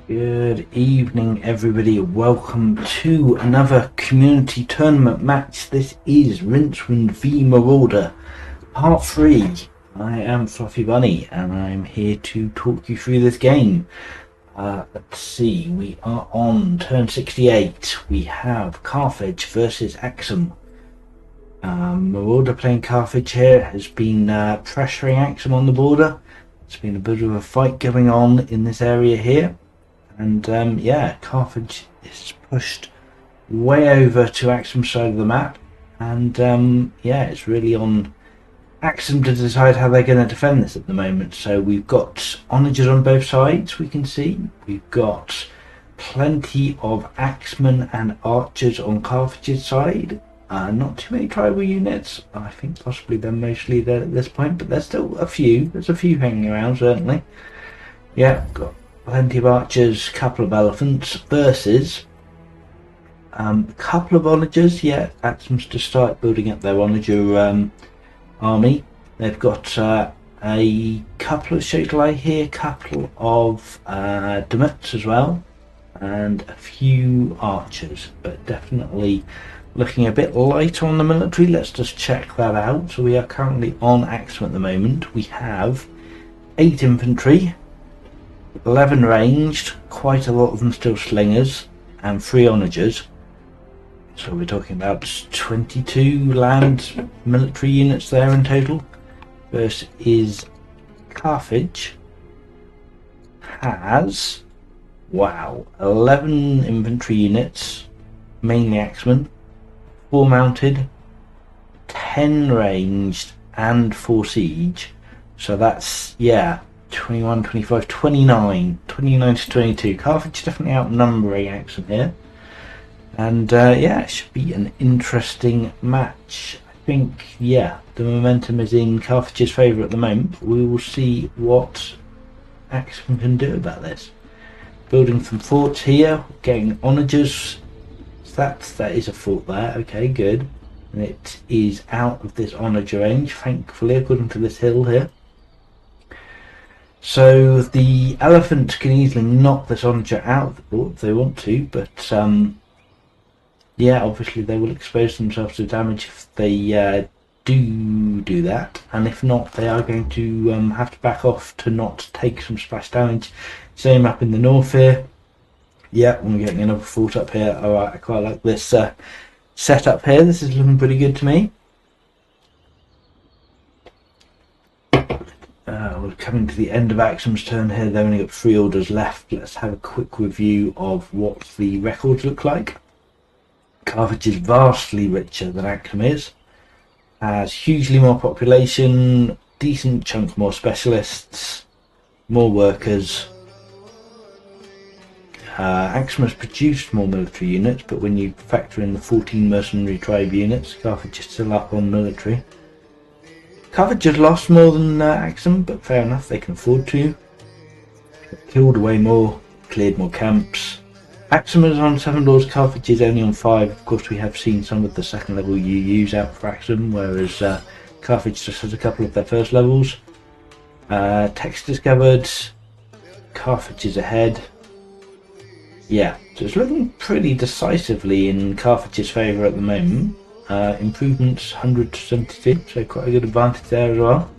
Good evening, everybody. Welcome to another community tournament match. This is Rincewind v Marauder, part 3. I am Fluffy Bunny, and I'm here to talk you through this game. Let's see, we are on turn 68. We have Carthage versus Axum. Marauder playing Carthage here has been pressuring Axum on the border. It's been a bit of a fight going on in this area here. And yeah, Carthage is pushed way over to Axum's side of the map, and yeah, it's really on Axum to decide how they're going to defend this at the moment. So we've got onagers on both sides, we can see. We've got plenty of axemen and archers on Carthage's side. Not too many tribal units. I think possibly they're mostly there at this point, but there's still a few. There's a few hanging around, certainly. Yeah, got plenty of archers, couple of elephants versus a couple of onagers. Yeah, Axum's to start building up their onager army. They've got a couple of Shotalai here, couple of Demuts as well, and a few archers, but definitely looking a bit light on the military. Let's just check that out. So we are currently on Axum at the moment. We have 8 infantry, 11 ranged, quite a lot of them still slingers, and 3 onagers. So we're talking about 22 land military units there in total. Versus is Carthage has, wow, 11 infantry units, mainly axemen, 4 mounted, 10 ranged, and 4 siege. So that's, yeah, 21, 25, 29 to 22. Carthage definitely outnumbering Axum here. And yeah, it should be an interesting match. I think, yeah, the momentum is in Carthage's favour at the moment. We will see what Axum can do about this. Building some forts here, getting onagers. That is a fort there. Okay, good. And it is out of this onager range, thankfully, according to this hill here. So the elephant can easily knock this onager out of the fort if they want to, but yeah, obviously they will expose themselves to damage if they do that, and if not, they are going to have to back off to not take some splash damage. Same up in the north here. Yeah, we're getting another fort up here. Alright, I quite like this setup here. This is looking pretty good to me. We're coming to the end of Axum's turn here. They've only got 3 orders left. Let's have a quick review of what the records look like. Carthage is vastly richer than Axum is. Has hugely more population, decent chunk more specialists, more workers. Axum has produced more military units, but when you factor in the 14 mercenary tribe units, Carthage is still up on military. Carthage has lost more than Axum, but fair enough, they can afford to. Killed away more, cleared more camps. Axum is on 7 lords, Carthage is only on 5. Of course, we have seen some of the second level UUs out for Axum, whereas Carthage just has a couple of their first levels. Text discovered, Carthage is ahead. Yeah, so it's looking pretty decisively in Carthage's favour at the moment. Improvements 100 to 72, so quite a good advantage there as well.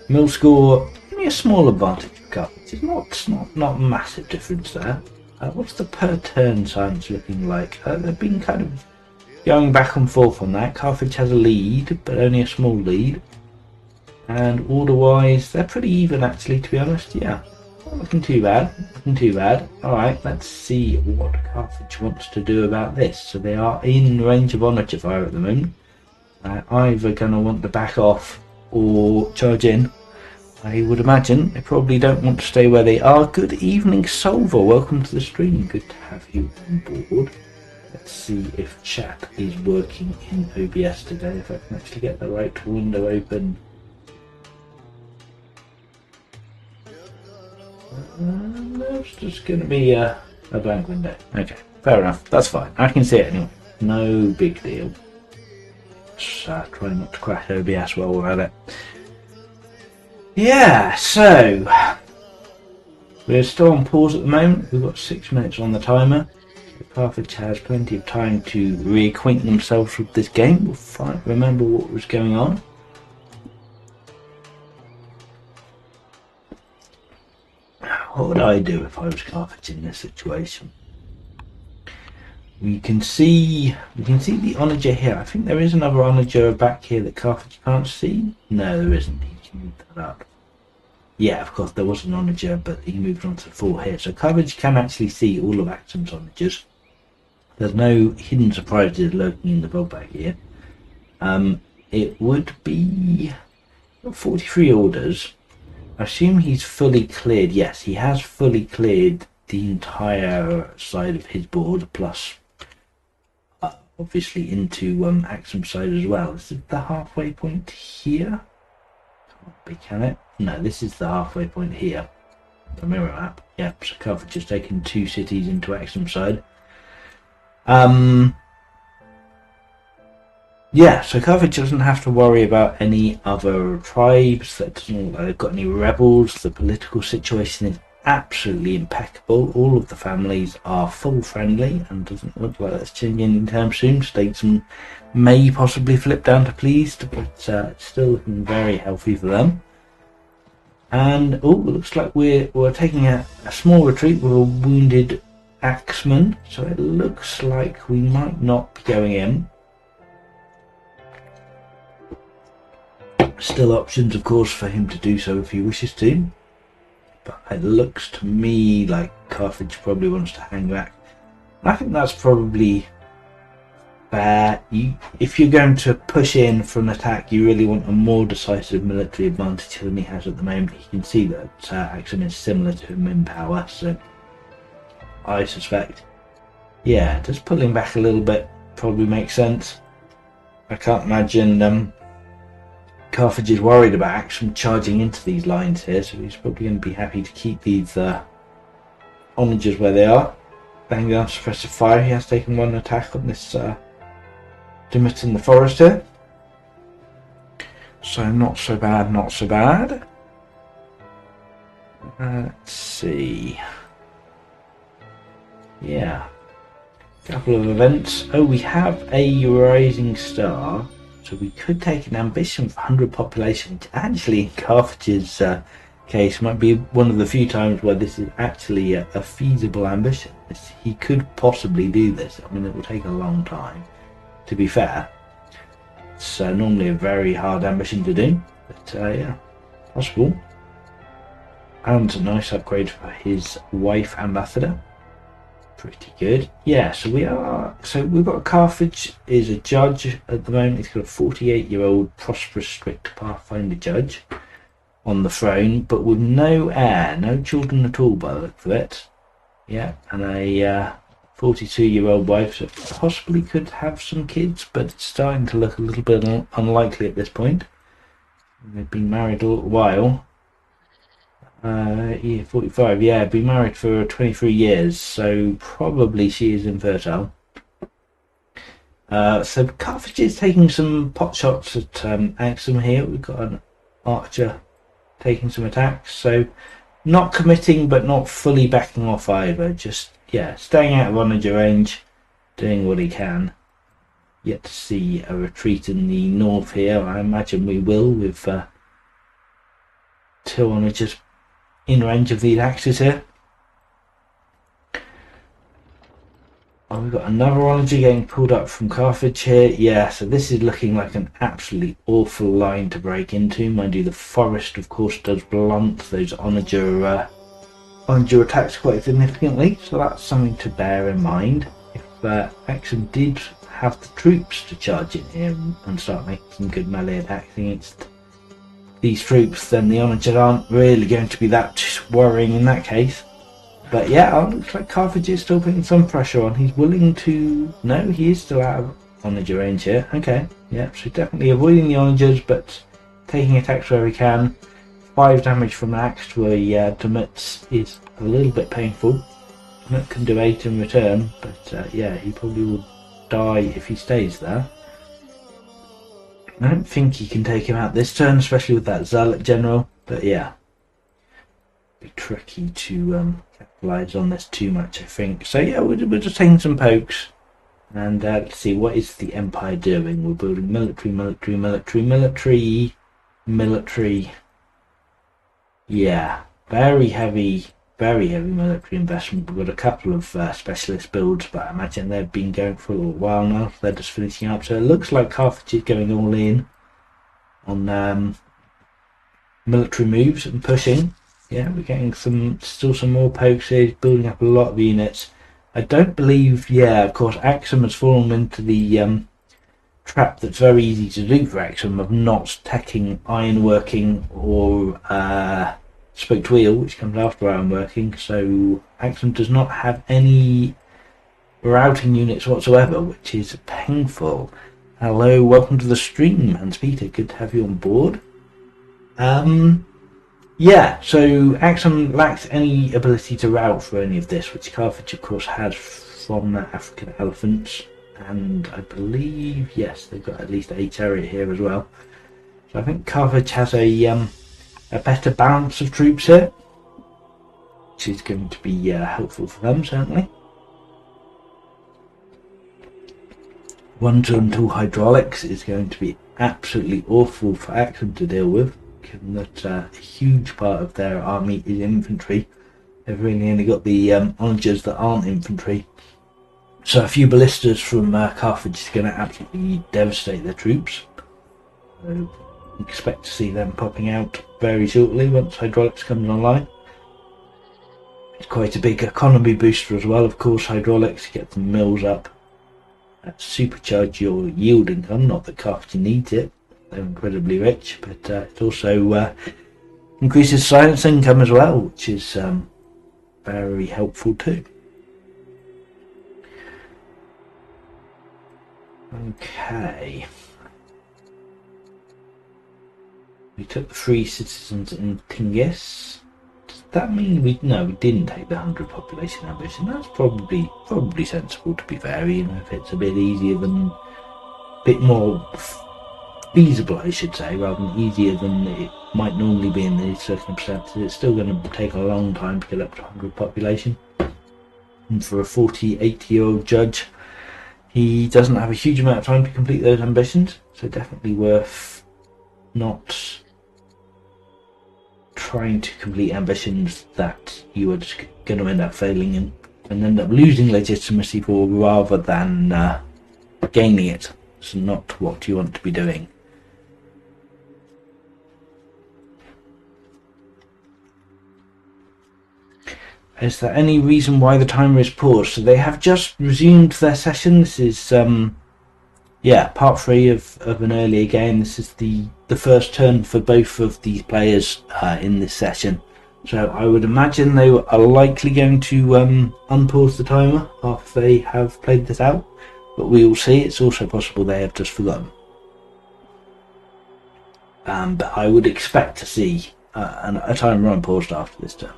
Mill score, only a small advantage for Carthage. It's not a massive difference there. What's the per turn science looking like? They've been kind of going back and forth on that. Carthage has a lead, but only a small lead. And order-wise, they're pretty even actually, to be honest. Yeah, not looking too bad. Looking too bad. Alright, let's see what Carthage wants to do about this. So they are in range of onager fire at the moment. Either going to want to back off or charge in. I would imagine they probably don't want to stay where they are. Good evening, Solver. Welcome to the stream. Good to have you on board. Let's see if chat is working in OBS today. If I can actually get the right window open. That's just going to be a blank window. Okay, fair enough. That's fine. I can see it anyway. No big deal. Just try not to crash OBS while we're at it. Yeah, so We're still on pause at the moment. We've got 6 minutes on the timer. Carthage has plenty of time to reacquaint themselves with this game. We'll remember what was going on. What would I do if I was Carthage in this situation? We can see the onager here. I think there is another onager back here that Carthage can't see. No, there isn't. He can move that up. Yeah, of course there was an onager, but he moved on to the 4 here. So Carthage can actually see all of Axum's onagers. There's no hidden surprises lurking in the vault back here. It would be 43 orders. I assume he's fully cleared. Yes, he has fully cleared the entire side of his board, plus obviously into Axum's side as well. Is it the halfway point here? Can't be, can it? No, this is the halfway point here. The mirror map. Yep, so Carthage has taken 2 cities into Axum's side. Yeah, so Carthage doesn't have to worry about any other tribes. That doesn't look like they've got any rebels. The political situation is absolutely impeccable. All of the families are full friendly and doesn't look like that's changing anytime soon. Statesmen may possibly flip down to pleased, but it's still looking very healthy for them. And oh, it looks like we're taking a small retreat with a wounded axeman, so it looks like we might not be going in. Still options, of course, for him to do so if he wishes to, but it looks to me like Carthage probably wants to hang back. I think that's probably fair. If you're going to push in for an attack, you really want a more decisive military advantage than he has at the moment. You can see that Axum is similar to him in power, so I suspect, yeah, just pulling back a little bit probably makes sense. I can't imagine Carthage is worried about Axum charging into these lines here, so he's probably going to be happy to keep these onagers where they are. Bang down suppressive fire. He has taken 1 attack on this Dimit in the forest here. So not so bad, not so bad. Let's see. Yeah. Couple of events. Oh, we have a rising star. So we could take an ambition for 100 population, which actually in Carthage's case might be one of the few times where this is actually a feasible ambition. He could possibly do this. I mean, it will take a long time, to be fair. It's normally a very hard ambition to do, but yeah, possible. And a nice upgrade for his wife ambassador. Pretty good. Yeah, so we've got Carthage is a judge at the moment. He's got a 48-year-old prosperous strict pathfinder judge on the throne, but with no heir, no children at all by the look of it. Yeah, and a 42-year-old wife, so possibly could have some kids, but it's starting to look a little bit unlikely at this point. They've been married a little while. Yeah, 45, yeah, been married for 23 years, so probably she is infertile. So Carthage is taking some pot shots at Axum here. We've got an archer taking some attacks, so not committing but not fully backing off either, just, yeah, staying out of onager range, doing what he can. Yet to see a retreat in the north here. I imagine we will, with 2 onagers in range of these axes here. Oh, we've got another onager getting pulled up from Carthage here. Yeah, so this is looking like an absolutely awful line to break into. Mind you, the forest, of course, does blunt those onager attacks quite significantly, so that's something to bear in mind. If Axum did have the troops to charge in here and start making some good melee attacks against these troops, then the onagers aren't really going to be that worrying in that case. But yeah, it looks like Carthage is still putting some pressure on. He's willing to... No, he is still out of onager range here. Okay, yeah, so definitely avoiding the onagers, but taking attacks where he can. 5 damage from an axe to a Dimit is a little bit painful. Dimit can do 8 in return, but yeah, he probably will die if he stays there. I don't think he can take him out this turn, especially with that Zealot General, but yeah. Big tricky to capitalise on this too much, I think. So yeah, we're just taking some pokes, and let's see, what is the Empire doing? We're building military, military, military, military, military. Yeah, very heavy military investment. We've got a couple of specialist builds, but I imagine they've been going for a little while now. They're just finishing up, so it looks like Carthage is going all in on military moves and pushing. Yeah, we're getting still some more pokes here, building up a lot of units. I don't believe, yeah, of course, Axum has fallen into the trap that's very easy to do for Axum of not teching ironworking or spoked wheel, which comes after ironworking. So Axum does not have any routing units whatsoever, which is painful. Hello, welcome to the stream, Hans Peter. Good to have you on board. Yeah, so Axum lacks any ability to route for any of this, which Carthage, of course, has from the African elephants. And I believe, yes, they've got at least a chariot here as well. So I think Carthage has a better balance of troops here, which is going to be helpful for them, certainly. 1, 2 and 2 hydraulics is going to be absolutely awful for Axum to deal with, given that a huge part of their army is infantry. They've really only got the onagers that aren't infantry. So a few ballistas from Carthage is going to absolutely devastate their troops. So expect to see them popping out very shortly once hydraulics comes online. It's quite a big economy booster as well, of course, hydraulics, get the mills up. Supercharge your yield income, not that Carthage needs it, they're incredibly rich, but it also increases science income as well, which is very helpful too. Okay. We took the 3 citizens in Tingis. Does that mean we didn't take the 100 population ambition? That's probably sensible, to be fair, even if it's a bit easier than, bit more feasible, I should say, rather than easier than it might normally be in these circumstances. It's still going to take a long time to get up to 100 population. And for a 80-year-old judge, he doesn't have a huge amount of time to complete those ambitions, so definitely worth not trying to complete ambitions that you are just going to end up failing in and end up losing legitimacy for, rather than gaining it. It's not what you want to be doing. Is there any reason why the timer is paused? So they have just resumed their session. This is yeah, part 3 of an earlier game. This is the first turn for both of these players in this session. So I would imagine they are likely going to unpause the timer after they have played this out, but we will see. It's also possible they have just forgotten. But I would expect to see a timer unpaused after this turn.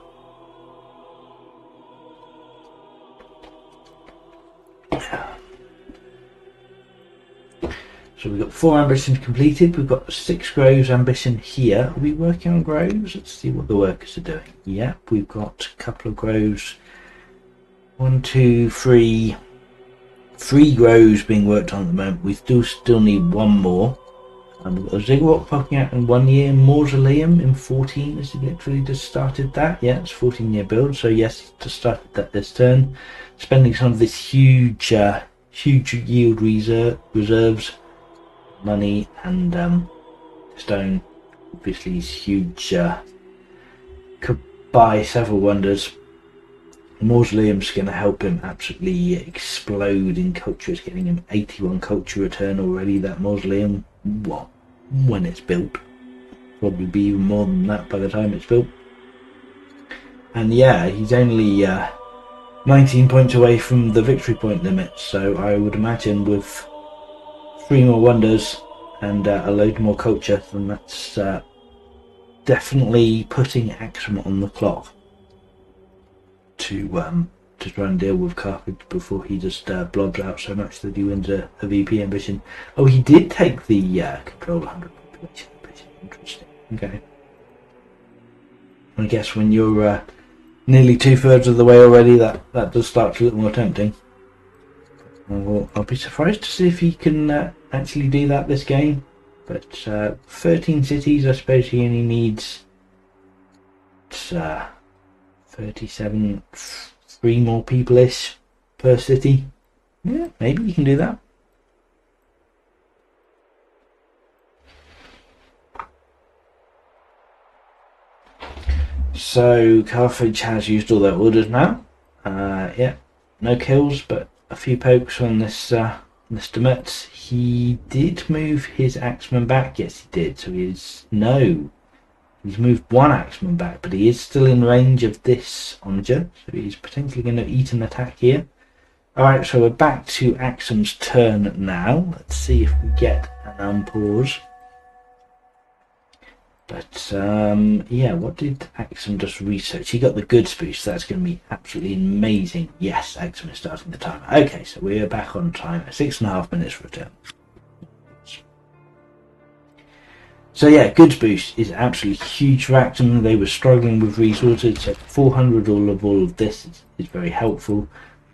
So we've got 4 ambitions completed. We've got 6 groves ambition here. Are we working on groves? Let's see what the workers are doing. Yep, we've got a couple of groves. 1, 2, 3. 3 groves being worked on at the moment. We still need 1 more. And we've got a ziggurat popping out in 1 year. Mausoleum in 14. Has he literally just started that? Yeah, it's a 14-year build. So yes, just started that this turn. Spending some of this huge yield reserves. Money and stone, obviously is huge. Could buy several wonders. The Mausoleum's going to help him absolutely explode in culture. It's getting him 81 culture return already. That Mausoleum, what, when it's built, probably be even more than that by the time it's built. And yeah, he's only 19 points away from the victory point limit. So I would imagine with 3 more wonders and a load more culture, then that's definitely putting Axum on the clock to try and deal with Carthage before he just blobs out so much that he wins a VP ambition. Oh, he did take the control 100 population ambition. Interesting. Okay. I guess when you're nearly 2/3 of the way already. That does start to look more tempting. I'll be surprised to see if he can actually do that this game. But 13 cities, I suppose he only needs 37, 3 more people-ish per city. Yeah, maybe you can do that. So Carthage has used all their orders now. Yeah, no kills, but a few pokes on this Mr. Metz. He did move his axeman back. Yes, he did. So he's moved one axeman back, but he is still in range of this onager. So he's potentially going to eat an attack here. Alright, so we're back to Axum's turn now. Let's see if we get an unpause. But yeah, what did Axum just research? He got the goods boost. That's going to be absolutely amazing. Yes, Axum is starting the timer. Okay, so we're back on time. 6.5 minutes return. So yeah, goods boost is absolutely huge for Axum. They were struggling with resources, so 400 all of this is very helpful.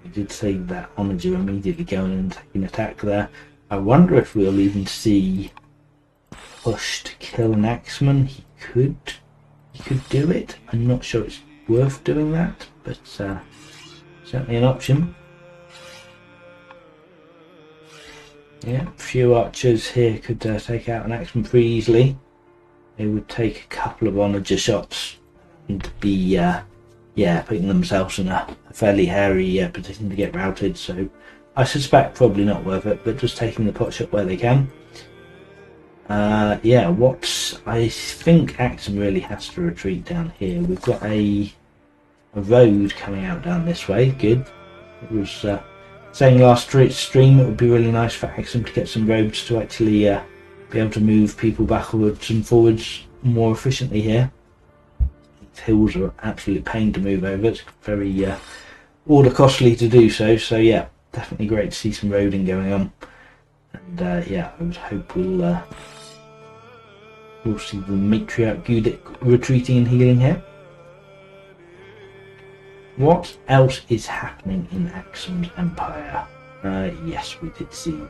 We did see that onager immediately going and taking attack there. I wonder if we'll even see push to kill an axeman. He could do it. I'm not sure it's worth doing that, but certainly an option. Yeah, a few archers here could take out an axeman pretty easily. They would take a couple of onager shots and be putting themselves in a fairly hairy position to get routed. So I suspect probably not worth it, but just taking the pot shot where they can. Yeah, what I think Axum really has to retreat down here. We've got a road coming out down this way. Good. It was saying last stream it would be really nice for Axum to get some roads to actually be able to move people backwards and forwards more efficiently here. These hills are absolute pain to move over. It's very order costly to do so. So yeah, definitely great to see some roading going on. And yeah, I would hope we'll see the matriarch Gudic retreating and healing here. What else is happening in Axum's empire? Yes, we did see a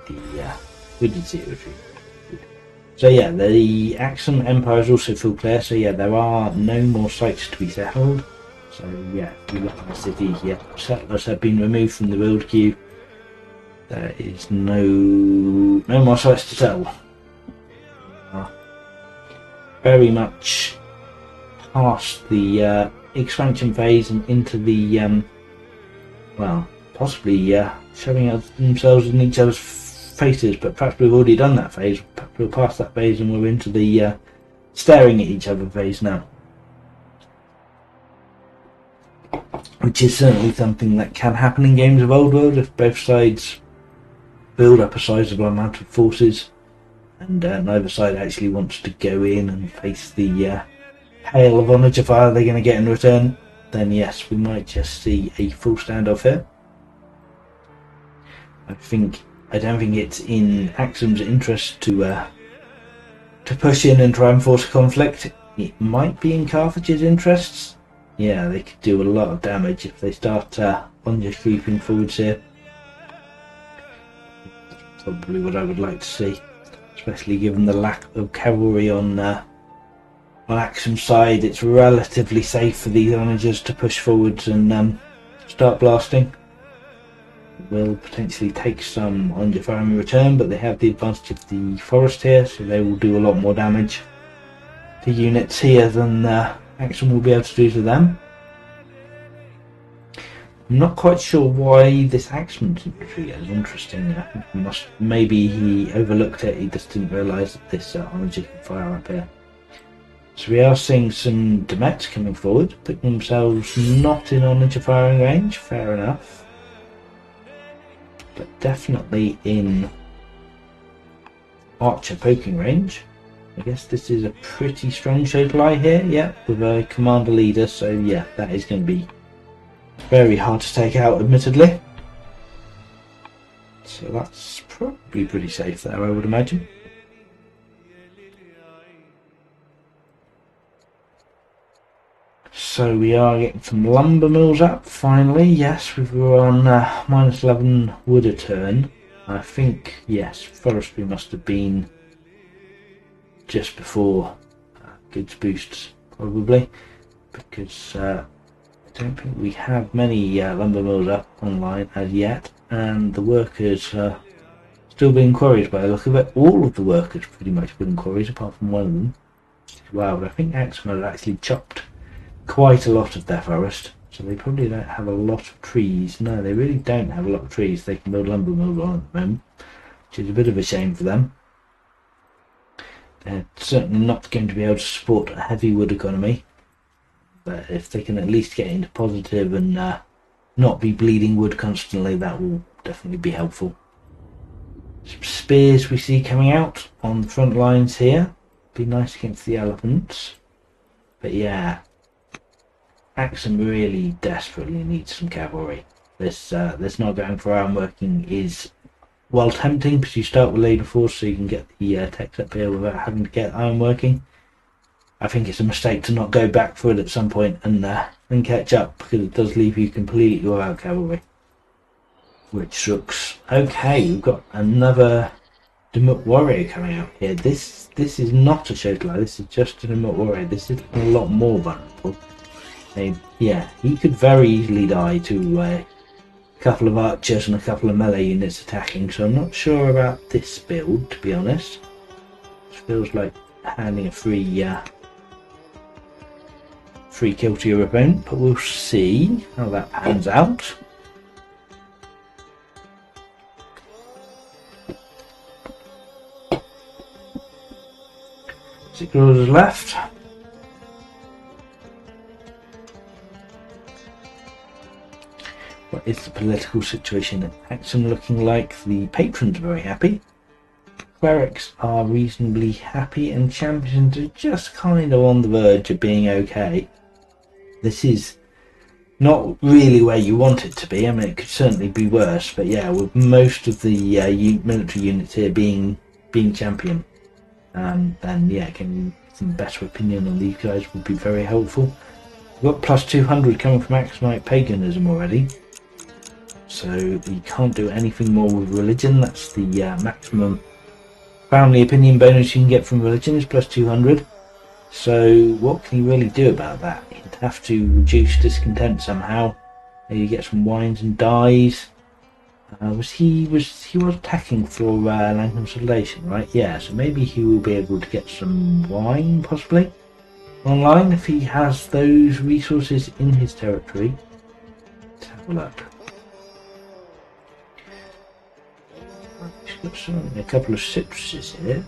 retreat. So yeah, the Axum empire is also full clear. So yeah, there are no more sites to be settled. So yeah, if you look at the city, yeah, settlers have been removed from the build queue. There is no more sites to settle. Very much past the expansion phase and into the well, possibly shoving themselves in each other's faces, but perhaps we've already done that phase. Perhaps we're past that phase and we're into the staring at each other phase now, which is certainly something that can happen in games of Old World if both sides build up a sizable amount of forces and neither side actually wants to go in and face the hail of onager fire they're going to get in return. Then yes, we might just see a full standoff here. I don't think it's in Axum's interest to push in and try and force a conflict. It might be in Carthage's interests. Yeah, they could do a lot of damage if they start onager creeping forwards here. Probably what I would like to see, especially given the lack of cavalry on Axum's side. It's relatively safe for these onagers to push forwards and start blasting. Will potentially take some onager fire in return, but they have the advantage of the forest here, so they will do a lot more damage to units here than Axum will be able to do to them. I'm not quite sure why this axeman didn't retreat. It's interesting. Maybe he overlooked it. He just didn't realise that this onager can fire up here. So we are seeing some Demets coming forward, putting themselves not in onager firing range. Fair enough. But definitely in archer poking range. I guess this is a pretty strong Shadowlight here, yeah, with a commander leader, so yeah, that is going to be very hard to take out, admittedly. So that's probably pretty safe there, I would imagine. So we are getting some lumber mills up finally. Yes, we were on minus 11 wood a turn. I think, yes, forestry must have been just before goods boosts, probably, because I don't think we have many lumber mills up online as yet, and the workers are still being quarried by the look of it. All of the workers pretty much been quarried apart from one of them. Wow, but I think Axeman had actually chopped quite a lot of their forest, so they probably don't have a lot of trees. No, they really don't have a lot of trees they can build lumber mills on at the moment, which is a bit of a shame for them. They're certainly not going to be able to support a heavy wood economy, but if they can at least get into positive and not be bleeding wood constantly, that will definitely be helpful. Some spears we see coming out on the front lines here. Be nice against the elephants, but yeah, Axum really desperately needs some cavalry. This not going for ironworking is, while tempting, because you start with labour force so you can get the techs up here without having to get ironworking. I think it's a mistake to not go back for it at some point and catch up, because it does leave you completely without cavalry, which sucks. Okay, we've got another Demut warrior coming out here. This is not a Shotlar, this is just a Demut warrior. This is a lot more vulnerable. Yeah, he could very easily die to a couple of archers and a couple of melee units attacking, so I'm not sure about this build, to be honest. It feels like handing a free kill to your opponent, but we'll see how that pans out. 6 orders left. What is the political situation at Axum looking like? The patrons are very happy. Clerics are reasonably happy, and champions are just kind of on the verge of being okay. This is not really where you want it to be. I mean, it could certainly be worse, but yeah, with most of the military units here being champion, then yeah, getting some better opinion on these guys would be very helpful. We've got plus 200 coming from Axumite paganism already, so you can't do anything more with religion. That's the maximum family opinion bonus you can get from religion, is plus 200. So what can you really do about that? You'd have to reduce discontent somehow. Maybe get some wines and dyes. He was attacking for land consolidation, right? Yeah, so maybe he will be able to get some wine possibly online if he has those resources in his territory. Let's have a look. He's got a couple of citruses here.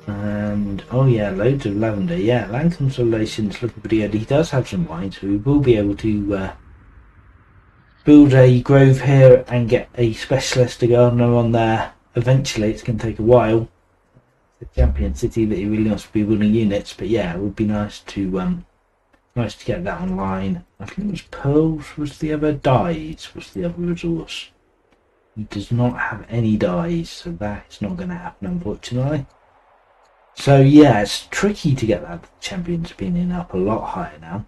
And oh yeah, loads of lavender. Yeah, land consolidation's looking pretty good. He does have some wine, so we will be able to build a grove here and get a specialist, a gardener on there. Eventually, it's going to take a while. It's a champion city that he really wants to be building units, but yeah, it would be nice to get that online. I think it was pearls was the other, dyes was the other resource. He does not have any dyes, so that is not going to happen, unfortunately. So yeah, it's tricky to get that champion's opinion up a lot higher now.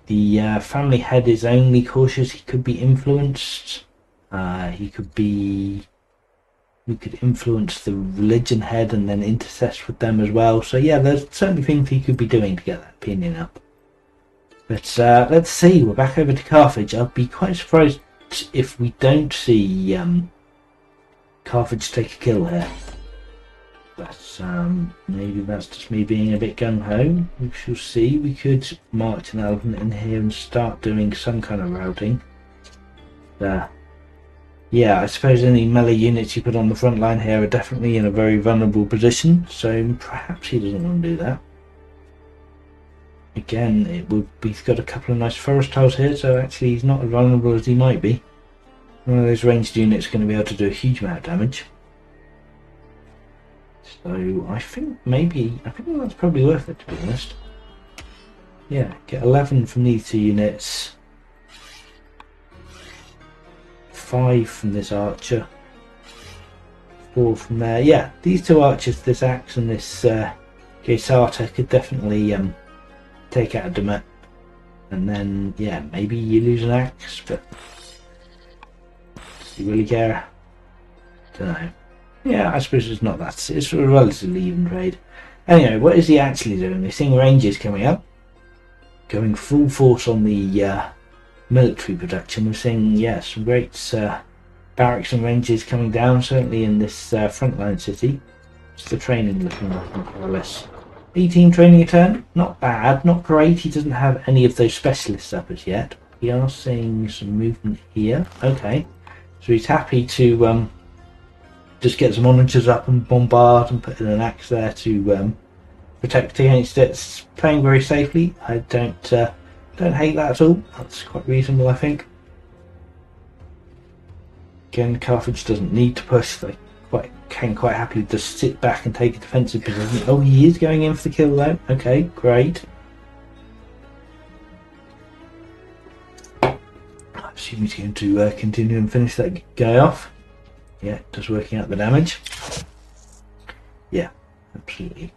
The family head is only cautious. He could be influenced. We could influence the religion head and then intercess with them as well. So yeah, there's certainly things he could be doing to get that opinion up. But let's see. We're back over to Carthage. I'll be quite surprised if we don't see Carthage take a kill here. But maybe that's just me being a bit gung-ho. We shall see. We could march an elephant in here and start doing some kind of routing. Yeah, I suppose any melee units you put on the front line here are definitely in a very vulnerable position, so perhaps he doesn't want to do that. Again, he's got a couple of nice forest tiles here, so actually he's not as vulnerable as he might be. One of those ranged units is going to be able to do a huge amount of damage. So I think that's probably worth it, to be honest. Yeah, get 11 from these two units, 5 from this archer, 4 from there. Yeah, these two archers, this axe and this Gesata, could definitely take out a Demet and then yeah, maybe you lose an axe, but do you really care? Don't know. Yeah, I suppose it's not that. It's a relatively even trade. Anyway, what is he actually doing? We're seeing Rangers coming up, going full force on the military production. We're seeing, yeah, some great barracks and Rangers coming down, certainly in this frontline city. What's the training looking like in Carlos? 18 training a turn, not bad, not great. He doesn't have any of those specialists up as yet. We are seeing some movement here. Okay, so he's happy to just get some onagers up and bombard and put in an axe there to protect against it. It's playing very safely. I don't hate that at all. That's quite reasonable, I think. Again, Carthage doesn't need to push. They can quite happily just sit back and take a defensive position. Oh, he is going in for the kill though. Okay, great. I assume he's going to continue and finish that guy off. Yeah, just working out the damage. Yeah, absolutely.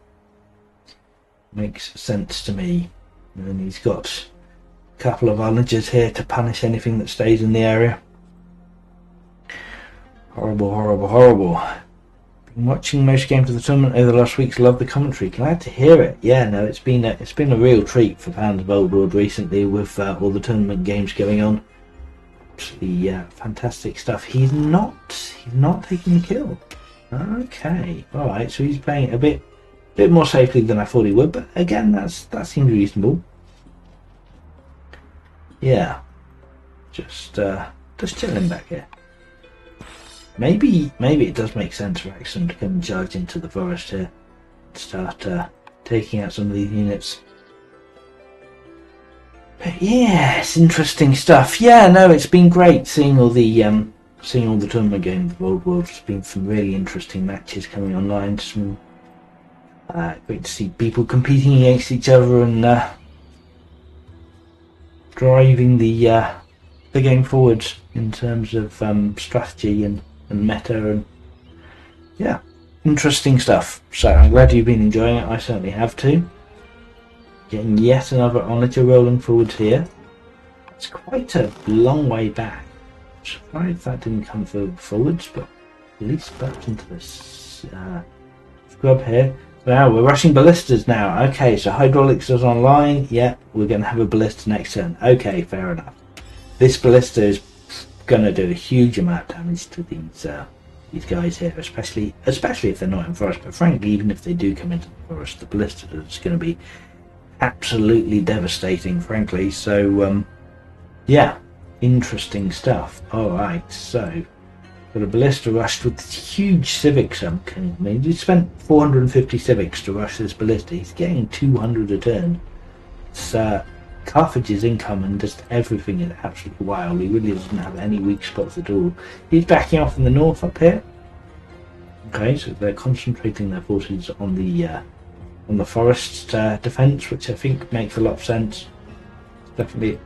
Makes sense to me. And then he's got a couple of onagers here to punish anything that stays in the area. Horrible, horrible, horrible. Been watching most games of the tournament over the last weeks. Love the commentary. Glad to hear it. Yeah, no, it's been a real treat for fans of Old World recently with all the tournament games going on. Absolutely, fantastic stuff. He's not taking the kill. Okay, all right. So he's playing a bit more safely than I thought he would. But again, that seems reasonable. Yeah, just chilling back here. Maybe it does make sense for Axum to come and charge into the forest here and start taking out some of these units. But yes, interesting stuff. Yeah, no, it's been great seeing all the tournament games of Old World. There's been some really interesting matches coming online. Some great to see people competing against each other and driving the game forward in terms of strategy and meta, and yeah, interesting stuff. So I'm glad you've been enjoying it. I certainly have too. Getting yet another onager rolling forward here. It's quite a long way back. I'm surprised that didn't come forwards, but at least back into this scrub here. Wow, we're rushing ballistas now. Okay, so hydraulics is online. Yeah, we're going to have a ballista next turn. Okay, fair enough. This ballista is going to do a huge amount of damage to these guys here, especially if they're not in forest. But frankly, even if they do come into the forest, the ballista is going to be absolutely devastating, frankly. So yeah, interesting stuff. All right, so got a ballista rushed with this huge civic sunk. I mean, he spent 450 civics to rush this ballista. He's getting 200 a turn. It's Carthage's income and just everything is absolutely wild. He really doesn't have any weak spots at all. He's backing off in the north up here. Okay, so they're concentrating their forces on the forest defence, which I think makes a lot of sense. Definitely,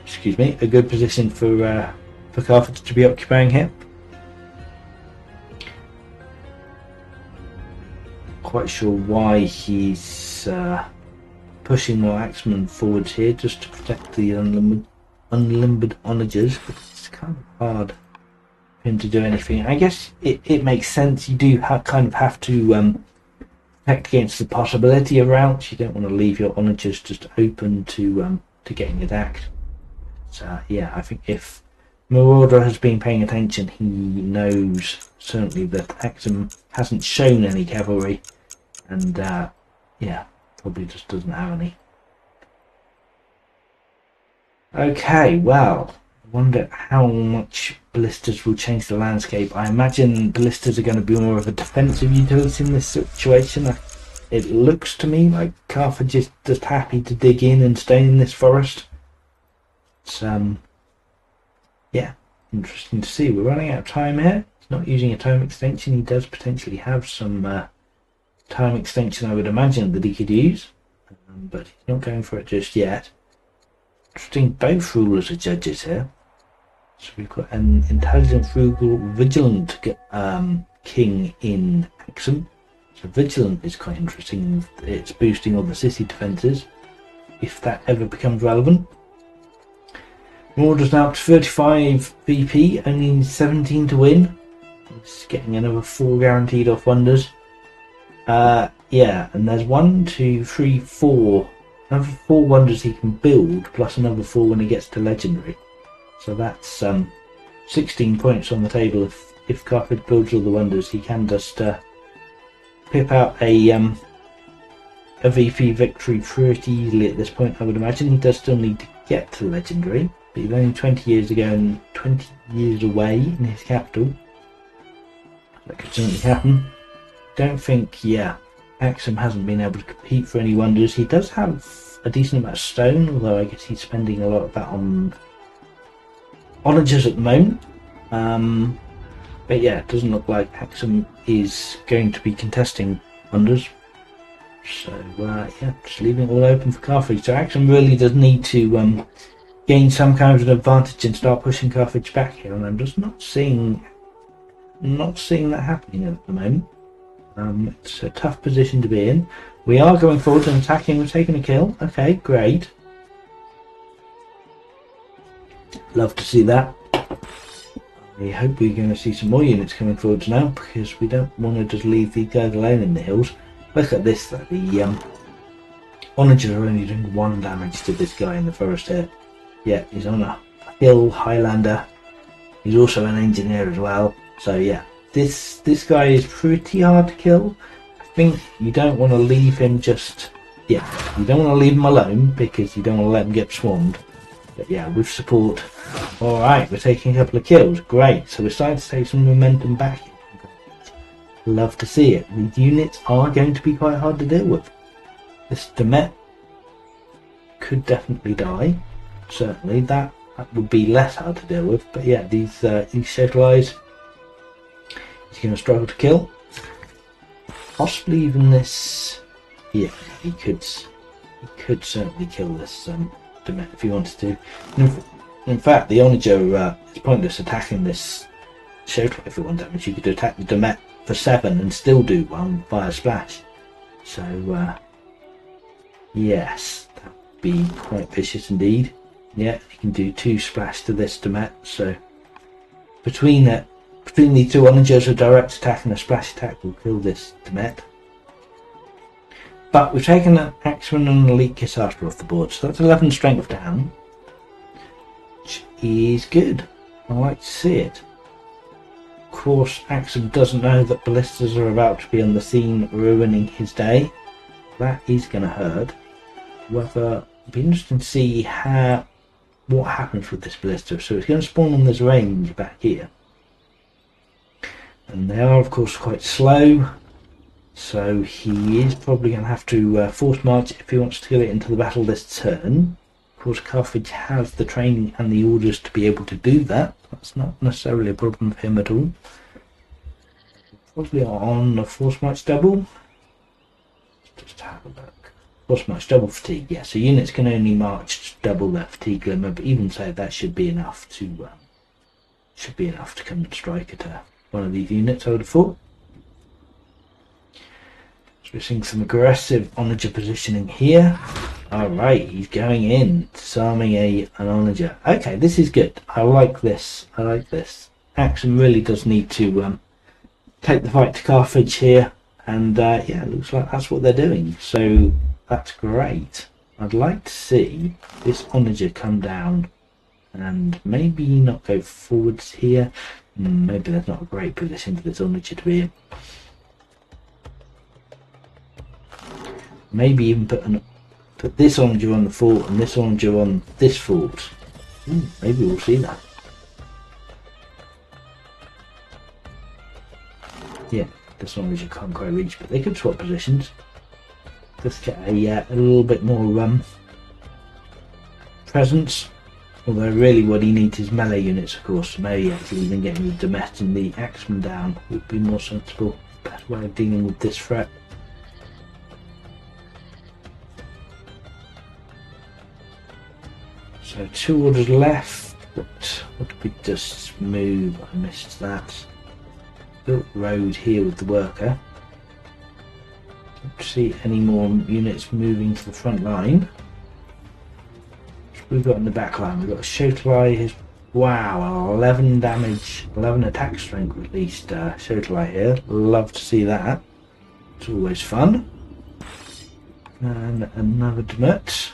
excuse me, a good position for Carthage to be occupying here. Quite sure why he's pushing more axemen forwards here, just to protect the unlimbered onagers, but it's kind of hard for him to do anything. I guess it makes sense. You do kind of have to protect against the possibility of routes. You don't want to leave your onagers just open to getting attacked. So yeah, I think if Marauder has been paying attention, he knows certainly that Axum hasn't shown any cavalry, and yeah, probably just doesn't have any. Okay, well, I wonder how much ballistas will change the landscape. I imagine ballistas are going to be more of a defensive utility in this situation. It looks to me like Carthage is just happy to dig in and stay in this forest. It's yeah, interesting to see. We're running out of time here. He's not using a time extension. He does potentially have some time extension, I would imagine, that he could use, but he's not going for it just yet. Interesting, both rulers are judges here. So we've got an intelligent, frugal, vigilant king in Axum. So vigilant is quite interesting. It's boosting all the city defences. if that ever becomes relevant. Marauder's now up to 35 VP, only needs 17 to win. He's getting another 4 guaranteed off wonders. Yeah, and there's 1, 2, 3, 4. Another 4 wonders he can build, plus another 4 when he gets to legendary. So that's 16 points on the table. If Carthage builds all the wonders, he can just pip out a VP victory pretty easily at this point, I would imagine. He does still need to get to legendary, but he's only 20 years ago and 20 years away in his capital. That could certainly happen. Don't think, yeah, Axum hasn't been able to compete for any wonders. He does have a decent amount of stone, although I guess he's spending a lot of that on onagers at the moment. But yeah, it doesn't look like Axum is going to be contesting wonders. So yeah, just leaving it all open for Carthage. So Axum really does need to gain some kind of an advantage and start pushing Carthage back here, and I'm just not seeing that happening at the moment. It's a tough position to be in. We are going forward and attacking. We're taking a kill. Okay, great. Love to see that. I hope we're going to see some more units coming forwards now, because we don't want to just leave these guys alone in the hills. Look at this, the onagers are only doing 1 damage to this guy in the forest here. Yeah, he's on a hill, Highlander. He's also an engineer as well. So yeah, this guy is pretty hard to kill. I think you don't want to leave him just... Yeah, you don't want to leave him alone, because you don't want to let him get swarmed. But yeah, with support. Alright, we're taking a couple of kills. Great, so we're starting to take some momentum back. Love to see it. These units are going to be quite hard to deal with. This Demet could definitely die. Certainly, that would be less hard to deal with. But yeah, these Schedule Eyes, he's going to struggle to kill. Possibly even this. Yeah, he could certainly kill this Demet if he wanted to. In fact, the Onager is pointless attacking this Schedule for 1 damage. You could attack the Demet for 7 and still do 1 via splash. So yes, that would be quite vicious indeed. Yeah, you can do 2 splash to this Demet. So between the 2 onagers, a direct attack and a splash attack will kill this Demet. But we've taken an Axeman and an Elite Kissaster off the board, so that's 11 strength down, which is good. I like to see it. Of course, Axum doesn't know that ballistas are about to be on the scene, ruining his day. That is going to hurt. However, it'll be interesting to see what happens with this ballista. So it's going to spawn on this range back here, and they are of course quite slow. So he is probably going to have to force march if he wants to get it into the battle this turn. Of course, Carthage has the training and the orders to be able to do that. That's not necessarily a problem for him at all. Probably on a force march double. Let's just have a look. Force march double fatigue. Yeah, so units can only march double their fatigue limit, but even so, that should be enough to come and strike at one of these units, I would have thought. So we're seeing some aggressive onager positioning here. Alright, he's going in, disarming an onager. Okay, this is good. I like this. I like this. Axum really does need to take the fight to Carthage here. And yeah, it looks like that's what they're doing. So that's great. I'd like to see this onager come down and maybe not go forwards here. Maybe that's not a great position for this onager to be in. Maybe even put this onager on the fort and this onager on this fort. Maybe we'll see that. Yeah, this onager can't quite reach, but they could swap positions. Just get a little bit more presence. Although really what he needs is melee units, of course. Maybe actually even getting the Demet and the Axeman down would be more sensible. Best way of dealing with this threat. So 2 orders left. What did we just move? I missed that. Built road here with the worker. Don't see any more units moving to the front line. we've got in the back line? We've got Shotelai, his wow, 11 damage, 11 attack strength at least. Shotelai here, love to see that. It's always fun. And another Demut.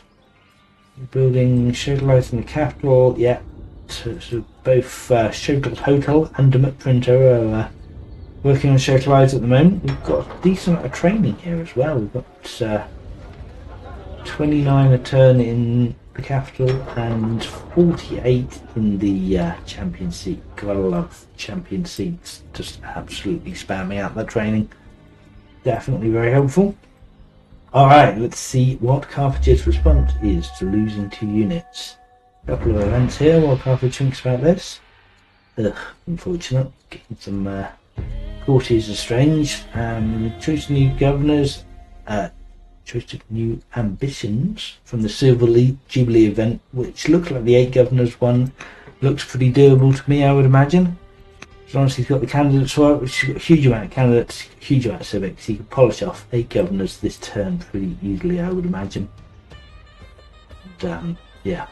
Building Shotelai in the capital, yeah. So both Shotel Hotel and Demut Printer are working on Shotelai at the moment. We've got a decent amount of training here as well. We've got 29 a turn in the capital and 48 in the champion seat. Gotta love champion seats, just absolutely spamming out that training. Definitely very helpful. Alright, let's see what Carthage's response is to losing 2 units. A couple of events here while Carthage thinks about this. Ugh, unfortunate. Getting some courtiers are strange. Choice of new governors, choice of new ambitions from the Silver Jubilee event, which looks like the 8 governors one. Looks pretty doable to me, I would imagine. As long as he's got the candidates for it, which he's got a huge amount of candidates, huge amount of civics, he can polish off 8 governors this turn pretty easily, I would imagine. And yeah,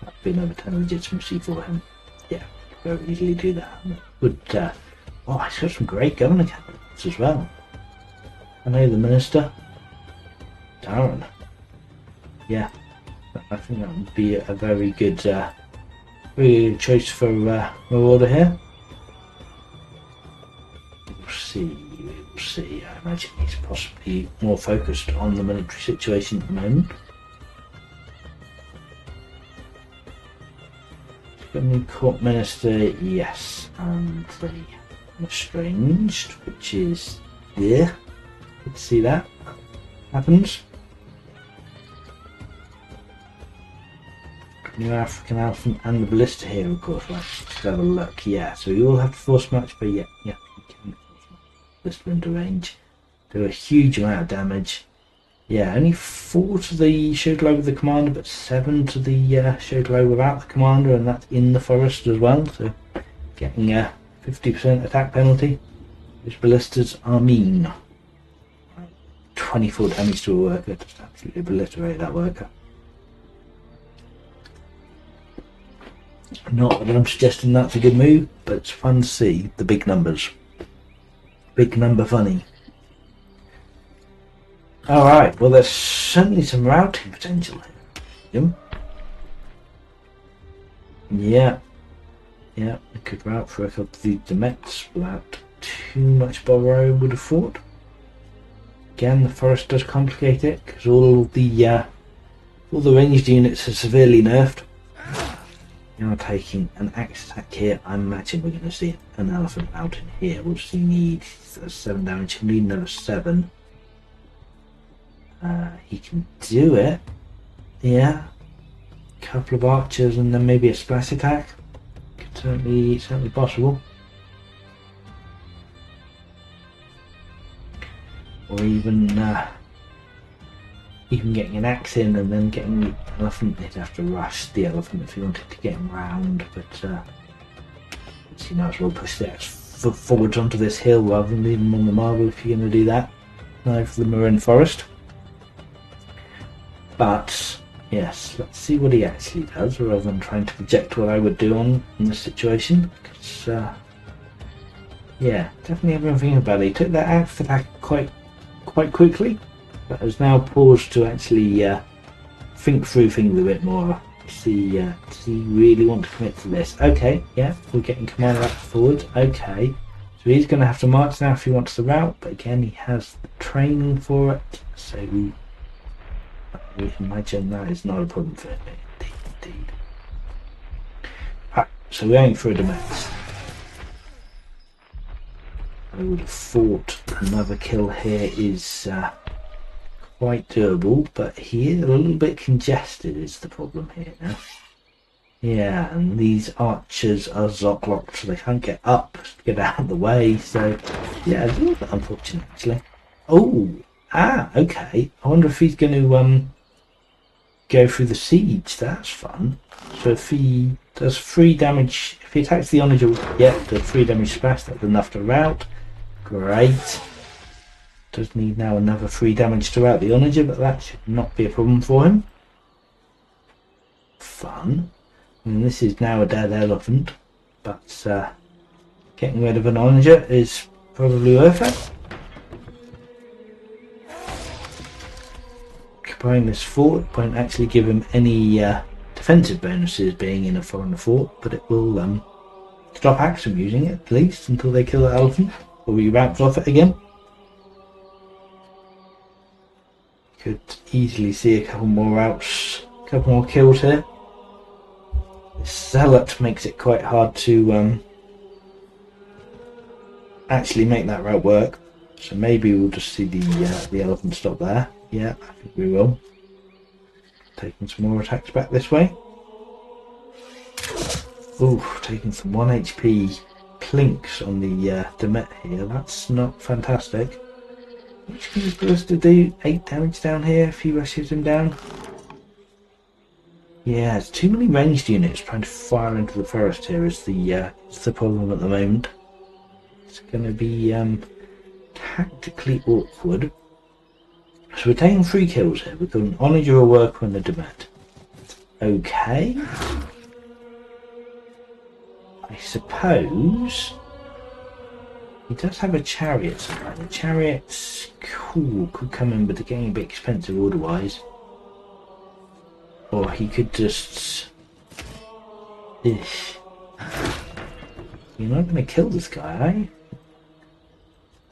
that'd be another turn of legitimacy for him. Yeah, very easily do that. Good. Oh, he's got some great governor candidates as well. I know the minister. Darren. Yeah, I think that would be a very good choice for Marauder here. We'll see. I imagine he's possibly more focused on the military situation at the moment. Got a new court minister, yes, and the estranged, which is there. Good to see that happens. New African Elephant and the Ballista here, of course. Let's have a look. Yeah, so we all have to force match, but yeah, you can force match Ballista into range. Do a huge amount of damage. Yeah, only 4 to the Shotelai with the commander, but 7 to the Shotelai without the commander, and that's in the forest as well. So getting a 50% attack penalty. These ballistas are mean. 24 damage to a worker, just absolutely obliterate that worker. Not that I'm suggesting that's a good move, but it's fun to see the big numbers. Big number funny. Alright, well there's certainly some routing potential here. Yeah, we could route for a couple of the Demets without too much bother, I would have thought. Again, the forest does complicate it because all the ranged units are severely nerfed. Now taking an axe attack here, I imagine we're going to see an elephant out in here, which he needs 7 damage. He'll need another 7. He can do it. Yeah, a couple of archers and then maybe a splash attack. Certainly possible. Or even getting an axe in and then getting the elephant. He'd have to rush the elephant if he wanted to get him round, but you might as well push the axe forwards onto this hill rather than leave him on the marble if you're going to do that. Now for the Marin Forest. But yes, let's see what he actually does rather than trying to project what I would do in this situation. Because yeah, definitely everything about it. He took that axe attack quite quickly, but has now paused to actually think through things a bit more. Does he really want to commit to this? Okay, yeah, we're getting commander up forward. Okay, so he's going to have to march now if he wants the route, but again, he has the training for it, so we imagine that is not a problem for him. Indeed. Right, so we're going for a Demets. I would have thought another kill here is quite doable, but he is a little bit congested is the problem here now. Yeah, and these archers are zock-locked, so they can't get up to get out of the way, so yeah, it's a little bit unfortunate actually. Oh, okay. I wonder if he's going to go through the siege. That's fun. So if he does 3 damage, if he attacks the onager, yeah, does 3 damage splash, that's enough to rout. Great. Does need now another 3 damage to rout the onager, but that should not be a problem for him. fun. I mean, this is now a dead elephant, but getting rid of an onager is probably worth it. Occupying this fort won't actually give him any defensive bonuses being in a foreign fort, but it will stop Axum using it at least until they kill the elephant, or he ramps off it again. Could easily see a couple more routes, a couple more kills here. This zealot makes it quite hard to actually make that route work. So maybe we'll just see the elephant stop there. Yeah, I think we will. Taking some more attacks back this way. Ooh, taking some 1 HP plinks on the Demet here. That's not fantastic. Which can he supposed to do 8 damage down here if he rushes him down? Yeah, it's too many ranged units trying to fire into the forest here is the problem at the moment. It's going to be tactically awkward. So we're taking 3 kills here. We've got an onager, a worker, and a Demet. Okay. I suppose he does have a chariot somewhere. The chariot's cool, could come in, but they're getting a bit expensive otherwise. Or he could just... Ish. You're not going to kill this guy, are you?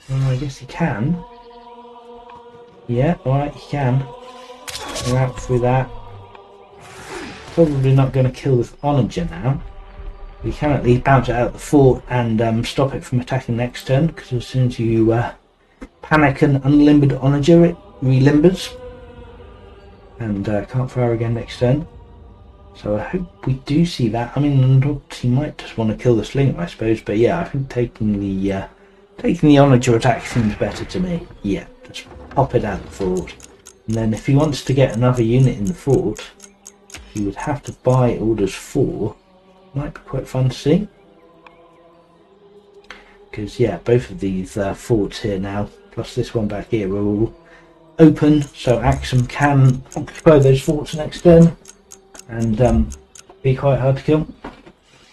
Well, I guess he can. Yeah, alright, he can. We're out through that. Probably not going to kill this onager now. We can at least bounce it out of the fort and stop it from attacking next turn, because as soon as you panic an unlimbered onager, it relimbers and can't fire again next turn. So I hope we do see that. I mean, he might just want to kill the sling, I suppose, but yeah, I think taking the onager attack seems better to me. Yeah, just pop it out of the fort, and then if he wants to get another unit in the fort, he would have to buy orders 4. Might be quite fun to see, because yeah, both of these forts here now, plus this one back here, are all open, so Axum can occupy those forts next turn and be quite hard to kill.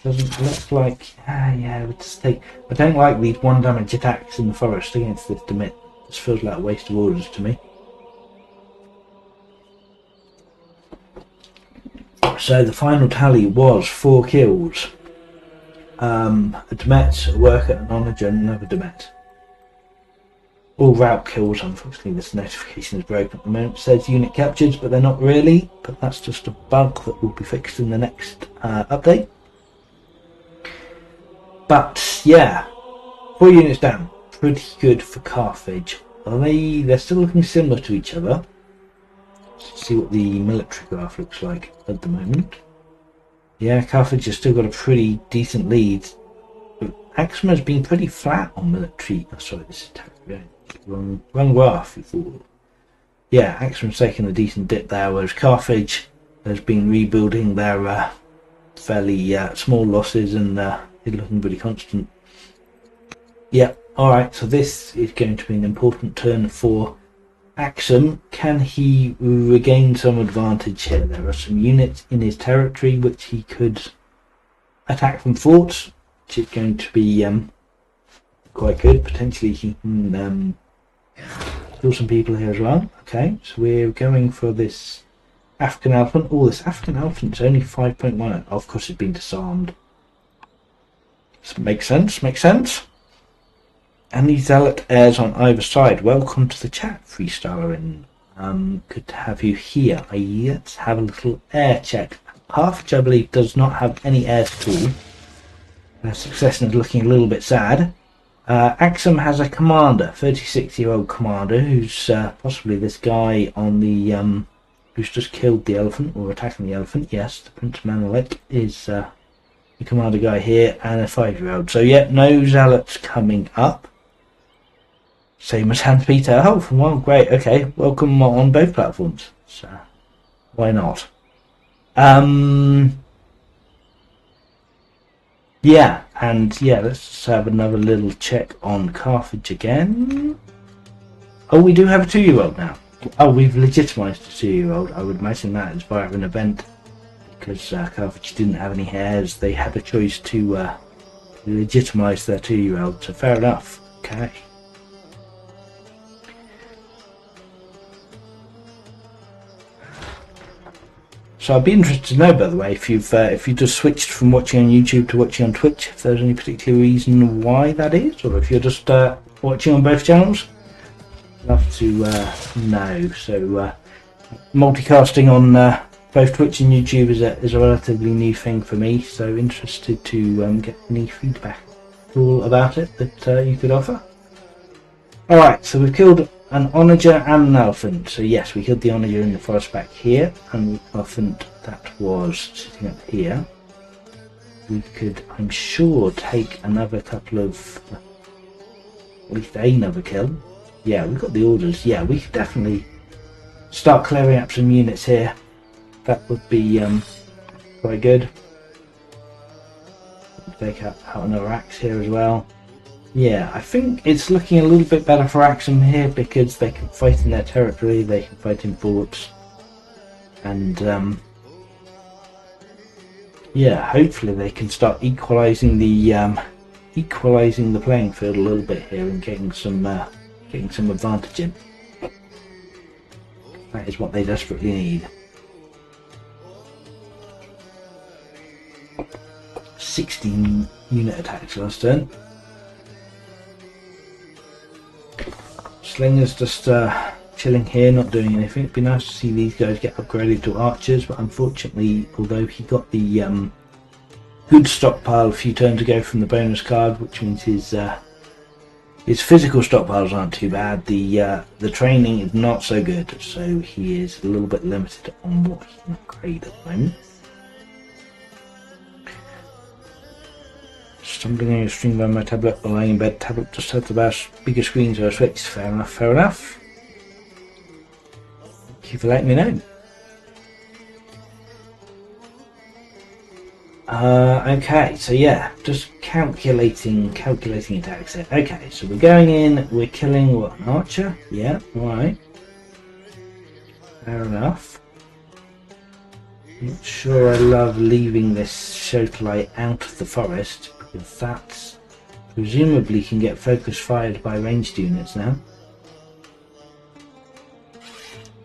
Doesn't look like... yeah, we'll just take... I don't like these 1 damage attacks in the forest against this Demet. This feels like a waste of orders to me. So the final tally was 4 kills. A Demet, a worker, an onager, and another Demet. All route kills. Unfortunately, this notification is broken at the moment. It says unit captured, but they're not really. But that's just a bug that will be fixed in the next update. But yeah, 4 units down. Pretty good for Carthage. They're still looking similar to each other. Let's see what the military graph looks like at the moment. Yeah, Carthage has still got a pretty decent lead. Axum has been pretty flat on military. Oh, sorry, this is wrong graph. Yeah, Axum's taken a decent dip there, whereas Carthage has been rebuilding their fairly small losses and is looking pretty constant. Yeah, alright, so this is going to be an important turn for Axum. Can he regain some advantage here? There are some units in his territory which he could attack from forts, which is going to be quite good. Potentially he can kill some people here as well. Okay, so we're going for this African elephant. Oh, this African elephant's only 5.1. Of course it's been disarmed. So makes sense, makes sense. And the zealot heirs on either side. Welcome to the chat, freestyler. Good to have you here. Let's have a little air check. Carthage, I believe, does not have any heirs at all. Succession is looking a little bit sad. Axum has a commander, 36-year-old commander, who's possibly this guy on the who's just killed the elephant or attacking the elephant. Yes, the Prince Manolek is the commander guy here, and a 5-year-old. So yeah, no zealots coming up. Same as Hans Peter. Oh, well, great. Okay, welcome on both platforms. So why not? Yeah, and yeah, let's have another little check on Carthage again. Oh, we do have a 2-year-old now. Oh, we've legitimised a 2-year-old. I would imagine that is via an event, because Carthage didn't have any heirs. They had a choice to legitimise their 2-year-old, so fair enough. Okay. So I'd be interested to know, by the way, if you just switched from watching on YouTube to watching on Twitch, if there's any particular reason why that is, or if you're just watching on both channels. Love to know. So multicasting on both Twitch and YouTube is a relatively new thing for me. So interested to get any feedback all about it that you could offer. All right, so we've killed an onager and an elephant. So yes, we killed the onager in the forest back here, and the elephant that was sitting up here. We could, I'm sure, take another couple of, at least another kill. Yeah, we've got the orders. Yeah, we could definitely start clearing up some units here. That would be quite good. Take out another axe here as well. Yeah, I think it's looking a little bit better for Axum here because they can fight in their territory, they can fight in forts, and yeah, hopefully they can start equalising the playing field a little bit here and getting some advantage in. That is what they desperately need. 16 unit attacks last turn. Slinger's just chilling here, not doing anything. It'd be nice to see these guys get upgraded to archers, but unfortunately, although he got the good stockpile a few turns ago from the bonus card, which means his physical stockpiles aren't too bad, the training is not so good, so he is a little bit limited on what he can upgrade at the moment. Stumbling on your screen by my tablet while lying in bed. Tablet just had the bigger screen, so I switched. Fair enough, fair enough. Thank you for letting me know. Okay, so yeah, just calculating attacks here. Okay, so we're going in, we're killing what, an archer? Yeah, alright. Fair enough. Not sure I love leaving this Shotelite out of the forest, because that presumably can get focus fired by ranged units now.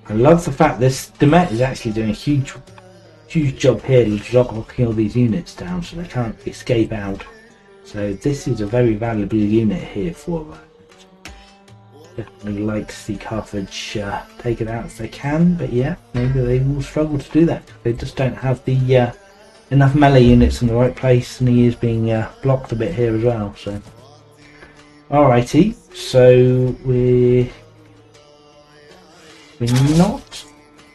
I love the fact this Demet is actually doing a huge job here, locking all these units down so they can't escape out. So this is a very valuable unit here for definitely like to see Carthage take it out if they can, but yeah, maybe they will struggle to do that. They just don't have the enough melee units in the right place, and he is being blocked a bit here as well. So, alrighty, so we're not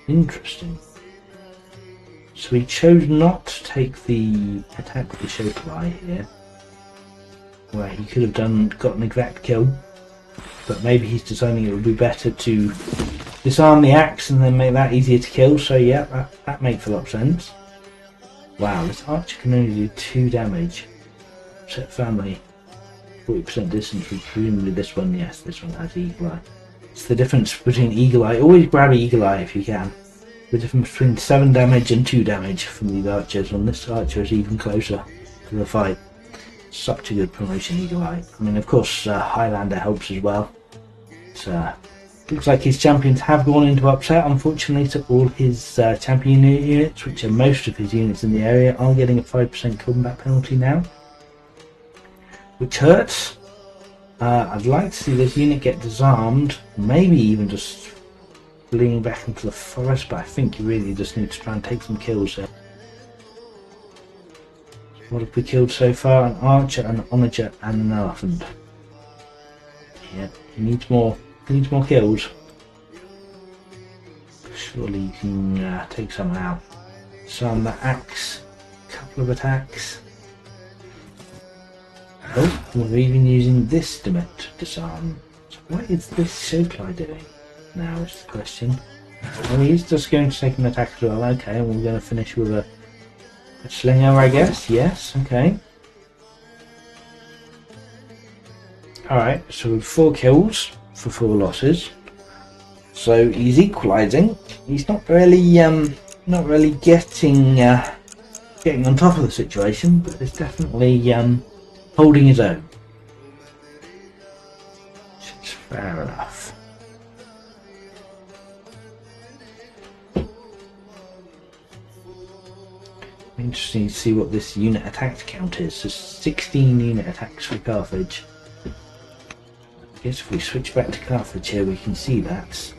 interesting. So we chose not to take the attack with the Shotelite here, where he could have got an exact kill. But maybe he's deciding it would be better to disarm the axe and then make that easier to kill. So yeah, that makes a lot of sense. Wow, this archer can only do 2 damage. Set family, 40% distance. Presumably this one, yes, this one has eagle eye. It's the difference between eagle eye. Always grab eagle eye if you can. The difference between 7 damage and 2 damage from these archers, and this archer is even closer to the fight. Such a good promotion, eagle eye. I mean, of course, Highlander helps as well. Looks like his champions have gone into upset, unfortunately, to all his champion units, which are most of his units in the area, are getting a 5% combat penalty now, which hurts. I'd like to see this unit get disarmed, maybe even just fleeing back into the forest, but I think you really just need to try and take some kills there. What have we killed so far? An archer, an onager, and an elephant. Yeah, he needs more kills. Surely you can take some out. Disarm the axe. Couple of attacks. Oh, we're even using this Demet to disarm. So what is this Shotelite doing now is the question. Well, he's just going to take an attack as well. Okay, and we're going to finish with a slinger, I guess. Yes, okay. Alright, so with 4 kills for 4 losses. So he's equalising. He's not really getting getting on top of the situation, but it's definitely holding his own. Which is fair enough. Interesting to see what this unit attack count is. So 16 unit attacks for Carthage. I guess if we switch back to Carthage here, we can see that's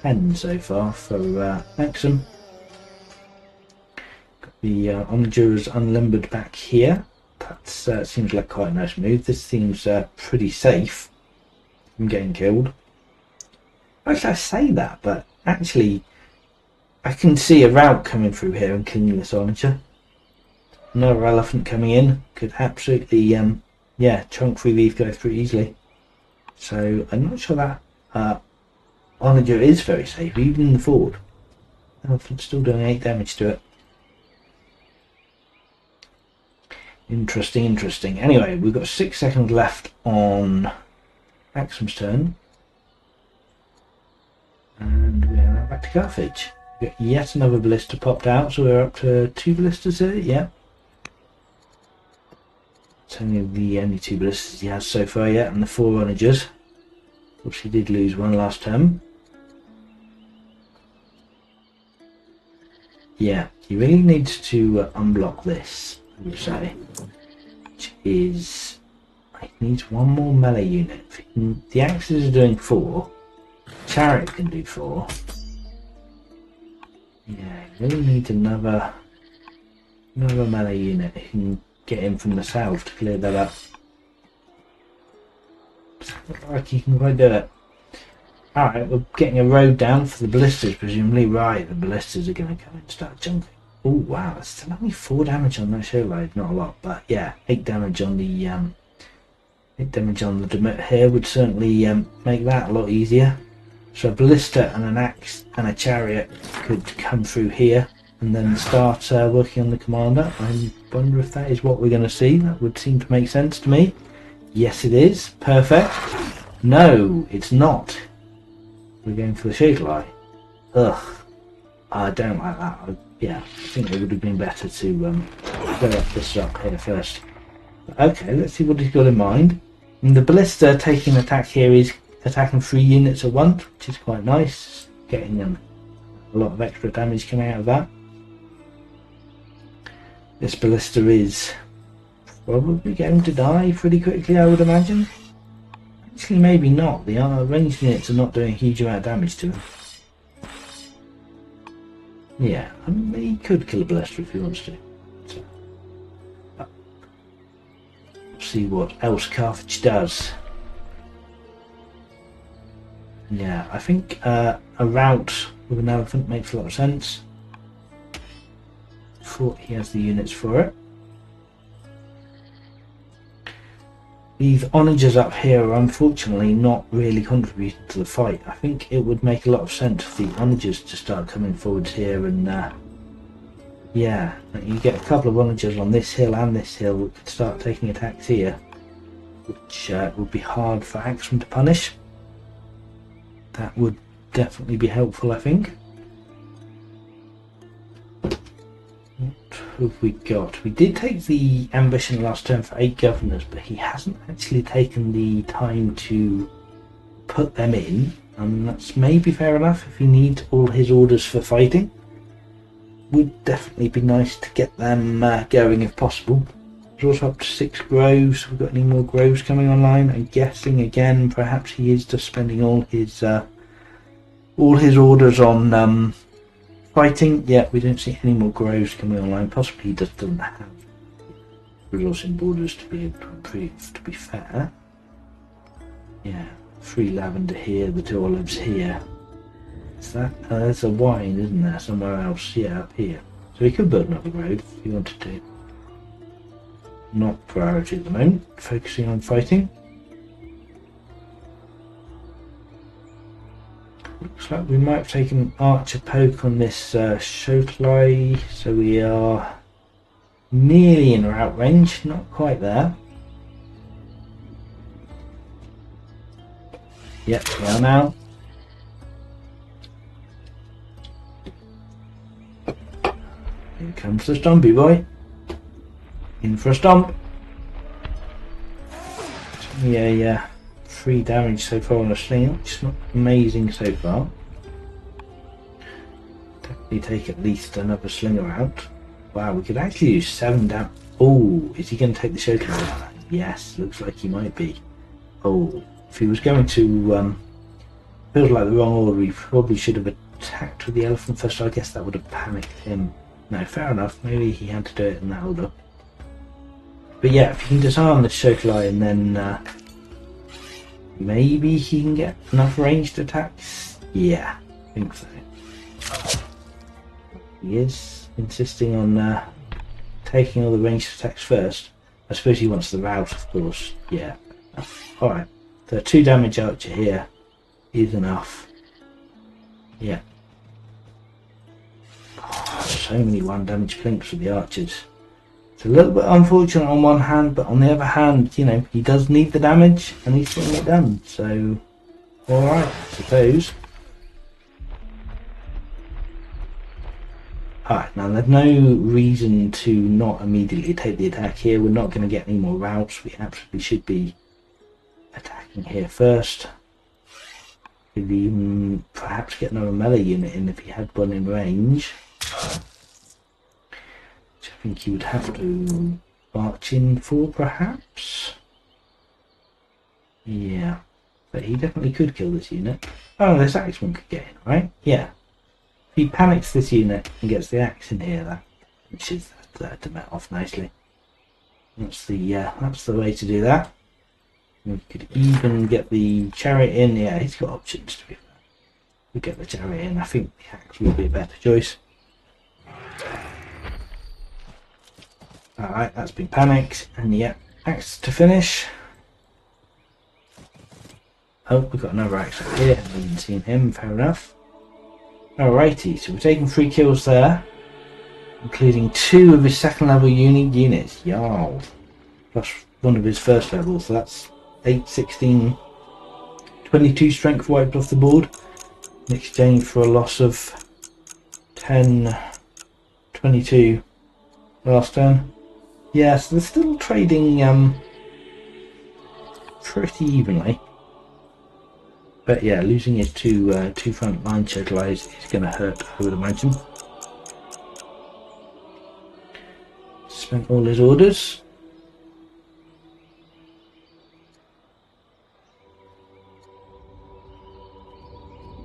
10 so far for Maxim. Got the Onagers unlimbered back here. That seems like quite a nice move. This seems pretty safe from getting killed. Actually, I say that, but actually I can see a route coming through here and killing this Onager. Another elephant coming in could absolutely, yeah, chunk through these guys pretty easily. So I'm not sure that Onager is very safe, even in the ford. Elephant's still doing 8 damage to it. Interesting, interesting. Anyway, we've got 6 seconds left on Maxim's turn. And we are now back to Carthage. We've got yet another ballista popped out, so we're up to 2 ballistas here, yeah. It's only the only 2 ballistas he has so far yet, and the 4 onagers. Of course, he did lose one last turn. Yeah, he really needs to unblock this, I would say. Which is, he needs 1 more melee unit. If he can, the axes are doing 4. Chariot can do 4. Yeah, he really needs another melee unit. He can get in from the south to clear that up. Looks like he can quite do it. Alright, we're getting a road down for the ballistas, presumably. Right, the ballistas are going to come and start chunking. Oh wow, that's still only 4 damage on that show load, not a lot, but yeah, 8 damage on the 8 damage on the Demut here would certainly make that a lot easier. So a ballista and an axe and a chariot could come through here and then start working on the commander. I wonder if that is what we're going to see. That would seem to make sense to me. Yes, it is. Perfect. No, it's not. We're going for the Shadel Eye. Ugh. I don't like that. Yeah, I think it would have been better to go up this up here first. But okay, let's see what he's got in mind. And the ballista taking attack here is attacking 3 units at once, which is quite nice. Getting a lot of extra damage coming out of that. This ballista is probably going to die pretty quickly, I would imagine. Actually, maybe not. The ranged units are not doing a huge amount of damage to him. Yeah, I mean, he could kill a ballista if he wants to. So, see what else Carthage does. Yeah, I think a route with an elephant makes a lot of sense. Thought he has the units for it. These onagers up here are unfortunately not really contributing to the fight. I think it would make a lot of sense for the onagers to start coming forwards here and yeah, you get a couple of onagers on this hill and this hill that could start taking attacks here, which would be hard for Axeman to punish. That would definitely be helpful, I think. What have we got? We did take the ambition last turn for 8 governors, but he hasn't actually taken the time to put them in, and that's maybe fair enough if he needs all his orders for fighting. Would definitely be nice to get them going if possible. We're also up to 6 groves. Have we got any more groves coming online? I'm guessing again perhaps he is just spending all his orders on fighting. Yeah, we don't see any more groves coming online. Possibly he just doesn't have resourcing borders to be able to improve, to be fair. Yeah, 3 lavender here, the 2 olives here. Is that there's a wine, isn't there, somewhere else? Yeah, up here. So he could build another road if he wanted to. Not priority at the moment, focusing on fighting. Looks like we might have taken archer poke on this Shotlai, so we are nearly in route range, not quite there. Yep, we are now. Here comes the zombie boy. In for a stomp. Yeah, 3 damage so far on a sling, which is not amazing so far. Definitely take at least another slinger out. Wow, we could actually use 7 damage. Oh, is he going to take the show out? Yes, looks like he might be. Oh, if he was going to, feels like the wrong order, he probably should have attacked with the elephant first. I guess that would have panicked him. No, fair enough, maybe he had to do it in that order. But yeah, if you can disarm the Shokulai and then maybe he can get enough ranged attacks? Yeah, I think so. He is insisting on taking all the ranged attacks first. I suppose he wants the rout, of course. Yeah. Alright, so 2 damage archer here is enough. Yeah. Oh, so many 1 damage plinks with the archers. It's a little bit unfortunate on one hand, but on the other hand, you know, he does need the damage and he's getting it done. So, alright, I suppose. Alright, now there's no reason to not immediately take the attack here. We're not going to get any more routes. We absolutely should be attacking here first. Could even perhaps get another melee unit in if he had one in range. Which I think he would have to march in for, perhaps. Yeah, but he definitely could kill this unit. Oh, this axeman could get in, right? Yeah. If he panics this unit and gets the axe in here, that pushes that to off nicely. That's the way to do that. We could even get the chariot in. Yeah, he's got options to be fair. We get the chariot in. I think the axe would be a better choice. Alright, that's been panicked. And yeah, axe to finish. Oh, we've got another axe up here. Haven't even seen him, fair enough. Alrighty, so we're taking 3 kills there. Including 2 of his 2nd level unique units. Yarl. Plus 1 of his 1st level, so that's 8, 16, 22 strength wiped off the board in exchange for a loss of 10, 22 last turn. Yeah, so they're still trading pretty evenly. But yeah, losing his two front line Shokulais is going to hurt, I would imagine. Spent all his orders.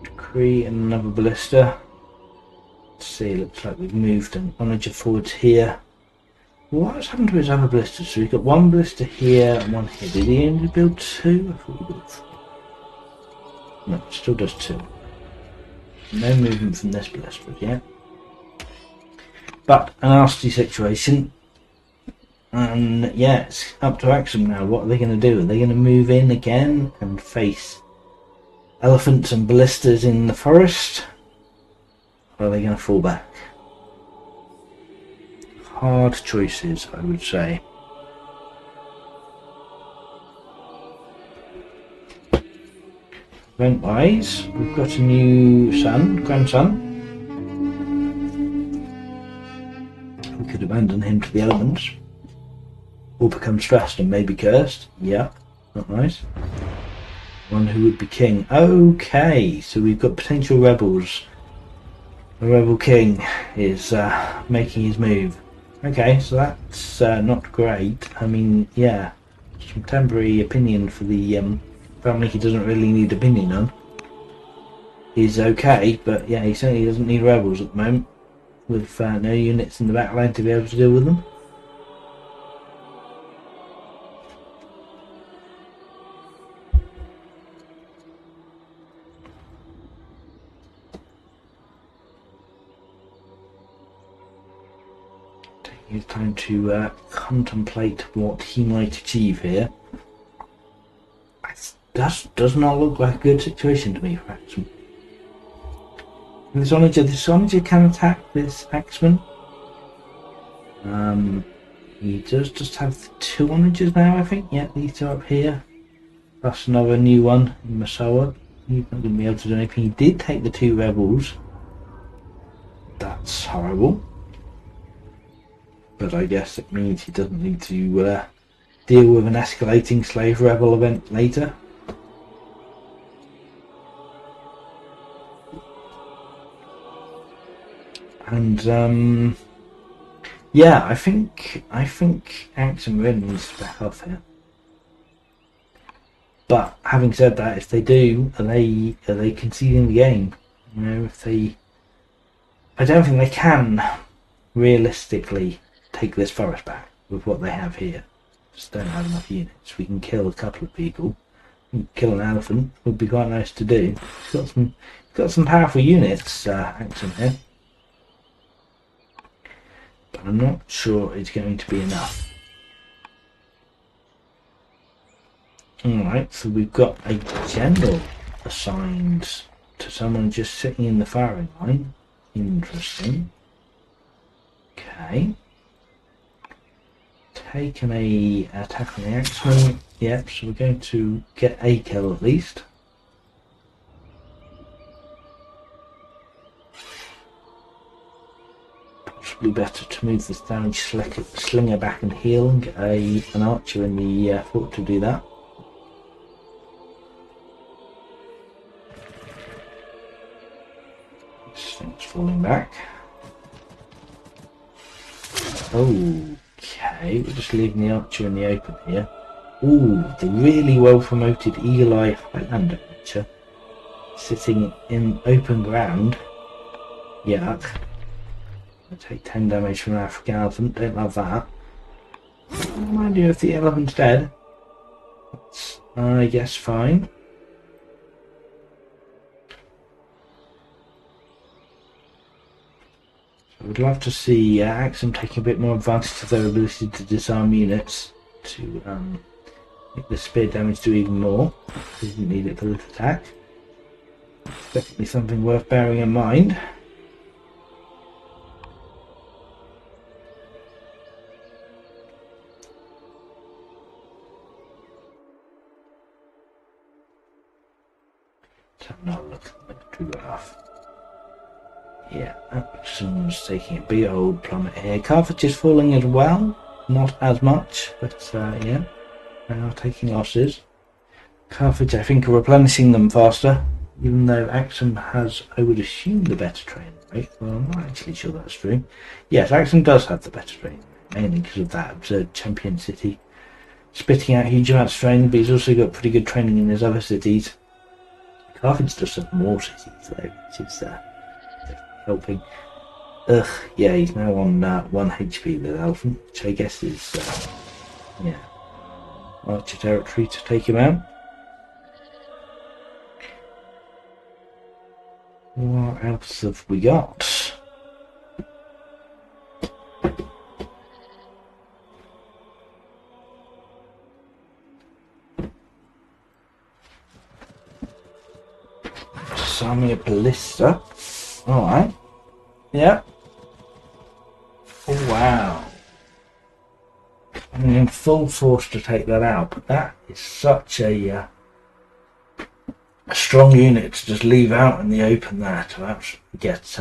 Decree and another ballista. Let's see, looks like we've moved an onager forwards here. What's happened to his other ballistas? So we've got 1 ballista here and 1 here. Did he only build 2? I thought he built 3. No, still does 2. No movement from this ballista yet. But a nasty situation. And yeah, it's up to Axum now. What are they going to do? Are they going to move in again and face elephants and ballistas in the forest? Or are they going to fall back? Hard choices, I would say. Event-wise, we've got a new grandson. We could abandon him to the elements. Or become stressed and maybe cursed. Yeah, not nice. One who would be king. Okay, so we've got potential rebels. The rebel king is making his move. Okay, so that's not great. I mean, yeah, some temporary opinion for the family he doesn't really need opinion on is okay, but yeah, he certainly doesn't need rebels at the moment, with no units in the back line to be able to deal with them. Taking his time to contemplate what he might achieve here. Does not look like a good situation to me for Axeman. This onager can attack this Axeman. He does just have 2 onagers now, I think. Yeah, these 2 up here. Plus another new one in Masawa. He's not going to be able to do anything. He did take the 2 rebels. That's horrible. but I guess it means he doesn't need to deal with an escalating slave rebel event later. And yeah, I think Axum really needs to back off here. But having said that, if they do, are they conceding the game? You know, if they, I don't think they can realistically take this forest back with what they have here. Just don't have enough units. We can kill a couple of people. Kill an elephant would be quite nice to do. He's got some powerful units, Axum here. But I'm not sure it's going to be enough. Alright, so we've got a general assigned to someone just sitting in the firing line. Interesting. Okay. Taking a attack on the Axeman. Yep, so we're going to get a kill at least. Possibly better to move this damage slinger back and heal and get an archer in the fort to do that. This thing's falling back. Okay, we're just leaving the archer in the open here. Ooh, the really well promoted Eagle Eye Highlander archer sitting in open ground. Yuck. I take 10 damage from an African elephant, don't love that. Mind you, if the elephant's dead, that's, I guess, fine. I would love to see Axum taking a bit more advantage of their ability to disarm units to make the spear damage do even more. They didn't need it for this attack. Definitely something worth bearing in mind. Let's have another look at the military graph. Yeah, Axum's taking a big old plummet here. Carthage is falling as well, not as much, but yeah, they are taking losses. Carthage, I think, are replenishing them faster, even though Axum has, I would assume, the better training rate. Well, I'm not actually sure that's true. Yes, Axum does have the better training rate, mainly because of that absurd champion city spitting out huge amounts of training, but he's also got pretty good training in his other cities. Carthage does have more cities, though, which is helping. Ugh, yeah, he's now on 1 HP with Elephant, which I guess is, yeah, Archer territory to take him out. What else have we got? Army of Ballista. Alright. Yeah. Oh, wow. I'm in full force to take that out, but that is such a strong unit to just leave out in the open there to actually get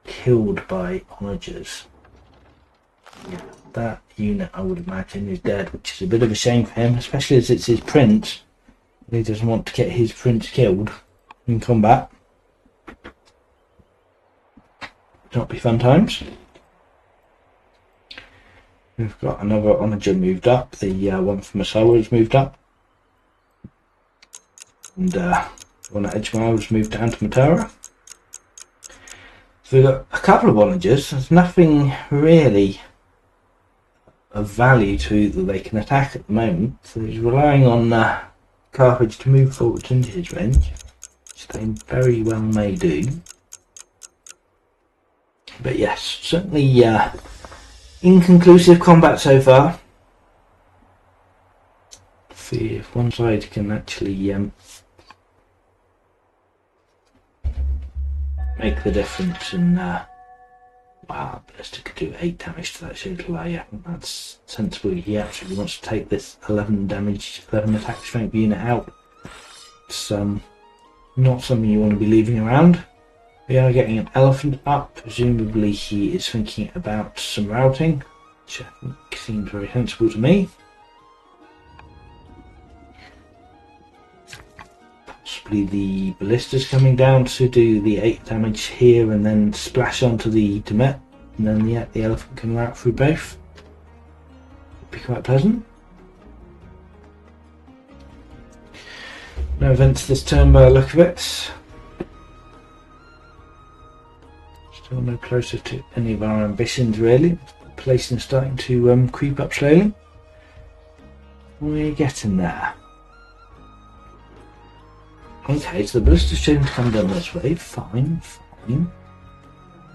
killed by onagers. Yeah, that unit I would imagine is dead, which is a bit of a shame for him, especially as it's his prince. He doesn't want to get his prince killed in combat. Not be fun times. We've got another onager moved up. The one from Marauder has moved up, and one at Edgemile was moved down to Marauder. So we've got a couple of onagers. There's nothing really of value to that they can attack at the moment. So he's relying on Carthage to move forward into his range, which they very well may do. But yes, certainly inconclusive combat so far. See if one side can actually make the difference. And wow, Ballista could do 8 damage to that shield. I think that's sensible. He actually wants to take this 11 damage, 11 attack strength unit out. It's not something you want to be leaving around. We are getting an elephant up. Presumably he is thinking about some routing, which I think seems very sensible to me. Possibly the ballistas coming down to do the 8 damage here and then splash onto the Demet, and then the elephant can route through both. Would be quite pleasant. No events this turn by the look of it. Still no closer to any of our ambitions really. Placing starting to creep up slowly. We're getting there. Okay, so the ballista's chosen to come down this way. Fine, fine.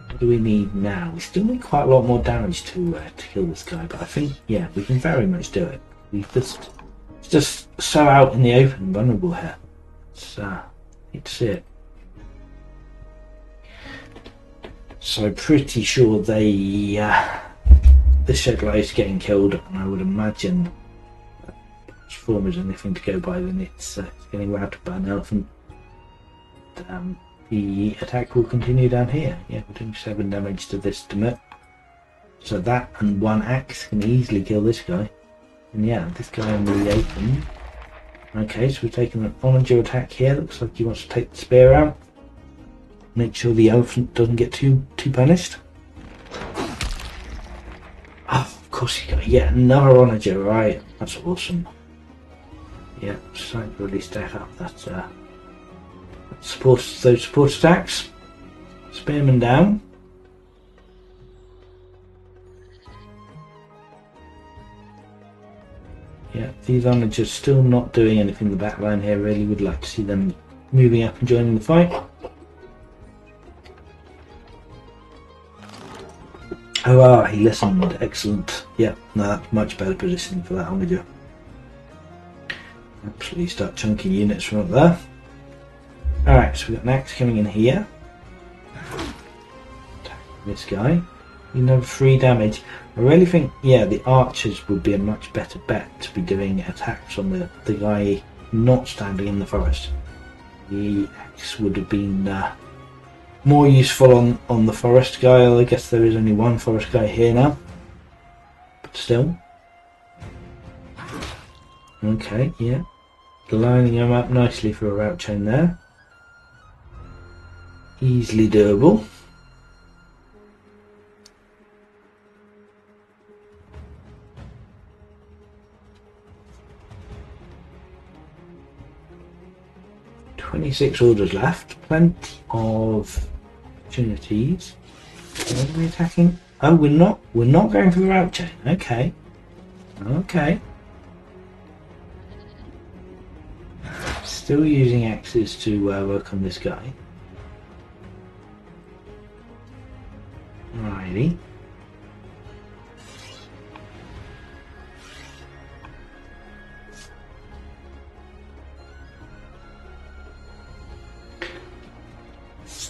What do we need now? We still need quite a lot more damage to kill this guy, but I think, yeah, we can very much do it. It's just so out in the open and vulnerable here. It's, need to see it. So pretty sure they, this shed is getting killed, and I would imagine if form is anything to go by, then it's getting routed by an elephant. The attack will continue down here. Yeah, we're doing 7 damage to this Demet. So that and 1 axe can easily kill this guy. And yeah, this guy in the open. Okay, so we're taking an onager attack here. Looks like he wants to take the spear out. Make sure the elephant doesn't get too punished. Oh, of course he got yet another onager, right? That's awesome. Yeah, starting to really stack up that those support attacks. Spearman down. Yeah, these onagers still not doing anything in the back line here. Really would like to see them moving up and joining the fight. Oh, he listened. Excellent. Yeah, no, that's much better positioning for that onager. Absolutely start chunking units from up there. Alright, so we've got an axe coming in here. Attack this guy. You know, 3 damage. I really think, yeah, the archers would be a much better bet to be doing attacks on the guy not standing in the forest. The axe would have been more useful on the forest guy. I guess there is only one forest guy here now. But still. Okay, yeah. Lining him up nicely for a route chain there. Easily doable. "26 orders left. Plenty of opportunities." Where are we attacking? Oh, we're not going for the route chain. Okay. Okay. Still using axes to work on this guy. Alrighty.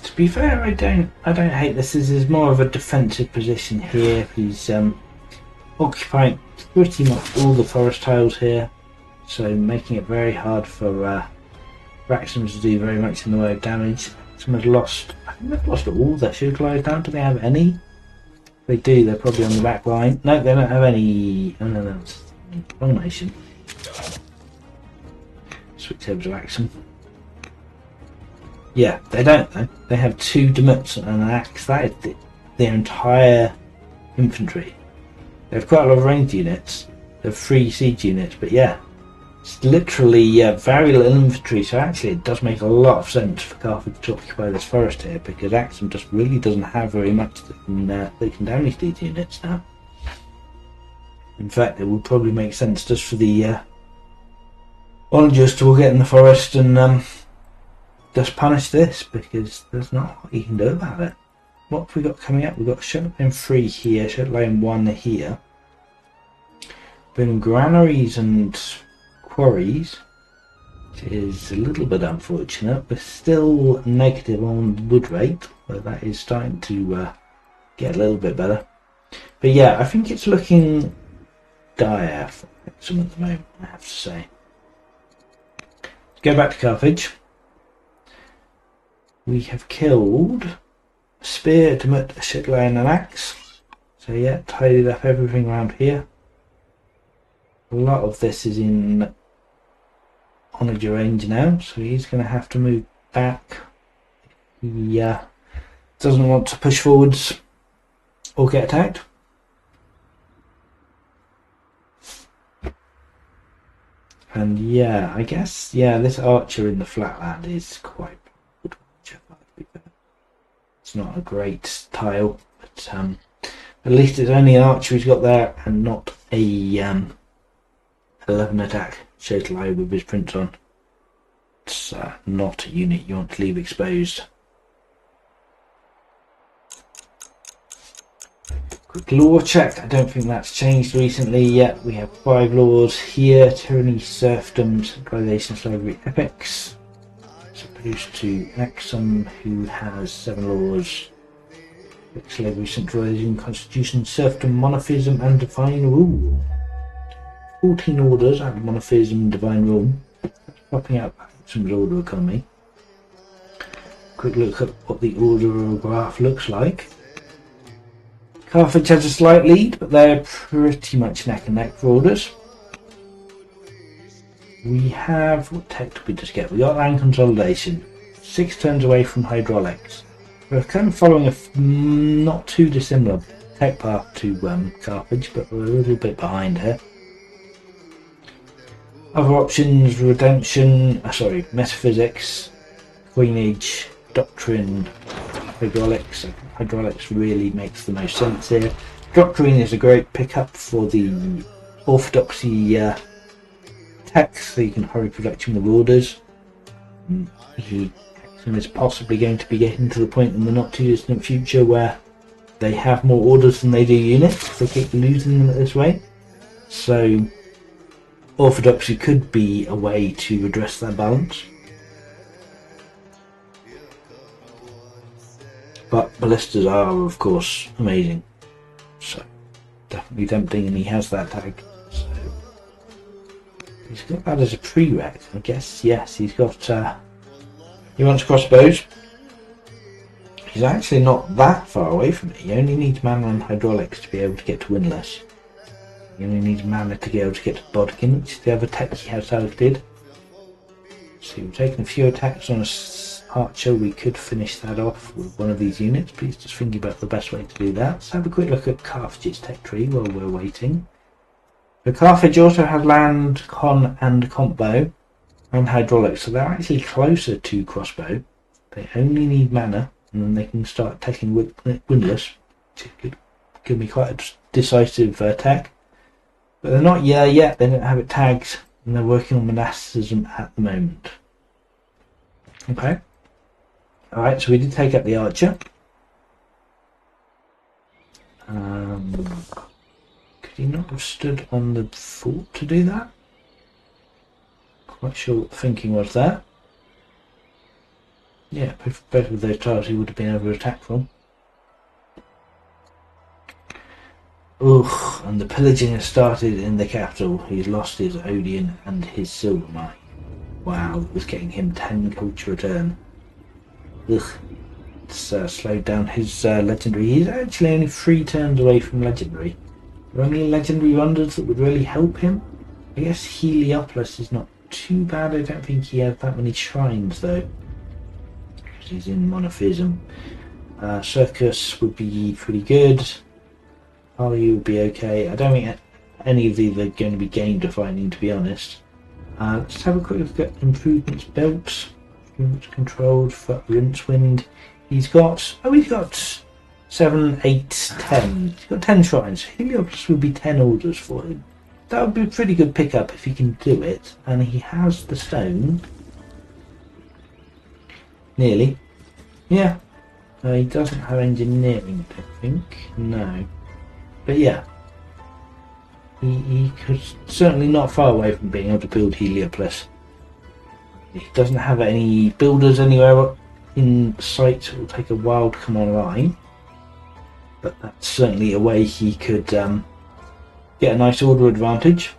To be fair, I don't hate this. This is more of a defensive position here. He's occupying pretty much all the forest tiles here, so making it very hard for Raxums to do very much in the way of damage. Someone's lost. I think they've lost all their shield gliders down. Do they have any? If they do, they're probably on the back line. No, they don't have any. Oh no, that's wrong nation. Switch over to Axum. Yeah, they don't though. They have 2 Demets and an axe. That is their entire infantry. They have quite a lot of ranged units. They have 3 siege units, but yeah, it's literally very little infantry. So actually, it does make a lot of sense for Carthage to occupy this forest here, because Axum just really doesn't have very much that can damage these units now. In fact, it would probably make sense just for the onagers to all get in the forest and just punish this, because there's not what you can do about it. What have we got coming up? We've got Shed Lane 3 here, Shed Lane 1 here. Building granaries and quarries, which is a little bit unfortunate, but still negative on wood rate, but that is starting to get a little bit better. But yeah, I think it's looking dire for Wrexham at the moment, I have to say. Let's go back to Carthage. We have killed a spear, a shitload, and an axe. So yeah, tidied up everything around here. A lot of this is in Onager range now, so he's going to have to move back. He doesn't want to push forwards or get attacked. And yeah, I guess, yeah, this archer in the flatland is quite good. It's not a great tile, but at least it's only an archer he's got there and not a 11 attack Chatelai with his prints on. It's not a unit you want to leave exposed. Quick law check. I don't think that's changed recently yet. We have 5 laws here: tyranny, serfdom, centralization, slavery, epics. It's produced to Axum, who has 7 laws: slavery, centralization, constitution, serfdom, monotheism, and divine rule. 14 orders out of monotheism and divine rule. Popping out some order economy. Quick look at what the order graph looks like. Carthage has a slight lead, but they're pretty much neck and neck for orders. We have, what tech did we just get? We got land consolidation, 6 turns away from hydraulics. We're kind of following a not too dissimilar tech path to Carthage, but we're a little bit behind here. Other options: redemption, metaphysics, coinage, doctrine, hydraulics. Hydraulics really makes the most sense here. Doctrine is a great pickup for the orthodoxy text, so you can hurry production with orders. He is possibly going to be getting to the point in the not too distant future where they have more orders than they do units if they keep losing them this way. So orthodoxy could be a way to address that balance. But ballistas are, of course, amazing. So definitely tempting, and he has that tag. So he's got that as a prereq, I guess. Yes, he's got. He wants crossbows. He's actually not that far away from it. He only needs mana and hydraulics to be able to get to Windlass. He only needs mana to be able to get to Bodkin, which is the other tech he has selected. So we've taken a few attacks on a archer. We could finish that off with one of these units. Please just thinking about the best way to do that. Let's have a quick look at Carthage's tech tree while we're waiting. So Carthage also has land, con and combo and hydraulics, so they're actually closer to crossbow. They only need mana and then they can start taking Windlass, which could give me quite a decisive tech. But they're not yet, they don't have it tagged, and they're working on monasticism at the moment. Okay. Alright, so we did take up the archer. Could he not have stood on the fort to do that? Quite sure what the thinking was there. Yeah, both of those tiles he would have been able to attack from. Ugh, and the pillaging has started in the capital. He's lost his Odeon and his silver mine. Wow, it was getting him 10 culture return. Ugh, it's slowed down his legendary. He's actually only 3 turns away from legendary. Are there any legendary wonders that would really help him? I guess Heliopolis is not too bad. I don't think he has that many shrines though, because he's in monotheism. Circus would be pretty good. Harley would be okay. I don't think any of these are going to be game defining, to be honest. Let's have a quick look at improvements built. Improvements controlled for Rincewind. He's got 7, 8, 10. He's got 10 shrines. Heliopolis would be 10 orders for him. That would be a pretty good pickup if he can do it. And he has the stone. Nearly. Yeah. He doesn't have engineering, I think. No. But yeah. He could certainly not far away from being able to build Heliopolis. He doesn't have any builders anywhere in sight. It will take a while to come online. But that's certainly a way he could get a nice order advantage.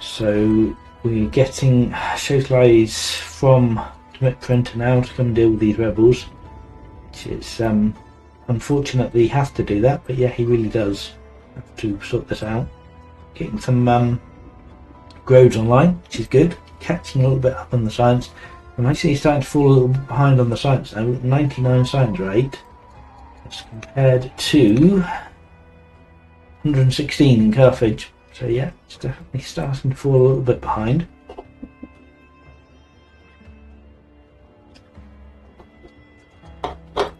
So we're getting socialize from Printer now to come deal with these rebels, which is unfortunate that he has to do that, but yeah, he really does have to sort this out. Getting some groves online, which is good, catching a little bit up on the science. I'm actually starting to fall a little bit behind on the science now, 99 science rate as compared to 116 in Carthage. So yeah, it's definitely starting to fall a little bit behind. Not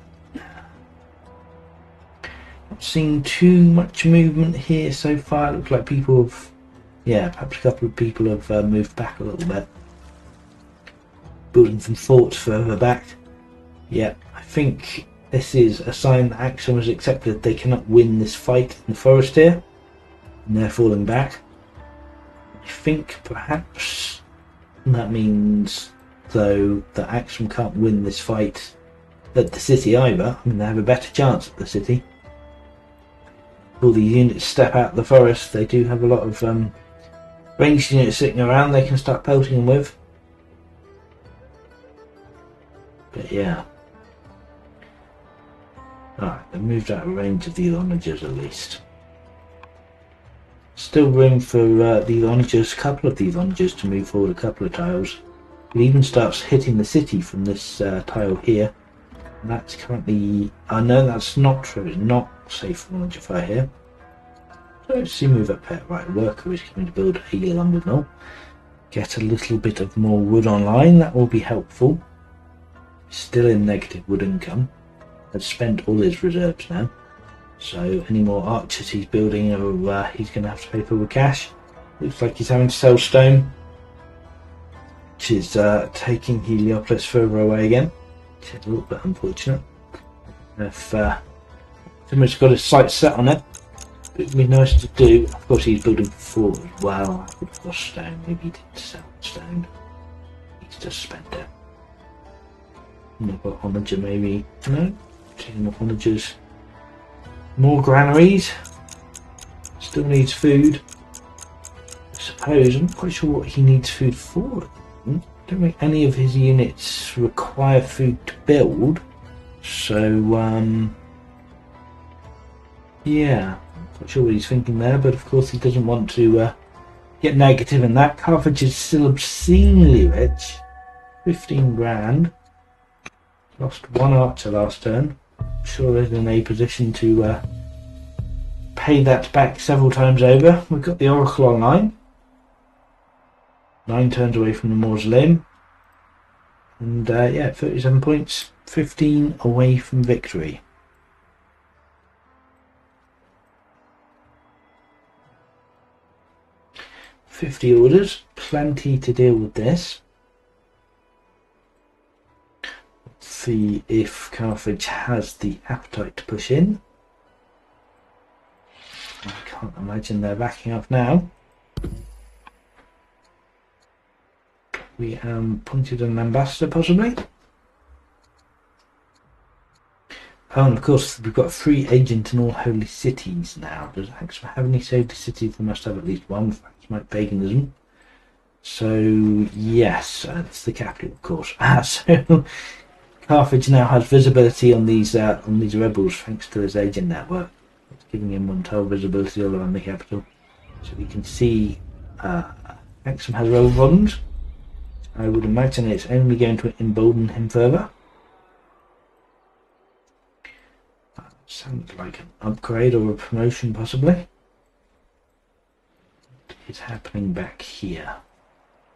seeing too much movement here so far. It looks like people have, yeah, perhaps a couple of people have moved back a little bit. Building some forts further back. Yeah, I think this is a sign that Axum has accepted they cannot win this fight in the forest here, and they're falling back. I think perhaps that means, though, that Axum can't win this fight at the city either. I mean, they have a better chance at the city. All these units step out of the forest, they do have a lot of ranged units sitting around they can start pelting them with. But yeah. Alright, they've moved out of range of the onagers at least. Still room for these onagers, a couple of these onagers to move forward a couple of tiles. It even starts hitting the city from this tile here. And that's currently... I know that's not true, it's not safe for onager fire here. So let's see, move up here. Right, worker is coming to build a lumber mill. Get a little bit of more wood online, that will be helpful. Still in negative wood income. Has spent all his reserves now. So any more archers he's building, or he's going to have to pay for with cash. Looks like he's having to sell stone, which is taking Heliopolis further away again. Which is a little bit unfortunate. If someone's got his sights set on it, it would be nice to do. Of course, he's building for 4 as well. I could have got stone. Maybe he didn't sell stone. He's just spent it. Another onager, maybe. No, taking more onagers. More granaries. Still needs food. I suppose. I'm not quite sure what he needs food for. I don't think any of his units require food to build. So, yeah. I'm not sure what he's thinking there, but of course he doesn't want to get negative in that. Carthage is still obscenely rich. 15 grand. Lost 1 archer last turn. I'm sure they're in a position to pay that back several times over. We've got the Oracle online. 9 turns away from the mausoleum. And yeah, 37 points. 15 away from victory. $50 orders. Plenty to deal with this. See if Carthage has the appetite to push in. I can't imagine they're backing off now. We appointed an ambassador possibly. Oh, and of course we've got a free agent in all holy cities now. Does Axum have any holy cities? They must have at least one for Axumite paganism. So yes, it's the capital of course. So Carthage now has visibility on these rebels thanks to his agent network. It's giving him 1 tile visibility all around the capital. So we can see Axum has overruns. I would imagine it's only going to embolden him further. That sounds like an upgrade or a promotion possibly. What is happening back here?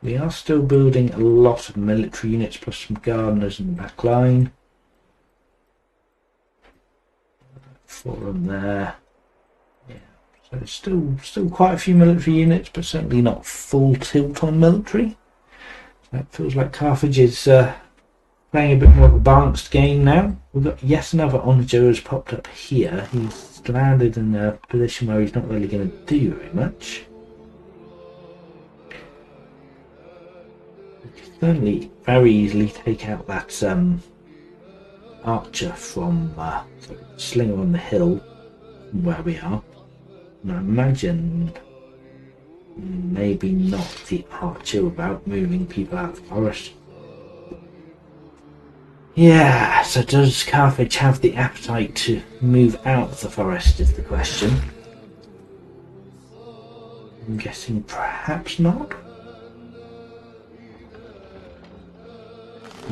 We are still building a lot of military units plus some gardeners in the back line. 4 of them there. Yeah. So still quite a few military units, but certainly not full tilt on military. That feels like Carthage is playing a bit more of a balanced game now. We've got yes, another onager has popped up here. He's landed in a position where he's not really going to do very much. Certainly very easily take out that archer from Slinger on the hill where we are. And I imagine Maybe not the archer without moving people out of the forest. Yeah, so does Carthage have the appetite to move out of the forest is the question. I'm guessing perhaps not.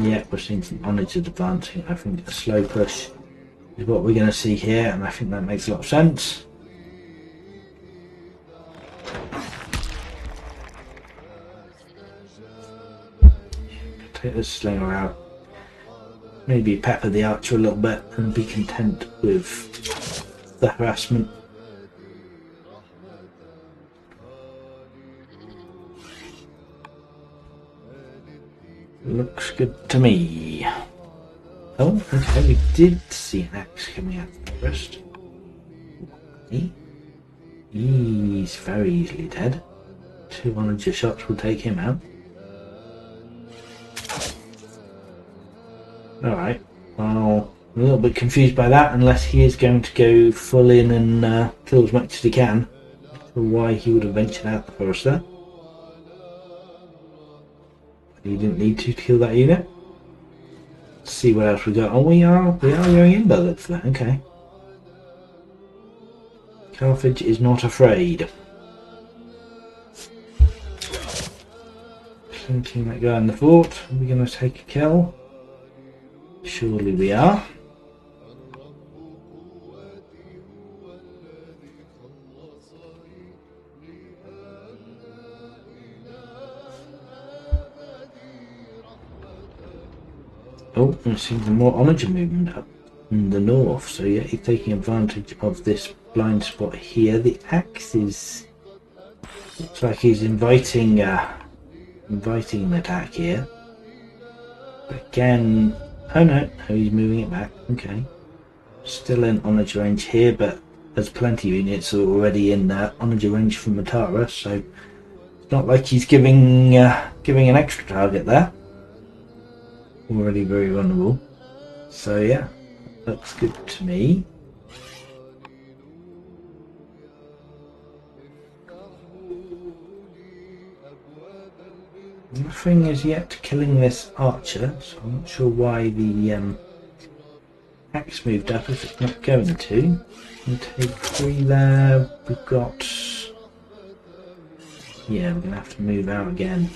Yeah, we're seeing some onage advancing. I think a slow push is what we're going to see here, and I think that makes a lot of sense. Take this slinger out. Maybe pepper the archer a little bit and be content with the harassment. Looks good to me. Oh, okay, we did see an axe coming out of the forest. He's very easily dead. 2 onager shots will take him out. Alright, well, I'm a little bit confused by that, unless he is going to go full in and kill as much as he can. For why he would have ventured out the forest there. He didn't need to kill that unit. Let's see what else we got. Oh, we are going in by the looks of that. Okay. Carthage is not afraid. Planting that guy in the fort. Are we going to take a kill? Surely we are. Oh, I'm seeing some more onager movement up in the north. So yeah, he's taking advantage of this blind spot here. The axe is looks like he's inviting an attack here. But again, oh no, he's moving it back. Okay, still in onager range here, but there's plenty of units that are already in onager range from Marauder, so it's not like he's giving an extra target there. Already very vulnerable. So yeah, looks good to me. Nothing is yet killing this archer, so I'm not sure why the axe moved up if it's not going to. We take 3 there. We've got... yeah, we're going to have to move out again.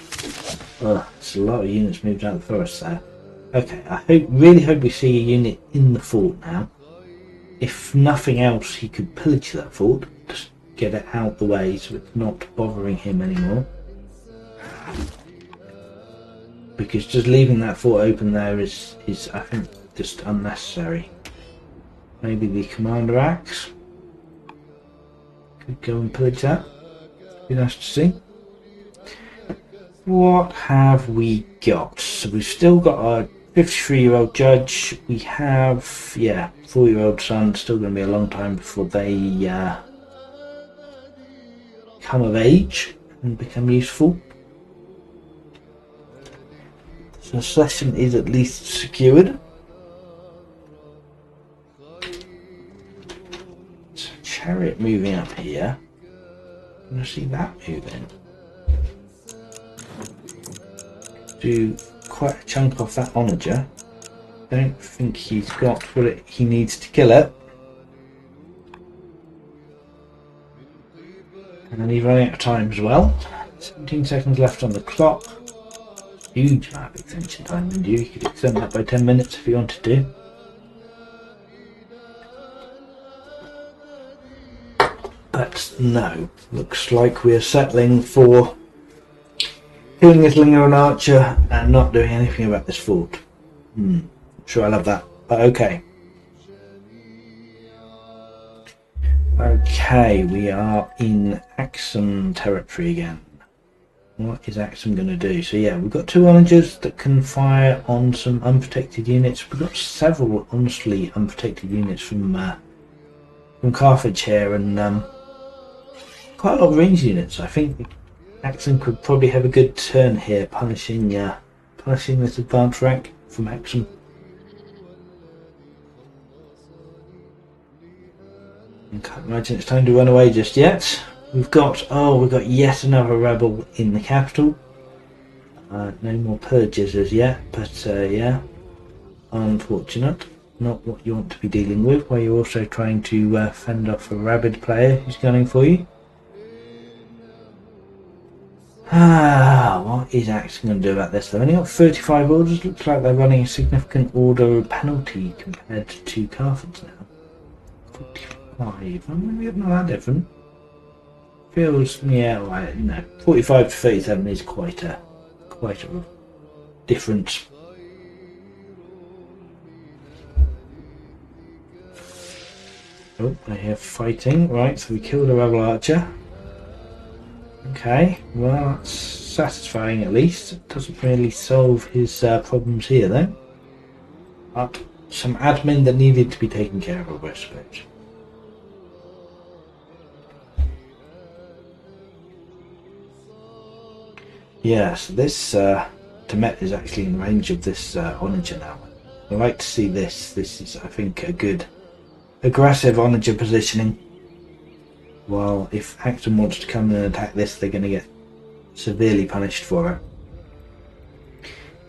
Oh, it's a lot of units moved out of the forest there. Okay, I really hope we see a unit in the fort now. If nothing else, he could pillage that fort, just get it out the way so it's not bothering him anymore. Because just leaving that fort open there is I think, just unnecessary. Maybe the commander axe could go and pillage that. Be nice to see. What have we got? So we've still got our 53-year-old judge. We have, 4-year-old son. Still going to be a long time before they come of age and become useful. So succession is at least secured. So chariot moving up here. I'm going to see that moving. Do quite a chunk off that onager. Don't think he's got what he needs to kill it. And he's running out of time as well. 17 seconds left on the clock. Huge amount of extension time in you. You could extend that by 10 minutes if you wanted to. But no, looks like we're settling for killing this Linger and Archer and not doing anything about this fort. Sure, I love that, but okay. Okay, we are in Axum territory again. What is Axum going to do? So yeah, we've got 2 onagers that can fire on some unprotected units. We've got several honestly unprotected units from Carthage here, and quite a lot of ranged units. I think Axum could probably have a good turn here, punishing this advanced rank from Axum. I can't imagine it's time to run away just yet. We've got yet another rebel in the capital. No more purges as yet, but yeah, unfortunate. Not what you want to be dealing with, where you're also trying to fend off a rabid player who's gunning for you. What is Axe going to do about this? They've only got 35 orders. Looks like they're running a significant order penalty compared to Carthage now. 45. Well, maybe not that different. Feels, yeah, right, no. 45 to 37 is quite a difference. Oh, I hear fighting. Right, so we killed a rebel archer. Okay, well, that's satisfying at least. It doesn't really solve his problems here, though. But some admin that needed to be taken care of, I suppose. Yes, this Demet is actually in range of this onager now. I like to see this. This is, I think, a good aggressive onager positioning. While if Acton wants to come and attack this, they're going to get severely punished for it.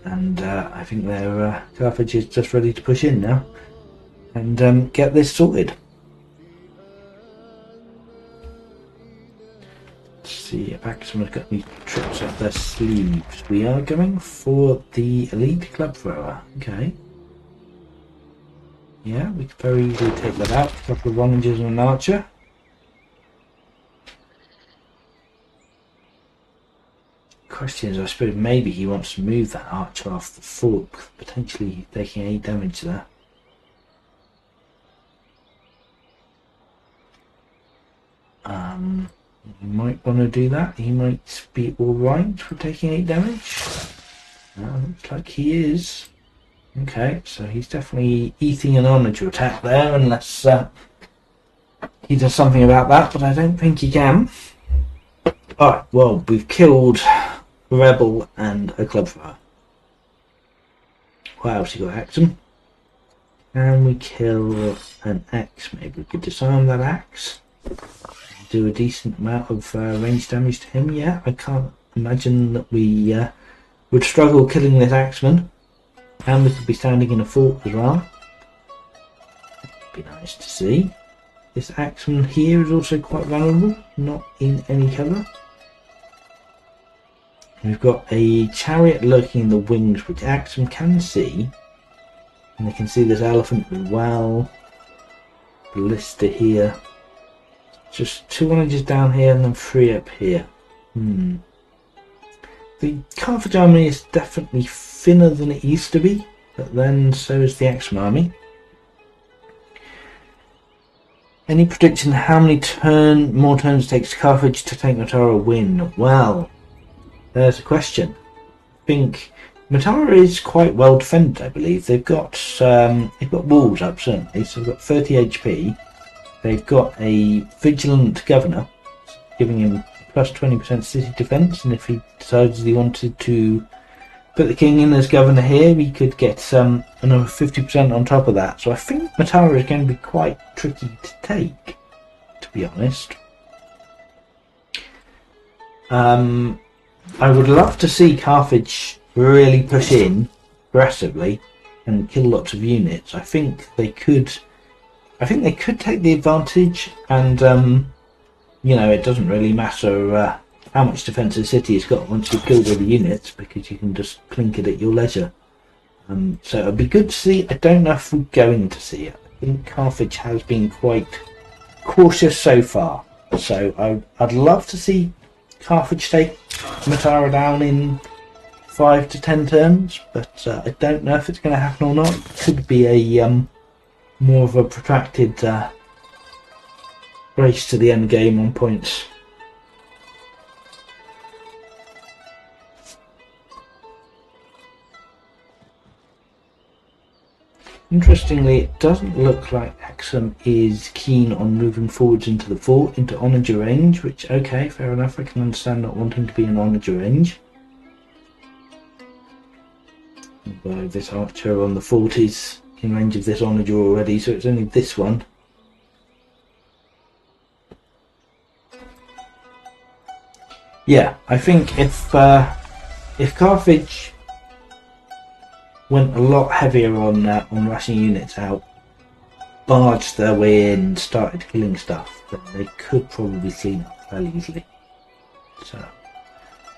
And I think their Carthage is just ready to push in now and get this sorted. Let's see if Acton has got any tricks up their sleeves. We are going for the elite club thrower. Okay. Yeah, we could very easily take that out. A couple of onagers and an archer. Question is, I suppose maybe he wants to move that archer off the fort, potentially taking 8 damage there. He might want to do that. He might be alright for taking 8 damage. Looks like he is. Okay, so he's definitely eating an onager attack there, unless he does something about that, but I don't think he can. Alright, well, we've killed a rebel and a club thrower. What else you got, Axum? And we kill an axe. Maybe we could disarm that axe. Do a decent amount of range damage to him. Yeah, I can't imagine that we would struggle killing this axeman. And we could be standing in a fort as well. Be nice to see. This axeman here is also quite vulnerable, not in any cover. We've got a chariot lurking in the wings, which Axum can see. And they can see this elephant as well. Ballista here. Just 2 onagers down here and then 3 up here. The Carthage army is definitely thinner than it used to be, but then so is the Axum army. Any prediction how many more turns it takes Carthage to take Marauder win? Well, there's a question. I think Marauder is quite well defended, I believe. They've got walls up, certainly, so they've got 30 HP. They've got a vigilant governor, giving him plus 20% city defense, and if he decides he wanted to put the king in as governor here, he could get another 50% on top of that. So I think Marauder is going to be quite tricky to take, to be honest. I would love to see Carthage really push in aggressively and kill lots of units. I think they could take the advantage, and you know, it doesn't really matter how much defense the city has got once you've killed all the units, because you can just clink it at your leisure. So it'll be good to see. I don't know if we're going to see it. I think Carthage has been quite cautious so far. So I'd love to see Carthage take Marauder down in 5 to 10 turns, but I don't know if it's going to happen or not. It could be a more of a protracted race to the end game on points. Interestingly, it doesn't look like Axum is keen on moving forwards into the fort, into onager range, which, okay, fair enough, I can understand not wanting to be in onager range. Although this archer on the fort is in range of this onager already, so it's only this one. yeah, I think if Carthage went a lot heavier on rushing units out, barged their way in, started killing stuff, then they could probably clean up fairly easily. So,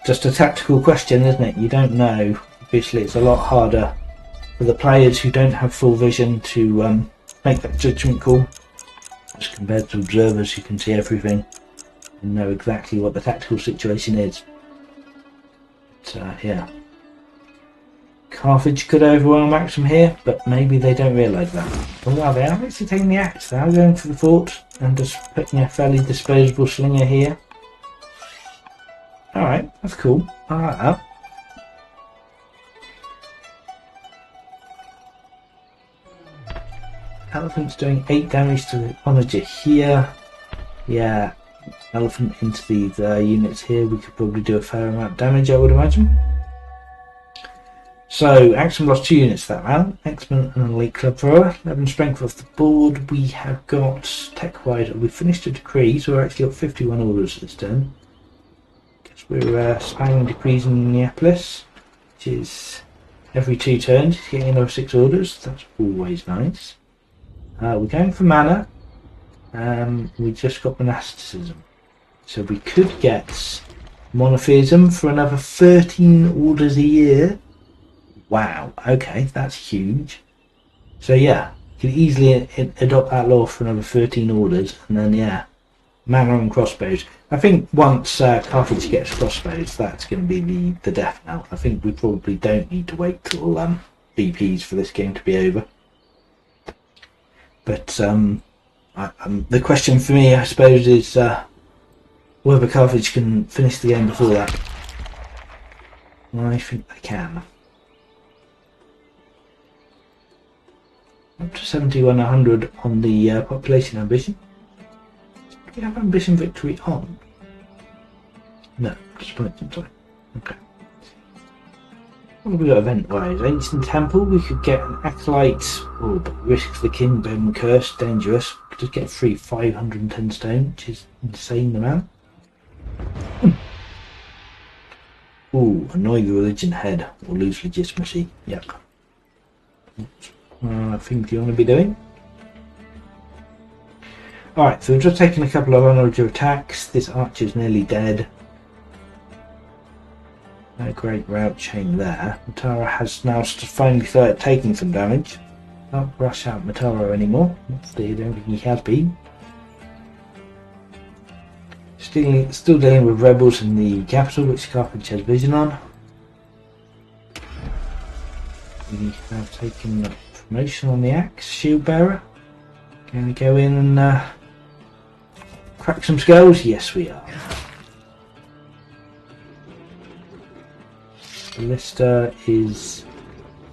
just a tactical question, isn't it? You don't know. Obviously, it's a lot harder for the players who don't have full vision to make that judgment call, as compared to observers who can see everything and know exactly what the tactical situation is. So, yeah. Carthage could overwhelm Max from here, but maybe they don't realise that. Oh wow, they are actually taking the axe. They are going for the fort and just putting a fairly disposable slinger here. Alright, that's cool. I like that. Elephant's doing 8 damage to the onager here. Yeah, elephant into these units here. We could probably do a fair amount of damage, I would imagine. So, Axum lost 2 units that round. Axman and Elite Club Thrower. 11 strength off the board. We have got tech-wide. We finished a decree, so we're actually got 51 orders this turn. Because we're spamming decrees in Minneapolis, which is every 2 turns, getting another 6 orders. That's always nice. We're going for mana. We just got monasticism. So we could get monotheism for another 13 orders a year. Wow, okay, that's huge. So yeah, you can easily adopt that law for another 13 orders, and then yeah, mana and crossbows. I think once Carthage gets crossbows, that's going to be the death knell. I think we probably don't need to wait till BPs for this game to be over. But the question for me, I suppose, is whether Carthage can finish the game before that. I think they can. Up to 71,100 on the population ambition. Do we have ambition victory on? No, just points in time. Okay. What have we got event wise? Ancient Temple, we could get an Acolyte. Oh, but risk the Kingdom Curse, dangerous. We could just get free 510 stone, which is insane amount. Ooh, annoy the religion head or lose legitimacy. Yuck. I think you want to be doing. Alright, so we've just taken a couple of honorable attacks. This archer's nearly dead. No great route chain there. Matara has now finally started taking some damage. Not rush out Matara anymore. I don't think he has been. Still dealing with rebels in the capital, which Carthage has vision on. We have taken promotion on the axe, shield bearer. Can we go in and crack some skulls? Yes, we are. Ballista is.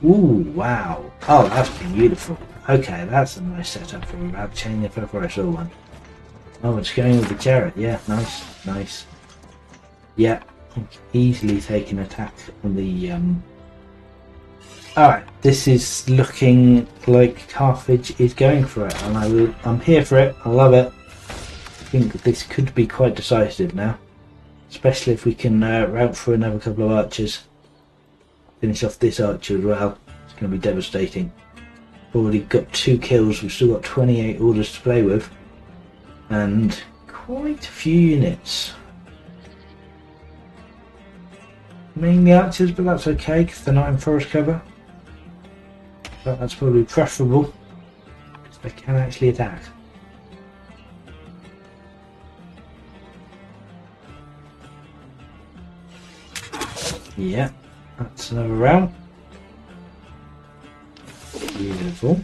Ooh, wow! Oh, that's beautiful. Okay, that's a nice setup for a route chain if ever I saw one. Oh, it's going with the chariot. Yeah, nice, nice. Yeah, easily take an attack on the. Alright, this is looking like Carthage is going for it, and I'm here for it. I love it. I think this could be quite decisive now, especially if we can route for another couple of archers. Finish off this archer as well. It's going to be devastating. Already got 2 kills. We've still got 28 orders to play with, and quite a few units. Mainly archers, but that's okay because they're not in forest cover. But that's probably preferable because they can actually attack. Yeah, that's another round. Beautiful.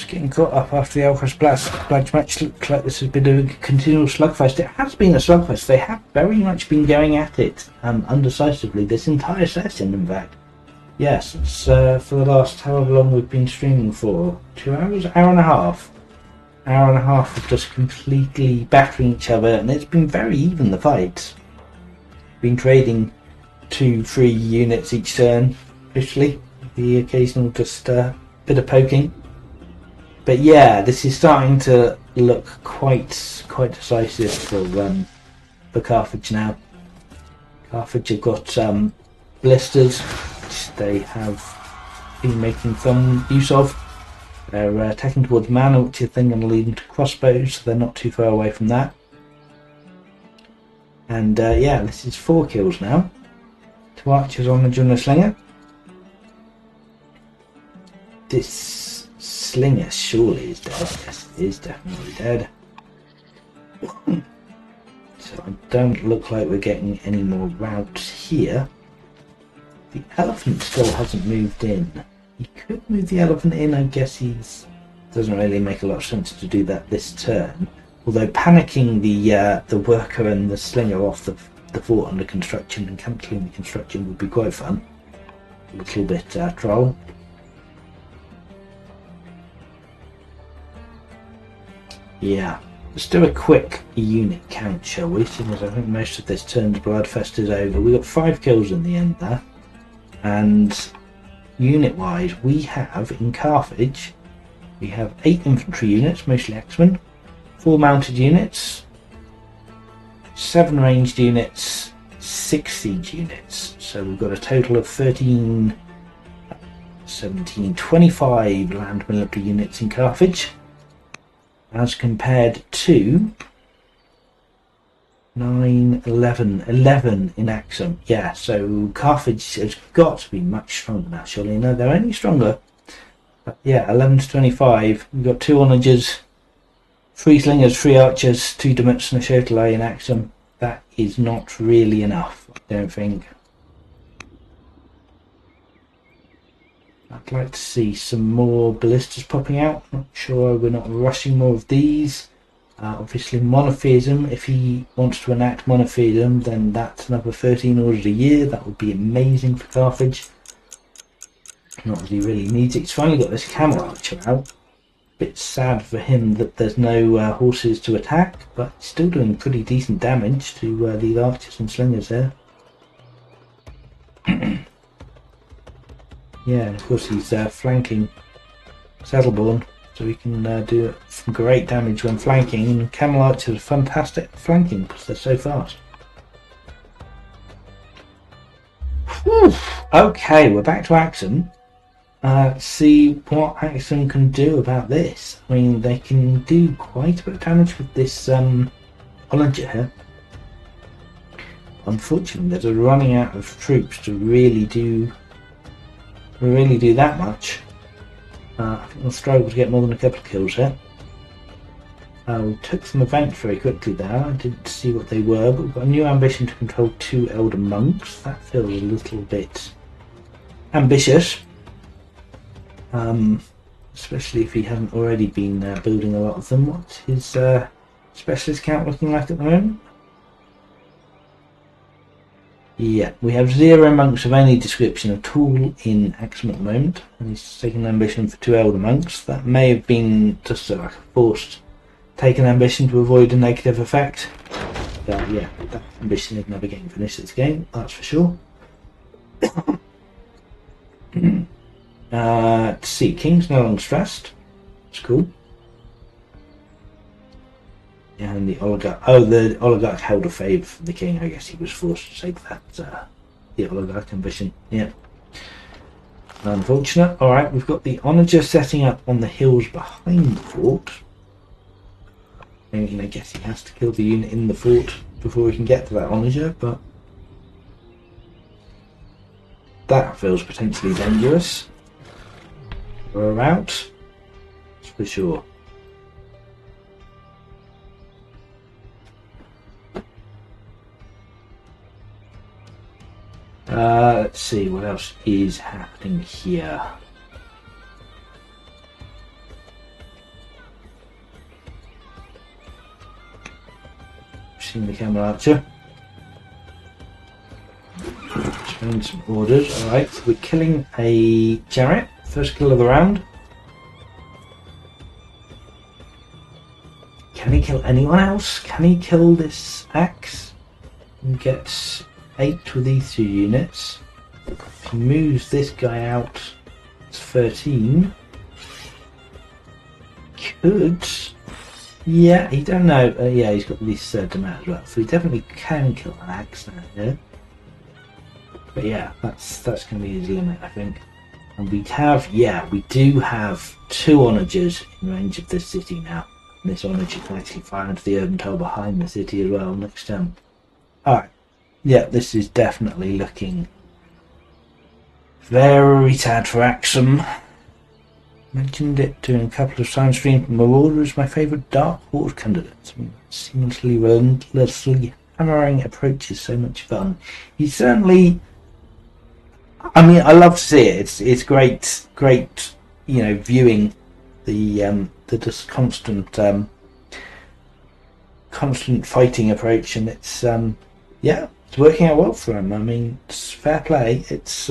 Getting caught up after the Alcross Bludge match. Looks like this has been a continual slugfest. It has been a slugfest. They have very much been going at it undecisively this entire session, in fact. Yes, it's for the last however long we've been streaming for. 2 hours? Hour and a half. Hour and a half of just completely battering each other, and it's been very even, the fights. Been trading 2-3 units each turn. Literally, the occasional just bit of poking. But yeah, this is starting to look quite decisive for Carthage now. Carthage have got blisters, which they have been making some use of. They're attacking towards mana, which is then going to lead them to crossbows, so they're not too far away from that. And yeah, this is 4 kills now. 2 archers on the Junior Slinger. This Slinger surely is dead. Yes, it is definitely dead. So I don't look like we're getting any more routes here. The elephant still hasn't moved in. He could move the elephant in, I guess doesn't really make a lot of sense to do that this turn. Although panicking the worker and the slinger off the fort under construction and cancelling the construction would be quite fun. A little bit troll. Yeah, let's do a quick unit count, shall we? Seeing as I think most of this turn's bloodfest is over. We got 5 kills in the end there, and unit-wise, we have in Carthage, we have 8 infantry units, mostly X-Men, 4 mounted units, 7 ranged units, 6 siege units. So we've got a total of 13, 17, 25 land military units in Carthage, as compared to 9, 11 in Axum. Yeah, so Carthage has got to be much stronger now, surely. No, they're only stronger. But yeah, 11 to 25. We've got 2 onagers, 3 slingers, 3 archers, 2 Demets and a Chautelet in Axum. That is not really enough, I don't think. I'd like to see some more ballistas popping out. Not sure we're not rushing more of these. Obviously monotheism, if he wants to enact monotheism, then that's another 13 orders a year. That would be amazing for Carthage. Not that he really needs it. He's finally got this camel archer out. Bit sad for him that there's no horses to attack, but still doing pretty decent damage to these archers and slingers there. Yeah, and of course he's flanking Saddleborn, so he can do some great damage when flanking, and camel archers are fantastic at flanking because they're so fast. Whew. Okay, we're back to Axum. See what Axum can do about this. I mean, they can do quite a bit of damage with this Onager here. Unfortunately, they're running out of troops to really do that much. I think we'll struggle to get more than a couple of kills here. We took some events very quickly there. I didn't see what they were, but we've got a new ambition to control 2 elder monks. That feels a little bit ambitious. Especially if he hasn't already been building a lot of them. What's his specialist count looking like at the moment? Yeah, we have 0 monks of any description at all in Axum at the moment, and he's taken an ambition for 2 elder monks. That may have been just like a forced take an ambition to avoid a negative effect. But yeah, that ambition is never getting finished this game, that's for sure. Let's see, King's no longer stressed. That's cool. And the oligarch, the oligarch held a favour for the king. I guess he was forced to take that, the oligarch ambition. Yeah. Unfortunate. Alright, we've got the onager setting up on the hills behind the fort. I mean, I guess he has to kill the unit in the fort before we can get to that onager, but that feels potentially dangerous. We're out, that's for sure. Let's see what else is happening here. Seen the camel archer. Showing some orders. Alright, so we're killing a chariot. First kill of the round. Can he kill anyone else? Can he kill this axe? And get 8 with these 2 units. If he moves this guy out, it's 13. Could... Yeah, he don't know. Yeah, he's got this demand as well, so he definitely can kill an axe now here. But yeah, that's going to be his limit, I think. And we have, yeah, we do have 2 onagers in range of this city now. And this onager can actually fire into the urban tower behind the city as well next turn. Alright, yeah, this is definitely looking very sad for Axum. Mentioned it during a couple of times. Marauder is my favourite Dark Horse candidate. I mean, seamlessly, relentlessly hammering approach is so much fun. He's certainly... I mean, I love to see it. It's great, you know, viewing the just constant fighting approach, and it's yeah, it's working out well for him. I mean, it's fair play. It's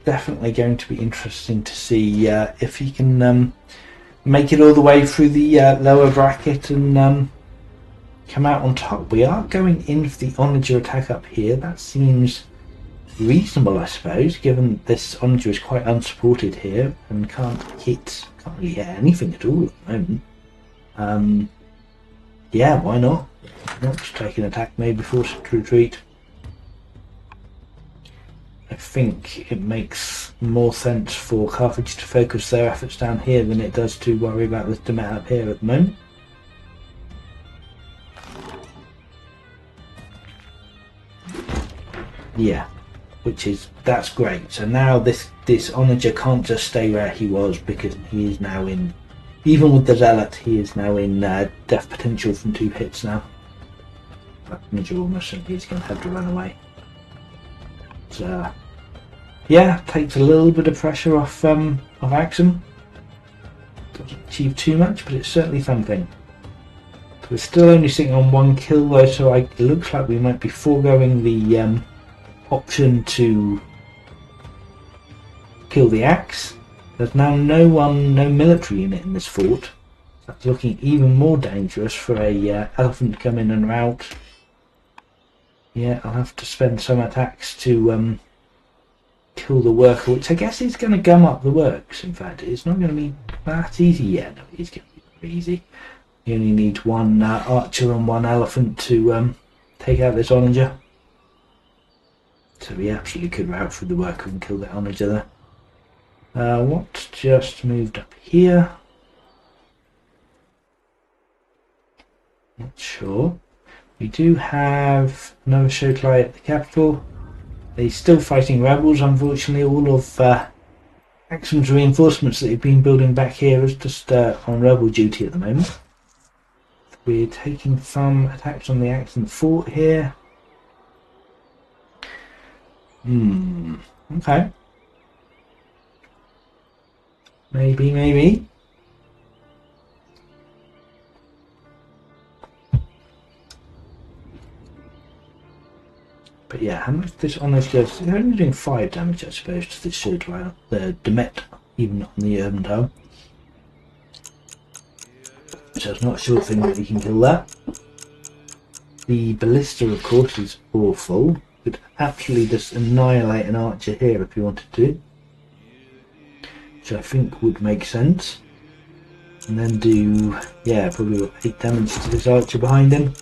definitely going to be interesting to see if he can make it all the way through the lower bracket and come out on top. We are going in for the onager attack up here. That seems reasonable, I suppose, given this onager is quite unsupported here and can't really hit anything at all at the moment. Yeah, why not? Not just take an attack, maybe force it to retreat. I think it makes more sense for Carthage to focus their efforts down here than it does to worry about this Demet up here at the moment. Yeah, that's great. So now this onager can't just stay where he was, because he is now in, even with the zealot, he is now in death potential from 2 hits now. That onager almost simply is going to have to run away. So yeah, takes a little bit of pressure off Axum. Doesn't achieve too much, but it's certainly something. So we're still only sitting on 1 kill though, so it looks like we might be foregoing the option to kill the axe. There's now no military unit in this fort. That's looking even more dangerous for a elephant to come in and rout. Yeah, I'll have to spend some attacks to kill the worker, which I guess is going to gum up the works. In fact, it's not going to be that easy yet. No, it's going to be very easy. You only need 1 archer and 1 elephant to take out this onager. So we absolutely could rout through the worker and kill that onager there. What just moved up here? Not sure. We do have another Shotlai at the capital. They're still fighting rebels. Unfortunately, all of Axum's reinforcements that he's been building back here is just on rebel duty at the moment. We're taking some attacks on the Axum fort here. Okay. Maybe. But yeah, how much this onager does? They're only doing 5 damage, I suppose, to this sword rider, the Demet, even on the urban tower. So it's not a sure thing that we can kill that. The ballista, of course, is awful. Could actually just annihilate an archer here if you wanted to, which I think would make sense. And then do, yeah, probably 8 damage to this archer behind him.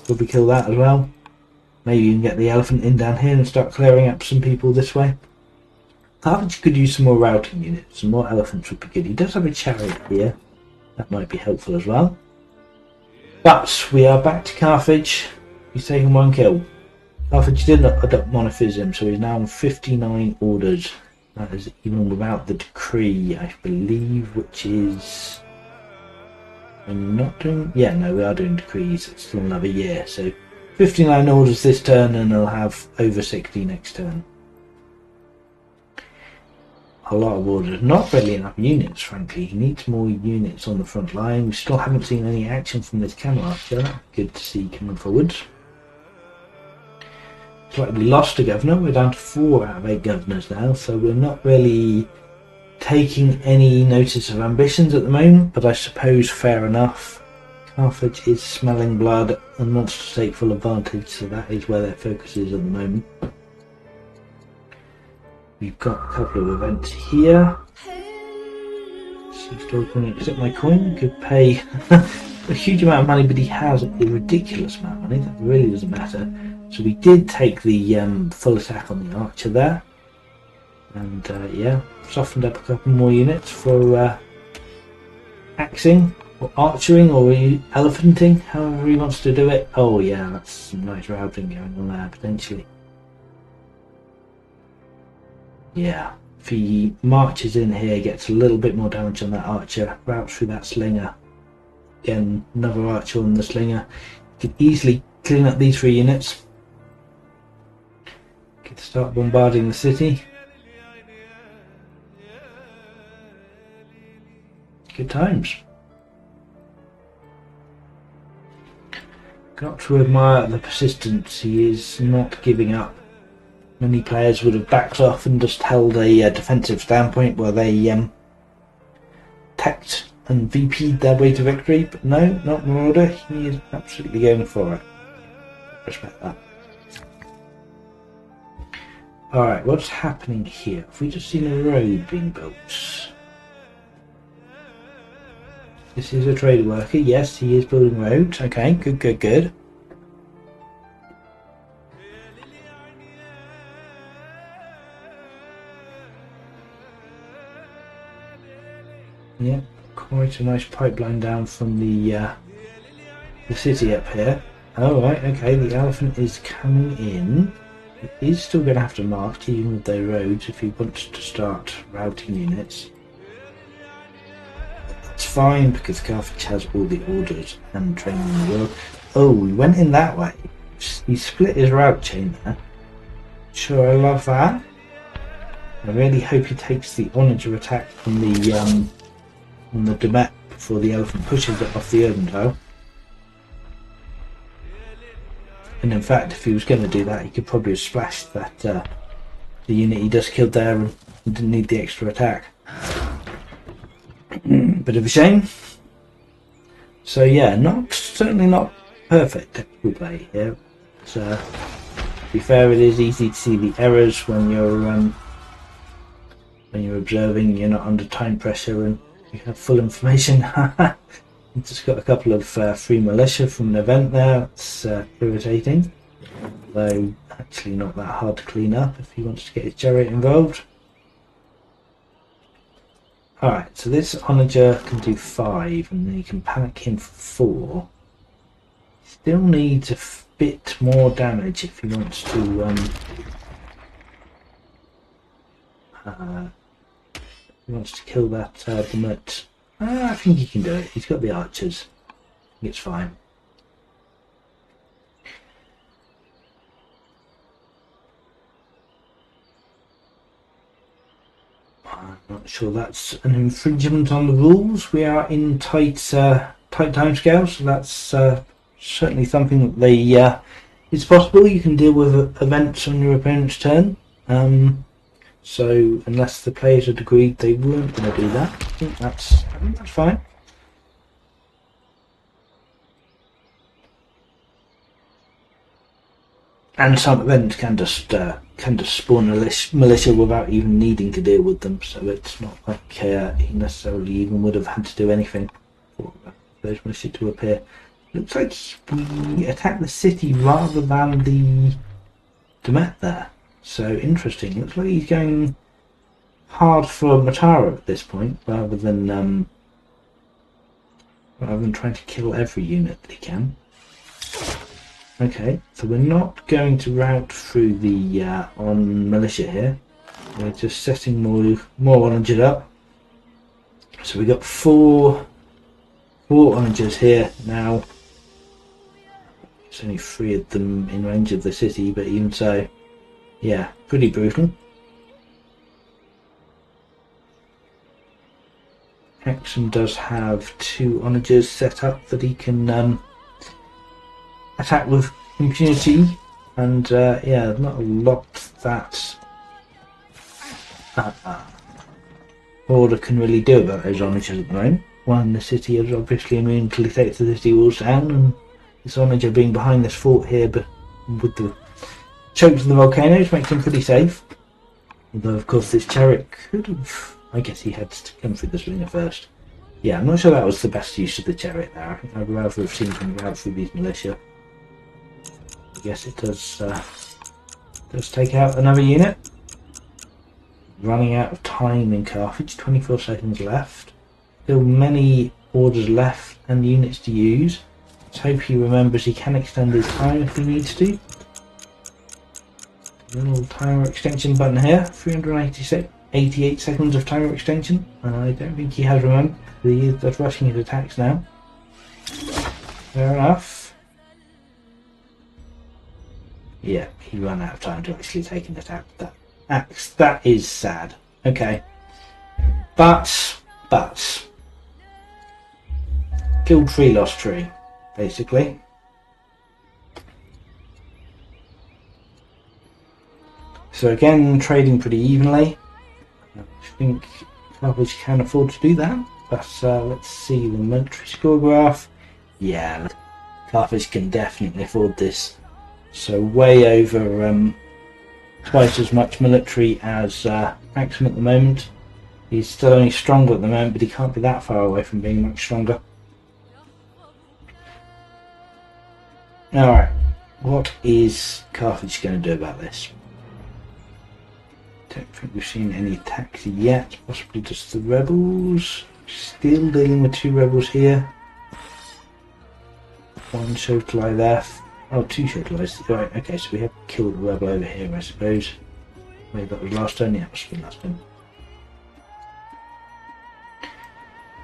Probably kill that as well. Maybe you can get the elephant in down here and start clearing up some people this way. Carthage could use some more routing units. Some more elephants would be good. He does have a chariot here. That might be helpful as well. But we are back to Carthage. He's taken 1 kill. Carthage did adopt monophysium, so he's now on 59 orders. That is even without the decree, I believe, which is... We're not doing... Yeah, no, we are doing decrees. It's still another year, so 59 orders this turn, and he'll have over 60 next turn. A lot of orders. Not really enough units, frankly. He needs more units on the front line. We still haven't seen any action from this camel archer. Good to see coming forwards. It's like we lost a governor. We're down to 4 out of 8 governors now, so we're not really taking any notice of ambitions at the moment, but I suppose fair enough. Carthage is smelling blood and wants to take full advantage, so that is where their focus is at the moment. we've got a couple of events here. She's talking, accept my coin, could pay a huge amount of money, but he has a ridiculous amount of money. That really doesn't matter. So we did take the full attack on the archer there. And yeah, softened up a couple more units for axing, or archering, or elephanting, however he wants to do it. Oh yeah, that's some nice routing going on there, potentially. Yeah, if he marches in here, gets a little bit more damage on that archer, routes through that slinger. Again, another archer on the slinger. Could easily clean up these 3 units. Could start bombarding the city. Good times. Got to admire the persistence. He is not giving up. Many players would have backed off and just held a defensive standpoint while they teched and VP'd their way to victory, but no, not Marauder. He is absolutely going for it. Respect that. Alright, what's happening here? Have we just seen a road being built? This is a trader worker. Yes, he is building roads. Okay, good, good, good. Yeah, quite a nice pipeline down from the city up here. Oh right, okay, the elephant is coming in. He is still going to have to march even with their roads if he wants to start routing units. It's fine because Carthage has all the orders and training in the world. Oh, we went in that way. He split his route chain there. Sure, I love that. I really hope he takes the onager attack on the Demet before the elephant pushes it off the urban tile. And in fact, if he was going to do that, he could probably have splashed that the unit he just killed there and didn't need the extra attack. Bit of a shame. So yeah, certainly not perfect technical play here. So to be fair, it is easy to see the errors when you're observing. You're not under time pressure and you have full information. Just got a couple of free militia from an event there. It's irritating, though actually not that hard to clean up if he wants to get his chariot involved. Alright, so this onager can do 5 and then you can panic him for 4. Still needs a bit more damage if he wants to kill that Demet. I think he can do it. He's got the archers. I think it's fine. I'm not sure that's an infringement on the rules. We are in tight timescales, so that's certainly something that they. It's possible you can deal with events on your opponent's turn. So unless the players had agreed they weren't going to do that, I think that's fine. And some events can just spawn a militia without even needing to deal with them, so it's not like he necessarily even would have had to do anything for those militia to appear. Looks like we attacked the city rather than the Demet there. So interesting. Looks like he's going hard for Marauder at this point, rather than trying to kill every unit that he can. Okay, so we're not going to route through the on militia here. We're just setting more onagers up. So we got four onagers here now. There's only 3 of them in range of the city, but even so, yeah, pretty brutal. Hexham does have 2 onagers set up that he can attack with impunity, and yeah, not a lot that Order can really do about those onagers at the moment. One, the city is obviously immune until he takes the city walls down, and this onager being behind this fort here, but with the chokes of the volcanoes, makes him pretty safe. Although of course this chariot could have, I guess he had to come through the slinger first. Yeah, I'm not sure that was the best use of the chariot there. I think I'd rather have seen him go through these militia. I guess it does take out another unit. Running out of time in Carthage, 24 seconds left. Still many orders left and units to use. Let's hope he remembers he can extend his time if he needs to. A little timer extension button here, 388 seconds of timer extension. I don't think he has remembered. He is just rushing his attacks now. Fair enough. Yeah, he ran out of time to actually take an attack with that axe. That is sad. Okay. But killed tree, lost tree, basically. So again, trading pretty evenly. I think Carthage can afford to do that. But let's see the military score graph. Yeah, Carthage can definitely afford this. So way over twice as much military as Axum at the moment. He's still only stronger at the moment, but he can't be that far away from being much stronger. Alright, what is Carthage going to do about this? Don't think we've seen any attacks yet, possibly just the rebels. Still dealing with 2 rebels here. 1 Shotlai there. Oh, 2 Shotlais. Right, okay, so we have killed a rebel over here, I suppose. Maybe that was last turn? Yeah, it must have been last turn.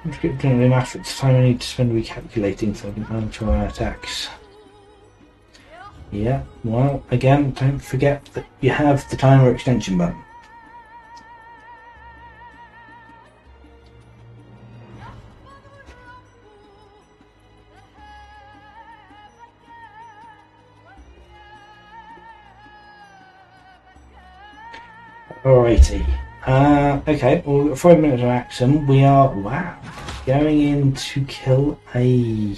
I'm just getting the math at the time I need to spend recalculating so I can manage my attacks. Yeah, well, again, don't forget that you have the timer extension button. Alrighty. Okay, well, we've got 5 minutes of action. We are, wow, going in to kill a...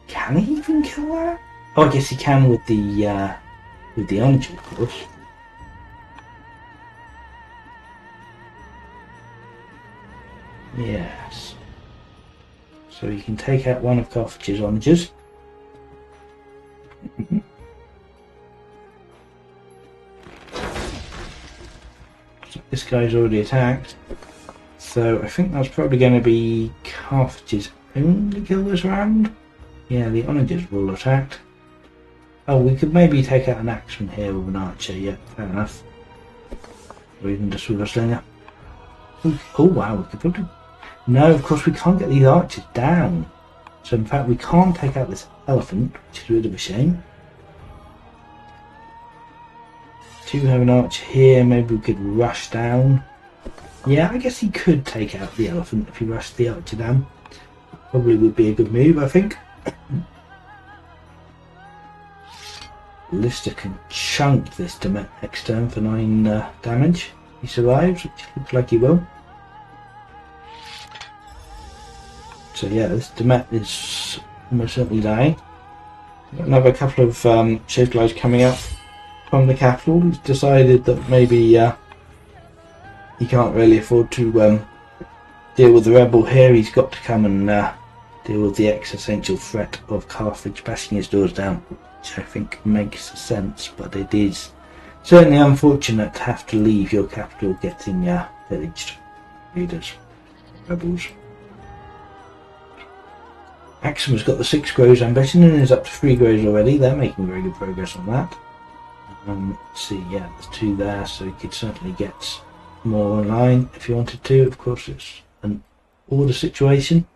Can he even kill that? Oh, I guess he can with the orange, of course. Yes. So you can take out one of Carthage's oranges. This guy's already attacked, so I think that's probably going to be Carthage's only kill this round. Yeah, the onagers were all attacked. Oh, we could maybe take out an axe from here with an archer, yeah, fair enough. Or even just with a slinger. Oh wow, we could probably... No, of course we can't get these archers down. So in fact we can't take out this elephant, which is a bit of a shame. Do have an archer here, maybe we could rush down. Yeah, I guess he could take out the elephant if he rushed the archer down. Probably would be a good move, I think. Lister can chunk this Demet next turn for 9 damage. He survives, which looks like he will. So yeah, this Demet is almost certainly dying. Another couple of Shotlais coming up from the capital. He's decided that maybe he can't really afford to deal with the rebel here. He's got to come and deal with the existential threat of Carthage bashing his doors down, which I think makes sense, but it is certainly unfortunate to have to leave your capital getting pillaged. Leaders, rebels. Axum has got the 6 grows ambition and is up to 3 grows already. They're making very good progress on that. Let's see, yeah, there's 2 there, so he could certainly get more online if he wanted to. Of course, it's an order situation.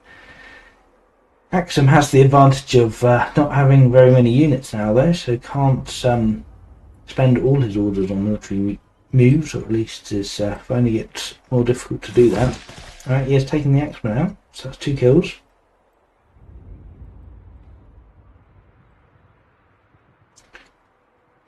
Axum has the advantage of not having very many units now, though, so can't spend all his orders on military moves, or at least is finding it more difficult to do that. Alright, he has taken the Axeman out, so that's 2 kills.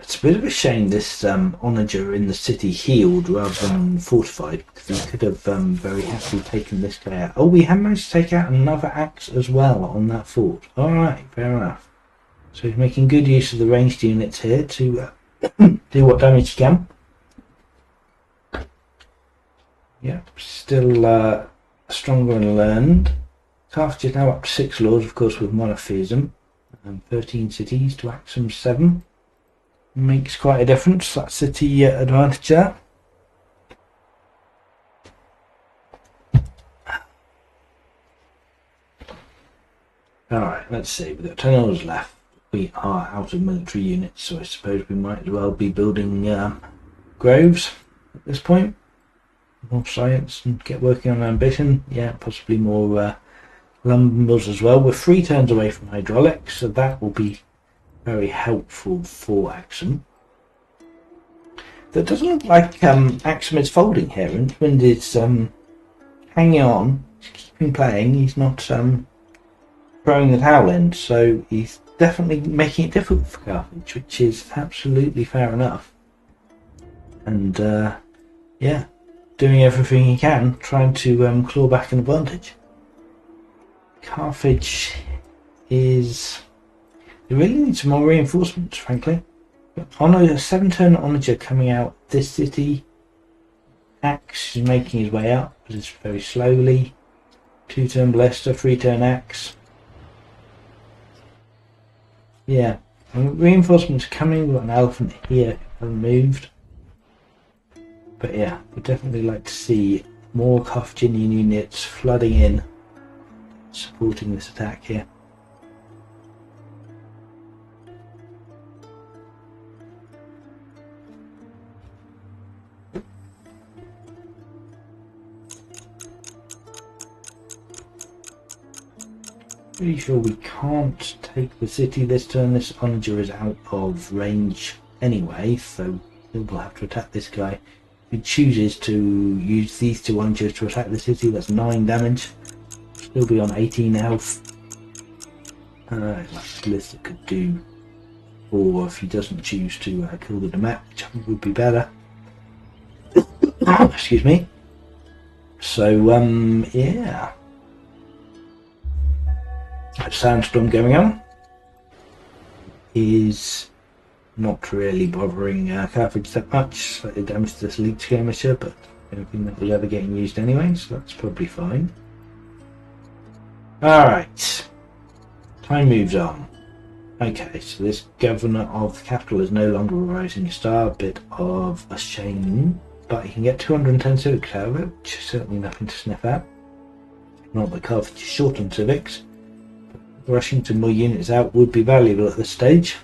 It's a bit of a shame this onager in the city healed rather than fortified, because he could have very happily taken this guy out. Oh, we have managed to take out another axe as well on that fort. Alright, fair enough. So he's making good use of the ranged units here to do what damage he can. Yep, still stronger and learned. Carthage is now up to 6 lords, of course, with monotheism. 13 cities to Axum 7. Makes quite a difference, that city advantage there. Alright, let's see, we've got 10 hours left. We are out of military units, so I suppose we might as well be building groves at this point. More science and get working on ambition. Yeah, possibly more lumber mills as well. We're 3 turns away from hydraulics, so that will be very helpful for Axum. That doesn't look like Axum is folding here. Rincewind is hanging on, he's keeping playing. He's not throwing the towel in, so he's definitely making it difficult for Carthage, which is absolutely fair enough. And yeah, doing everything he can, trying to claw back an advantage. Carthage is... They really need some more reinforcements, frankly. On a 7-turn onager coming out this city. Axe is making his way up, but it's very slowly. 2-turn ballista, 3-turn axe. Yeah, and reinforcements are coming. We've got an elephant here, haven't moved. But yeah, we'd definitely like to see more Carthaginian units flooding in, supporting this attack here. Pretty sure we can't take the city this turn. This onager is out of range anyway, so we'll have to attack this guy. If he chooses to use these 2 onagers to attack the city, that's 9 damage. Still be on 18 health. Ballista could do 4 if he doesn't choose to kill the Demet, which I think would be better. Excuse me. So yeah. Sandstorm going on is not really bothering Carthage that much. Slightly damage to this elite skirmisher, but I don't think that will ever getting used anyway, so that's probably fine. Alright, time moves on. Okay, so this governor of the capital is no longer a rising star, a bit of a shame, but he can get 210 civics out of it, which is certainly nothing to sniff at. Not that Carthage is short on civics. Rushing to more units out would be valuable at this stage.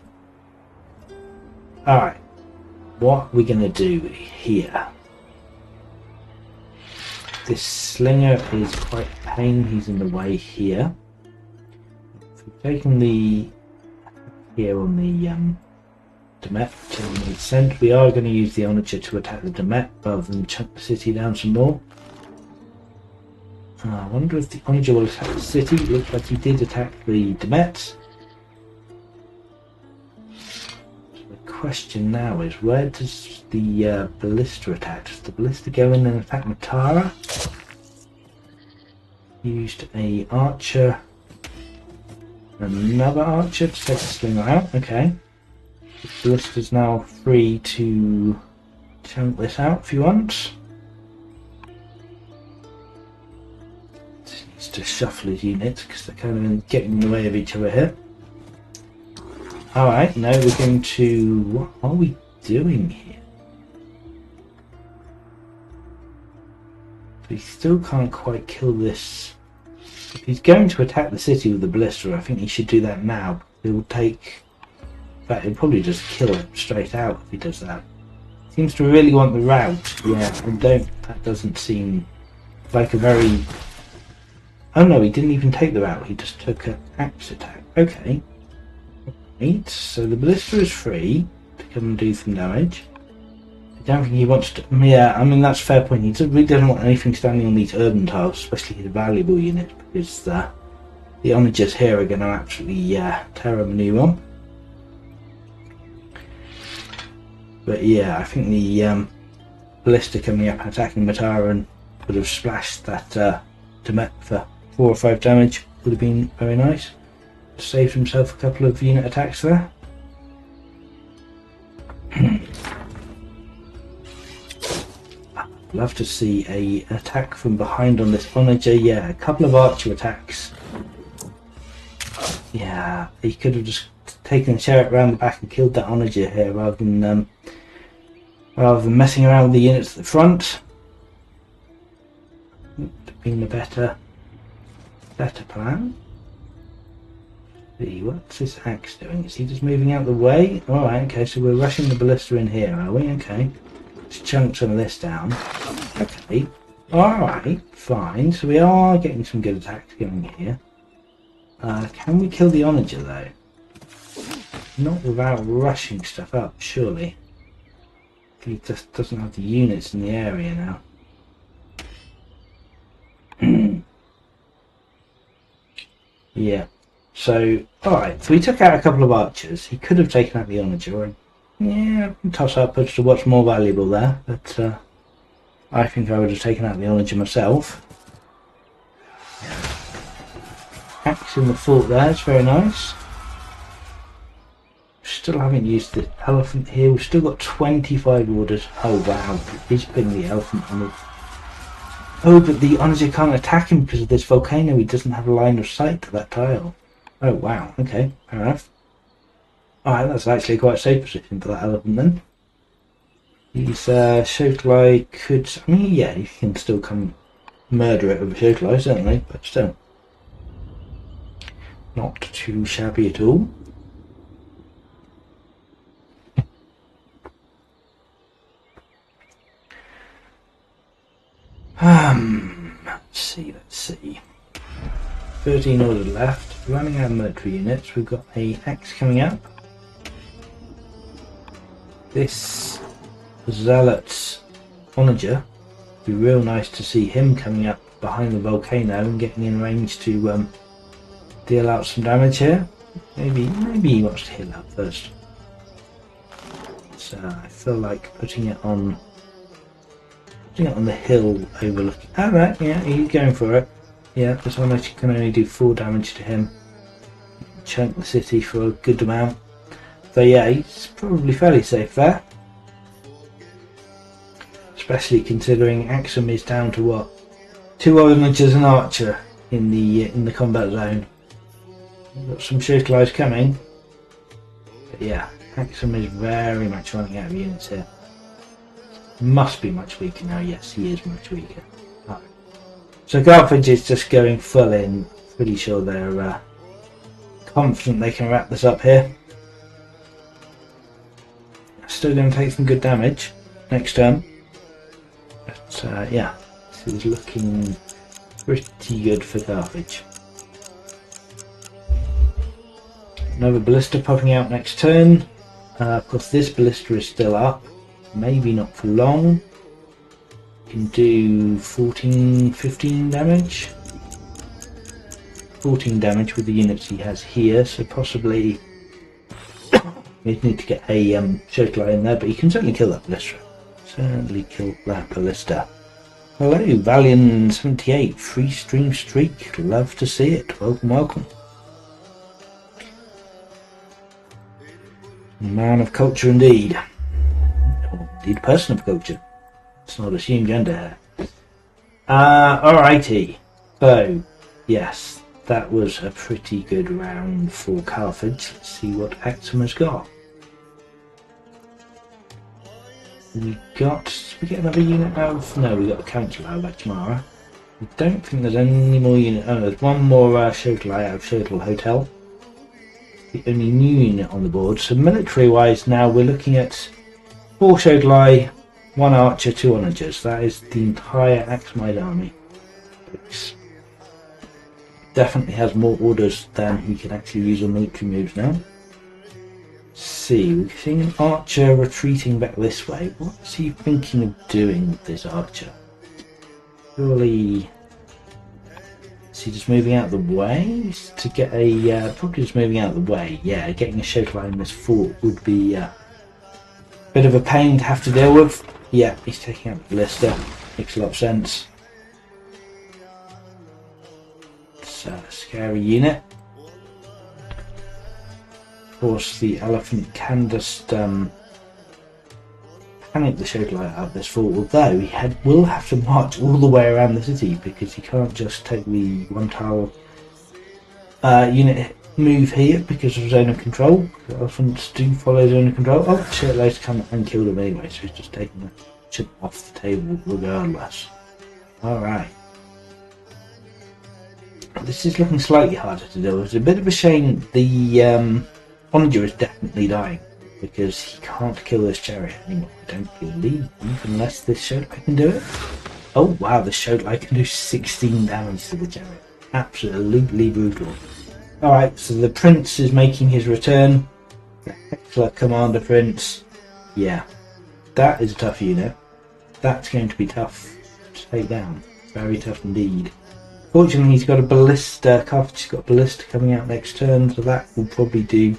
Alright, what are we going to do here? This slinger is quite a pain, he's in the way here. If we've taken the... here on the Demet to the descent, we are going to use the onager to attack the Demet rather than chunk the city down some more. I wonder if the onager will attack the city. It looks like he did attack the Demet. So the question now is, where does the ballista attack? Does the ballista go in and attack Matara? Used a archer and another archer to take the slinger out. Okay. The ballista is now free to chunk this out if he wants. To shuffle his units because they're kind of getting in the way of each other here. Alright, now we're going to... what are we doing here? We still can't quite kill this. If he's going to attack the city with the ballista, I think he should do that now. It will take... in fact, he'll probably just kill it straight out if he does that. Seems to really want the route. Yeah, that doesn't seem like a very... Oh no, he didn't even take the route, he just took an axe attack. Okay. Right, so the ballista is free to come and do some damage. I don't think he wants to... yeah, I mean, that's a fair point. He really doesn't want anything standing on these urban tiles, especially his valuable units, because the onagers here are going to absolutely tear him a new one. But yeah, I think the ballista coming up attacking Matara would have splashed that Demet for 4 or 5 damage would have been very nice. Saved himself a couple of unit attacks there. love to see a attack from behind on this onager. Yeah, a couple of archer attacks. Yeah, he could have just taken the chariot around the back and killed that onager here rather than messing around with the units at the front. Would have been a better plan. See, what's this axe doing? Is he just moving out the way? Alright, okay, so we're rushing the ballista in here, are we? Okay. Let's chunk some of this down. Okay. Alright, fine. So we are getting some good attacks going here. Can we kill the onager though? Not without rushing stuff up, surely. He just doesn't have the units in the area now. Yeah. So, alright, so we took out a couple of archers. He could have taken out the onager. And, yeah, toss up as to what's more valuable there. But I think I would have taken out the onager myself. Yeah. Axe in the fort there, it's very nice. Still haven't used the elephant here. We've still got 25 orders. Oh wow, he's putting the elephant on the... Oh, but the onager can't attack him because of this volcano. He doesn't have a line of sight to that tile. Oh wow, okay, fair enough. Alright, that's actually quite a safe position for that elephant then. He's Shotlai could... I mean, yeah, he can still come murder it with a Shotlai, certainly, but still. Not too shabby at all. Let's see. 13 orders left. Running out of military units. We've got a axe coming up. This zealot onager. Be real nice to see him coming up behind the volcano and getting in range to deal out some damage here. Maybe he wants to heal up first. So I feel like putting it on the hill overlooking. Alright, yeah, he's going for it. Yeah, this one can only do 4 damage to him. Chunk the city for a good amount. So yeah, he's probably fairly safe there. Especially considering Axum is down to what? 2 onagers and archer in the combat zone. We've got some Shotlais coming. But yeah, Axum is very much running out of units here. Must be much weaker now. Yes, he is much weaker. Right. So Carthage is just going full in. Pretty sure they're confident they can wrap this up here. Still going to take some good damage next turn. But yeah, this is looking pretty good for Carthage. Another ballista popping out next turn. Of course, this ballista is still up. Maybe not for long. Can do 15 damage. 14 damage with the units he has here, so possibly we need to get a Shotlai in there, but he can certainly kill that ballista. Certainly kill that ballista. Hello, Valiant78, free stream streak. Love to see it. Welcome, welcome. Man of culture indeed. Indeed, person of culture. It's not assumed gender here. Alrighty. So, yes, that was a pretty good round for Carthage. Let's see what Axum has got. We get another unit out of... No, we got a council out of Exmara. I don't think there's any more unit... Oh, there's one more Shotlai out of Shotel Hotel. The only new unit on the board. So military-wise now we're looking at 4 Shotlai, 1 archer, 2 onagers. That is the entire Axmide army. It's definitely has more orders than he can actually use on military moves now. See, we're seeing an archer retreating back this way. What's he thinking of doing with this archer? Surely... Is he just moving out of the way to get a... probably just moving out of the way. Yeah, getting a Shotlai in this fort would be a bit of a pain to have to deal with. Yeah, he's taking out the ballista. Makes a lot of sense. It's a scary unit. Of course, the elephant can just panic the Showlight out of this fort, although he will have to march all the way around the city because he can't just take the one tile unit move here because of zone of control. The elephants do follow zone of control. Oh, Showlight's come and killed him anyway, so he's just taking the chip off the table regardless. Alright. This is looking slightly harder to deal with. It's a bit of a shame the Onager is definitely dying because he can't kill this chariot anymore, I don't believe, unless this Showlight can do it. Oh wow, the Showlight can do 16 damage to the chariot. Absolutely brutal. Alright, so the Prince is making his return. The Heckler Commander Prince. Yeah, that is a tough unit. That's going to be tough to take down. Very tough indeed. Fortunately, he's got a ballista. Carthage has got a ballista coming out next turn, so that will probably do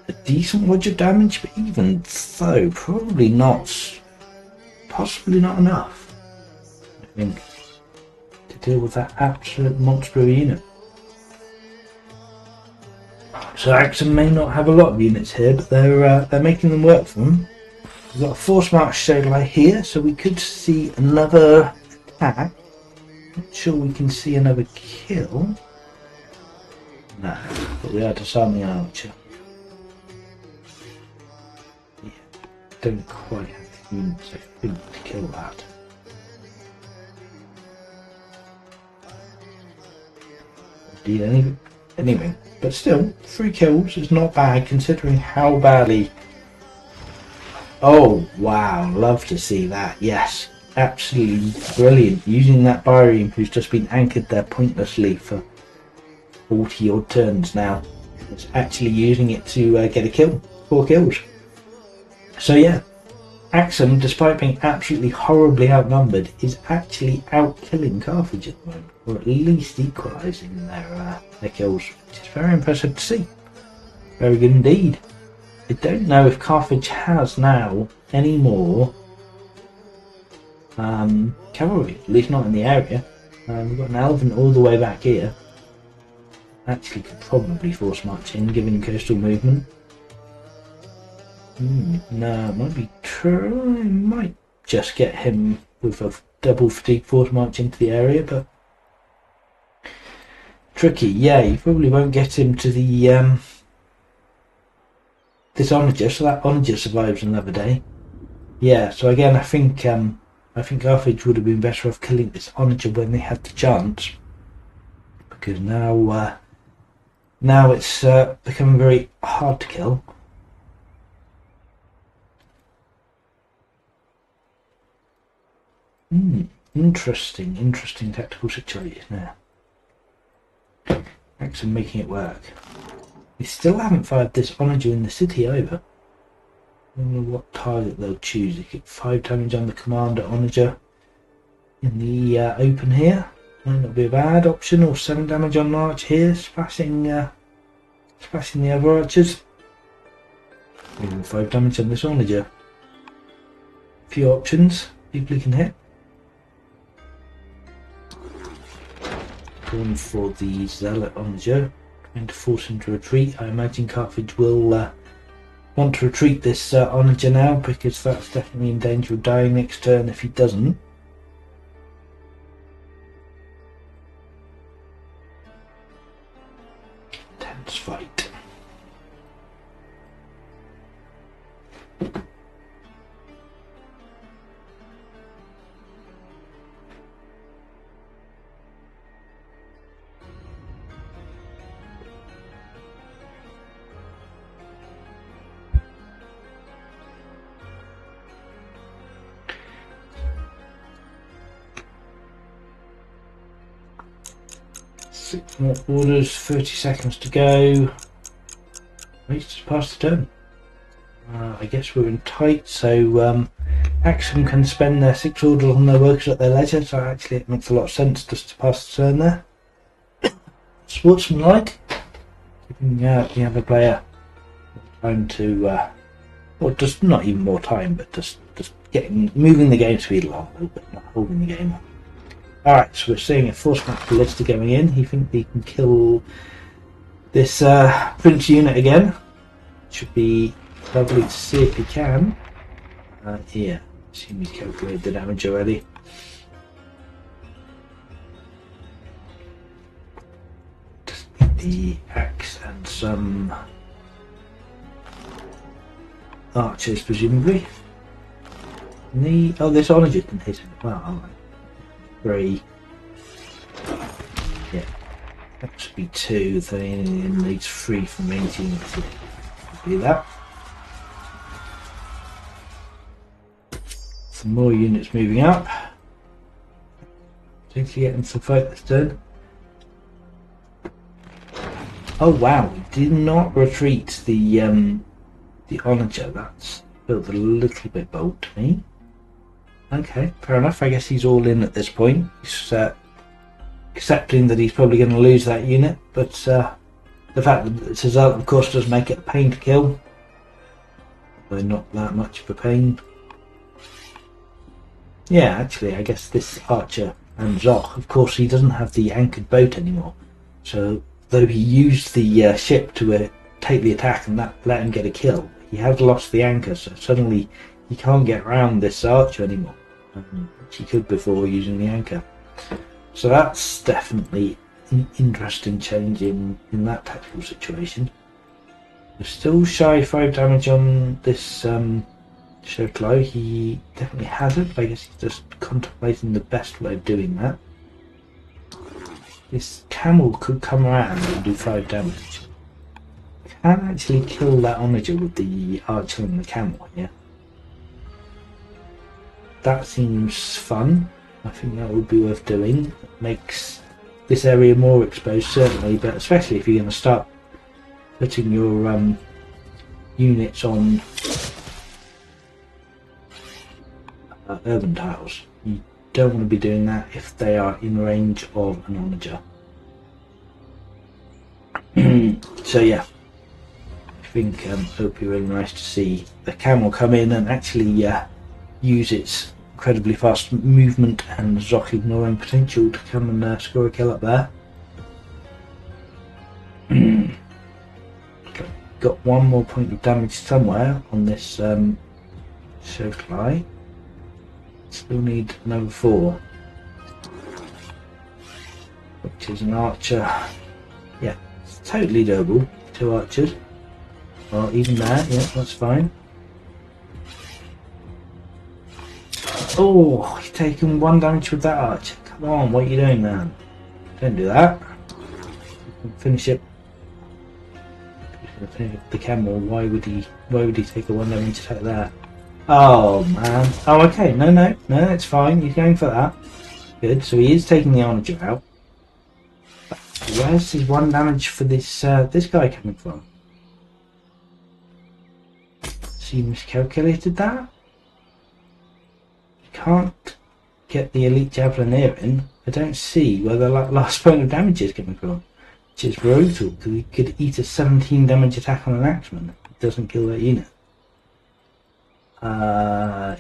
a decent wodge of damage, but even so, probably not. Possibly not enough, I think, to deal with that absolute monster of a unit. So Axum may not have a lot of units here, but they're making them work for them. We've got a force march Showlight here, so we could see another attack. Not sure we can see another kill. No, but we are disarming an archer. Yeah, don't quite have the units I think to kill that. Indeed, anyway, but still, 3 kills is not bad considering how badly. Oh wow, love to see that. Yes, absolutely brilliant. Using that Byrene who's just been anchored there pointlessly for 40 odd turns now. It's actually using it to get a kill. 4 kills. So yeah, Axum, despite being absolutely horribly outnumbered, is actually out-killing Carthage at the moment, or at least equalising their kills, which is very impressive to see. Very good indeed. I don't know if Carthage has now any more cavalry, at least not in the area. We've got an elephant all the way back here. Actually could probably force march in, given coastal movement. No, it might be true. I might just get him with a double fatigue force march into the area, but tricky. Yeah, you probably won't get him to the this Onager, so that Onager survives another day. Yeah, so again, I think Carthage would have been better off killing this Onager when they had the chance, because now it's becoming very hard to kill. Interesting tactical situation there. Axum making it work. We still haven't fired this Onager in the city either. I don't know what target they'll choose. They get 5 damage on the Commander Onager in the open here. Might not be a bad option, or 7 damage on Arch here, splashing the other archers. Even 5 damage on this Onager. Few options, people he can hit. Going for the Zealot Onager, trying to force him to retreat. I imagine Carthage will want to retreat this Onager now, because that's definitely in danger of dying next turn if he doesn't. Tense fight. Six more orders, 30 seconds to go. Race just past the turn. I guess we're in tight, so Axum can spend their 6 orders on their workers at their leisure, so actually it makes a lot of sense just to pass the turn there. Sportsmanlike, giving the other player time to, or just not even more time, but just moving the game speed along a little bit, not holding the game up. Alright, so we're seeing a force march ballista going in. He thinks he can kill this Prince unit again. Should be lovely to see if he can. Yeah, Assume he's calculated the damage already. Just need the axe and some archers, presumably. Oh, this onager didn't hit him. Well, alright. 3. Yeah. That should be 2, so he needs 3 from 18 to do that. Some more units moving up. Potentially getting some fight this turn. Oh wow, we did not retreat the onager. That's felt a little bit bold to me. Okay, fair enough. I guess he's all in at this point. He's accepting that he's probably going to lose that unit, but the fact that it's his ult, of course, does make it a pain to kill. Though not that much of a pain. Yeah, actually, I guess this archer and Zoch, of course, he doesn't have the anchored boat anymore. So, though he used the ship to take the attack and that let him get a kill, he had lost the anchor, so suddenly he can't get around this archer anymore, which he could before using the anchor. So that's definitely an interesting change in that tactical situation. We're still shy 5 damage on this Showclow. He definitely has it, but I guess he's just contemplating the best way of doing that. This camel could come around and do 5 damage. Can actually kill that onager with the archer and the camel here. That seems fun. I think that would be worth doing. It makes this area more exposed, certainly, but especially if you're going to start putting your units on urban tiles. You don't want to be doing that if they are in range of an onager. So yeah, I think it would be really nice to see the camel come in and actually use its incredibly fast movement and Zoch ignoring potential to come and score a kill up there. Got 1 more point of damage somewhere on this Showfly. Still need another 4, which is an archer. Yeah, it's totally doable. 2 archers, or even that. Yeah, that's fine. Oh, he's taken 1 damage with that archer. Come on, what are you doing, man? Don't do that. Finish it. The camel. Why would he take a 1 damage attack there? Oh man. Oh, okay. No, it's fine. He's going for that. Good. So he is taking the onager out. Where's his 1 damage for this this guy coming from? So he miscalculated that. You can't get the elite javeliner in. I don't see where the last point of damage is coming from, which is brutal because he could eat a 17 damage attack on an axeman. It doesn't kill that unit.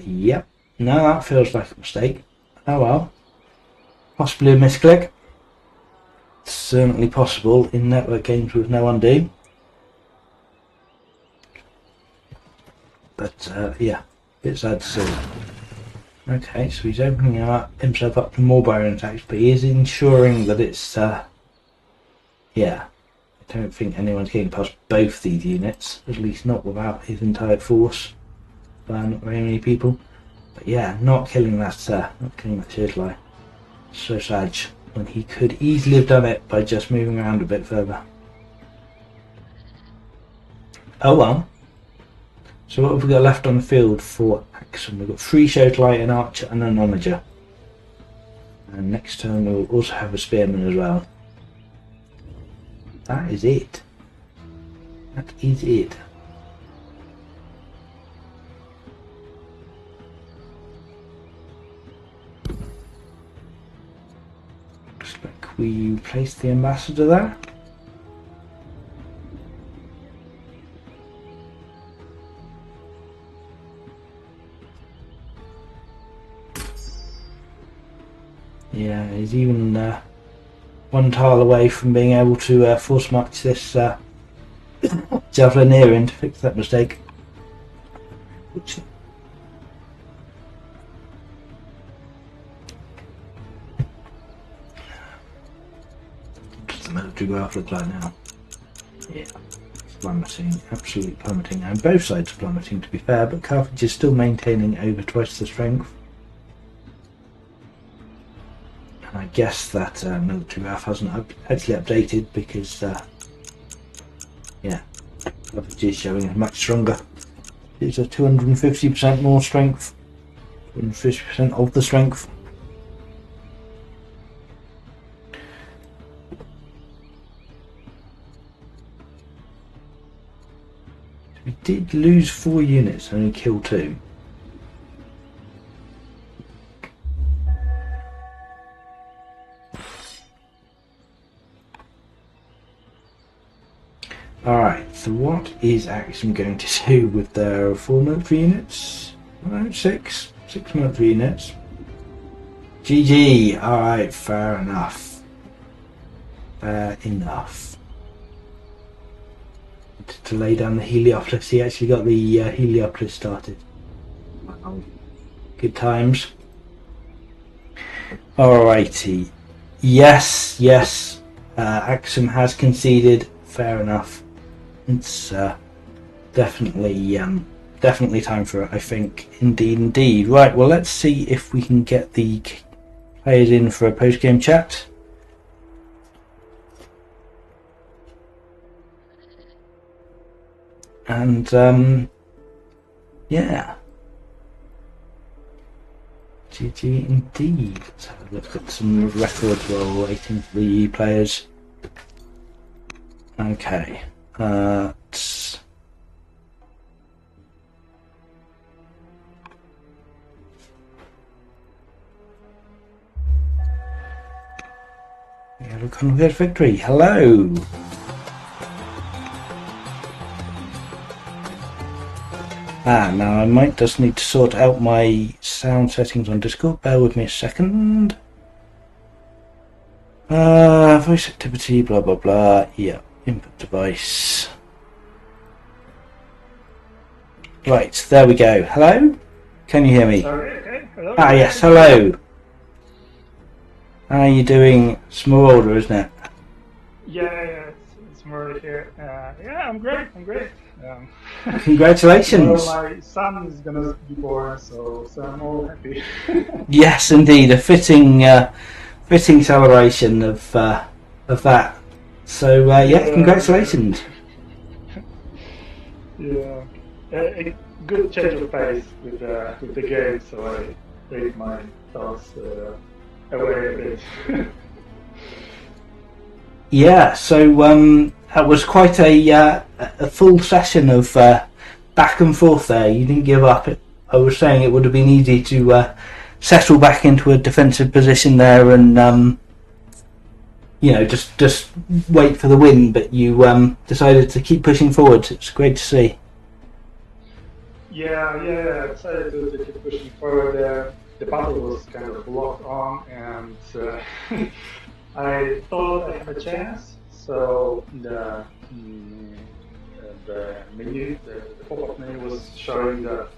Yep. No, that feels like a mistake. Oh well. Possibly a misclick. Certainly possible in network games with no undo. But yeah, bit sad to see. Okay, so he's opening himself up to more barrier attacks, but he is ensuring that it's yeah. I don't think anyone's getting past both these units, at least not without his entire force. Not very many people, but yeah, not killing that Shirtley. So sad, when he could easily have done it by just moving around a bit further. Oh well. So what have we got left on the field for Axum? We've got 3 Showlight, an Archer and an Onager. And next turn we'll also have a Spearman as well. That is it. That is it. Looks like we placed the ambassador there. Yeah, he's even 1 tile away from being able to force march this Javelineer in to fix that mistake. Which military graph look like now? Yeah, it's plummeting, absolutely plummeting, and both sides are plummeting to be fair, but Carthage is still maintaining over twice the strength. And I guess that military graph hasn't actually updated because, yeah, Carthage is showing much stronger. It's a 250% more strength, 250% of the strength. We did lose 4 units, only kill 2. Alright, so what is Axiom going to do with their 4 military units? No, 6 military units. GG, alright, fair enough. Fair enough. To lay down the Heliopolis, he actually got the Heliopolis started. Wow. Good times. Alrighty. Yes, Axiom has conceded, fair enough. It's definitely time for it, I think. Indeed. Right, well, let's see if we can get the players in for a post-game chat. And yeah, GG indeed. Let's have a look at some records while we're waiting for the players. Okay, let's we have a convert victory. Hello. Now I might just need to sort out my sound settings on Discord. Bear with me a second. Voice activity, blah blah blah. Yeah, input device. Right, there we go. Hello? Can you hear me? Sorry, okay. Hello. Yes, hello. How are you doing? It's Marauder, isn't it? Yeah, it's Marauder here. Yeah, I'm great. Congratulations. Well, my son is gonna be born, so I'm all happy. Yes, indeed, a fitting celebration of that. So yeah, congratulations. Yeah, a good change of pace with the game, so I take my thoughts away a bit. Yeah, so that was quite a full session of back and forth there. You didn't give up. I was saying it would have been easy to settle back into a defensive position there and you know, just wait for the win, but you decided to keep pushing forward. It's great to see. Yeah, I decided to keep pushing forward there. The battle was kind of locked on, and I thought I had a chance. So the menu, the pop-up menu was showing that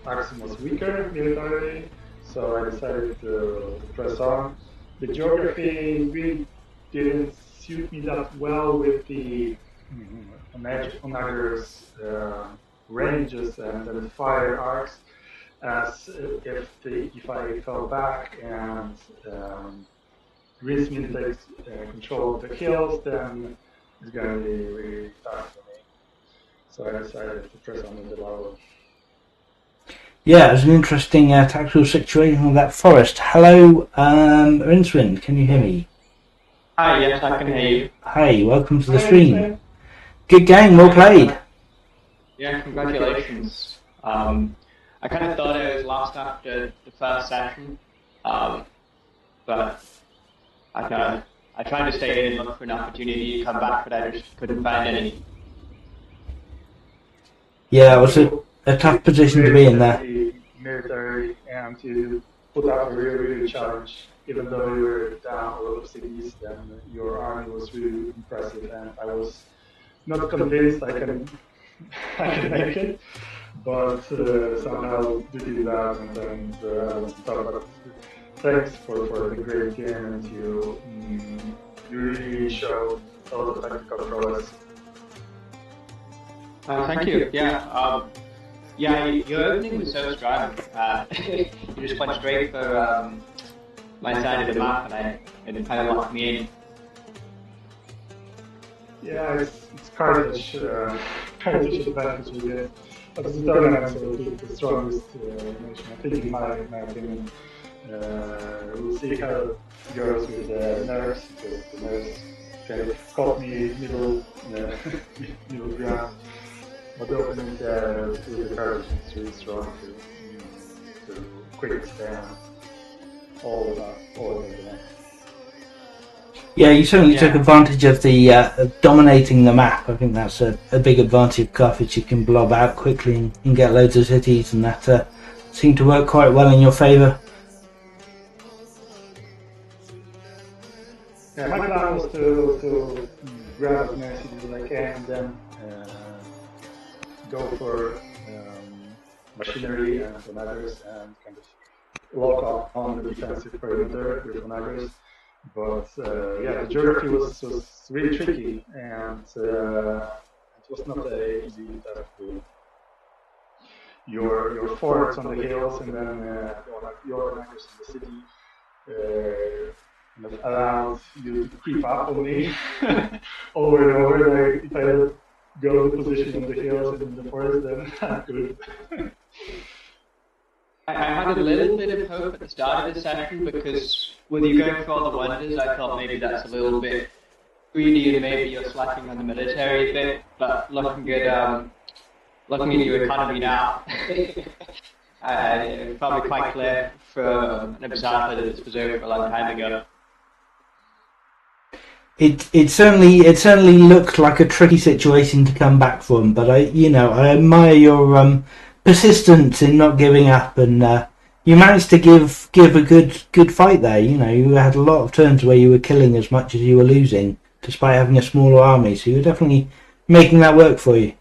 Axiom was weaker militarily, so I decided to press on. The geography really didn't suit me that well with the Onagers ranges and the fire arcs, as if I fell back and Rincewind takes control of the hills, then it's going to be really tough for me. So I decided to press on with the battle. Yeah, it was an interesting tactical situation with that forest. Hello, Rincewind, can you hear me? Hi, yes, I can hear you. Hi, welcome to the stream. Good game, well played. Yeah, congratulations. I kind of thought I was lost after the first session, but I tried to stay in and look for an opportunity to come back, but I just couldn't find any. Yeah, it was a tough position to be in there. Military and to put out a really challenge, even though you were down a lot of cities, then your army was really impressive, and I was not convinced I can make it, but somehow we did that, and thanks for the great game, and you you really showed a lot of technical prowess. Thank you. Yeah, your opening was so strong. You just went straight for my side of the map, and it kind of locked me in. Yeah, it's Carthage. Carthage advantage we get. But the tournament, so the strongest nation, I think, in my opinion. We'll see how it goes with the nerves, because the nerves kind of caught me middle ground. But the opening with the Carthage is really strong to quick stand all of that. Yeah, you certainly took advantage of the of dominating the map. I think that's a big advantage of Carthage. You can blob out quickly and get loads of cities, and that seemed to work quite well in your favour. Yeah, my plan was to grab as many cities as I can, and then go for machinery and tornadoes and kind of lock up on the defensive perimeter with tornadoes. But yeah, the geography was really tricky, and it was not an easy task to do. Your forts on the hills, and then your tornadoes in the city allowed you to creep up on me over and over. Like, if I go to position on the hills and in the forest, then I could. I had a little bit of hope at the start of the session, because with you going for all the wonders, I thought maybe that's a little bit greedy and maybe you're slacking on the military a bit. But looking at your economy now, it's probably quite clear from an observer that this was over a long time ago. It certainly looked like a tricky situation to come back from, but I admire your persistence in not giving up, and you managed to give a good fight there. You had a lot of turns where you were killing as much as you were losing, despite having a smaller army. So you were definitely making that work for you.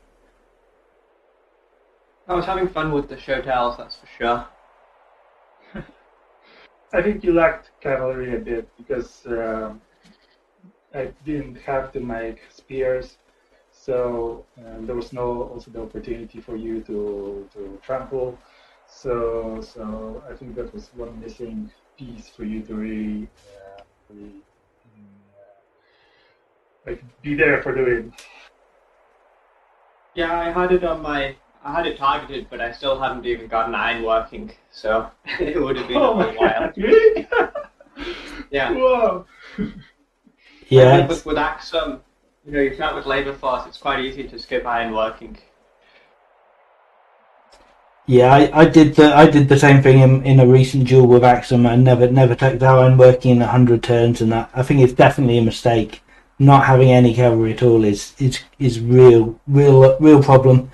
I was having fun with the show tells, that's for sure. I think you lacked cavalry a bit, because I didn't have to make spears, so there was also the opportunity for you to trample. So I think that was one missing piece for you to really be there for the win. Yeah, I had it targeted, but I still hadn't even got an iron working, so it would have been a while. Really? Yeah. Whoa. Yeah. With Axum, you start with Labour Force, it's quite easy to skip iron working. Yeah, I did the same thing in a recent duel with Axum. I never took the iron working in 100 turns, and I think it's definitely a mistake. Not having any cavalry at all is real problem.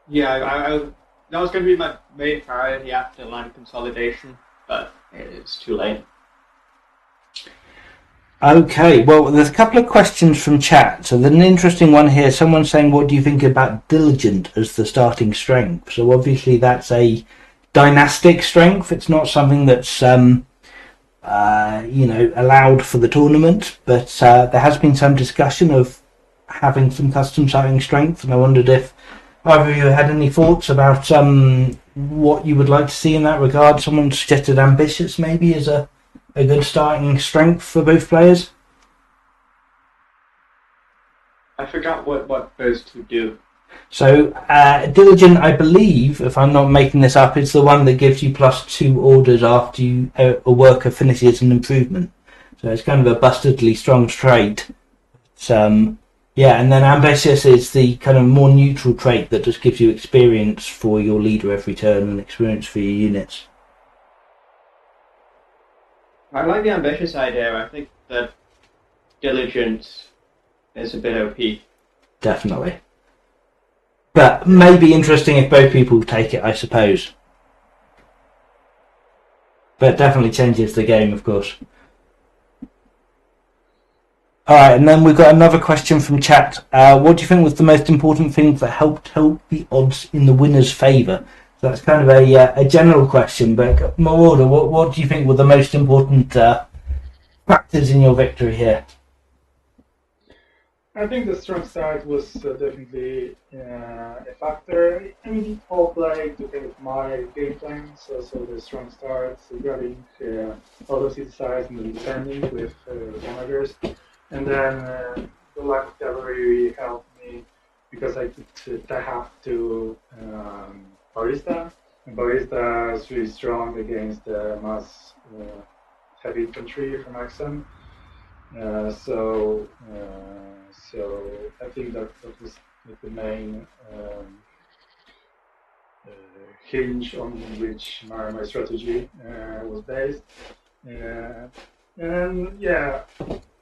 Yeah, that was going to be my main priority after land consolidation, but it's too late. Okay, well, there's a couple of questions from chat. So there's an interesting one here. Someone's saying, what do you think about Diligent as the starting strength? So obviously that's a dynastic strength. It's not something that's, allowed for the tournament. But there has been some discussion of having some custom starting strength. And I wondered if either of you had any thoughts about what you would like to see in that regard. Someone suggested Ambitious maybe as a good starting strength for both players. I forgot what those two do. So Diligent, I believe, if I'm not making this up, is the one that gives you +2 orders after a worker finishes an improvement. So it's kind of a bastardly strong trait. And then Ambitious is the kind of more neutral trait that just gives you experience for your leader every turn and experience for your units. I like the Ambitious idea. I think that Diligent is a bit OP. Definitely. But maybe interesting if both people take it, I suppose. But definitely changes the game, of course. Alright, and then we've got another question from chat. What do you think was the most important thing that helped the odds in the winner's favour? So that's kind of a general question, but Marauder, what do you think were the most important factors in your victory here? I think the strong start was definitely a factor. I mean, it all played to kind of my game plan. So the strong start, grabbing auto city size and then defending with managers, and then the lack of cavalry helped me because I could tie up to Barista, and Barista is really strong against mass heavy infantry from Axum. So I think that was like the main hinge on which my strategy was based. And yeah,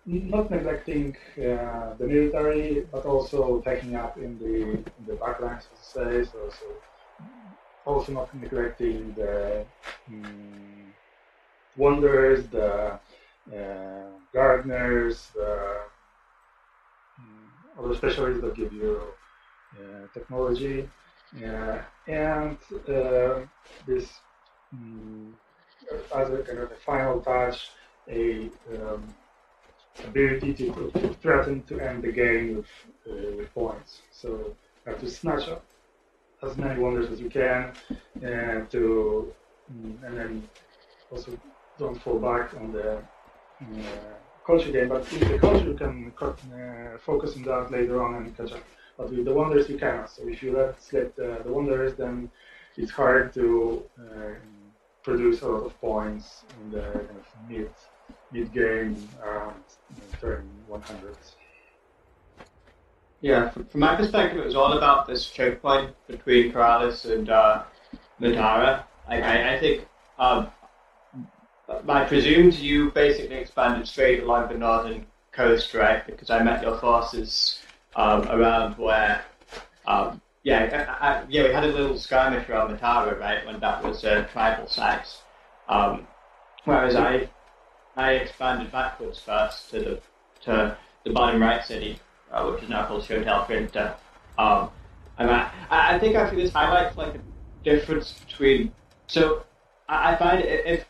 not neglecting the military, but also taking up in the backlines, so to say. So also not neglecting the wonders, the gardeners, the other specialists that give you technology, and this as a kind of a final touch, a ability to threaten to end the game with points. So you have to snatch up as many wonders as you can, and then also don't fall back on the culture game. But with the culture, you can focus on that later on and catch up. But with the wonders, you cannot. So if you let slip the wonders, then it's hard to produce a lot of points in the kind of mid game around turn 100s. Yeah, from my perspective, it was all about this choke point between Corrales and Madara. I think I presumed you basically expanded straight along the northern coast, right? Because I met your forces around where, we had a little skirmish around Matara, right, when that was a tribal site. Whereas I expanded backwards first to the bottom right city, which is now called Shotel Printer. I think actually this highlights like the difference between. So I find if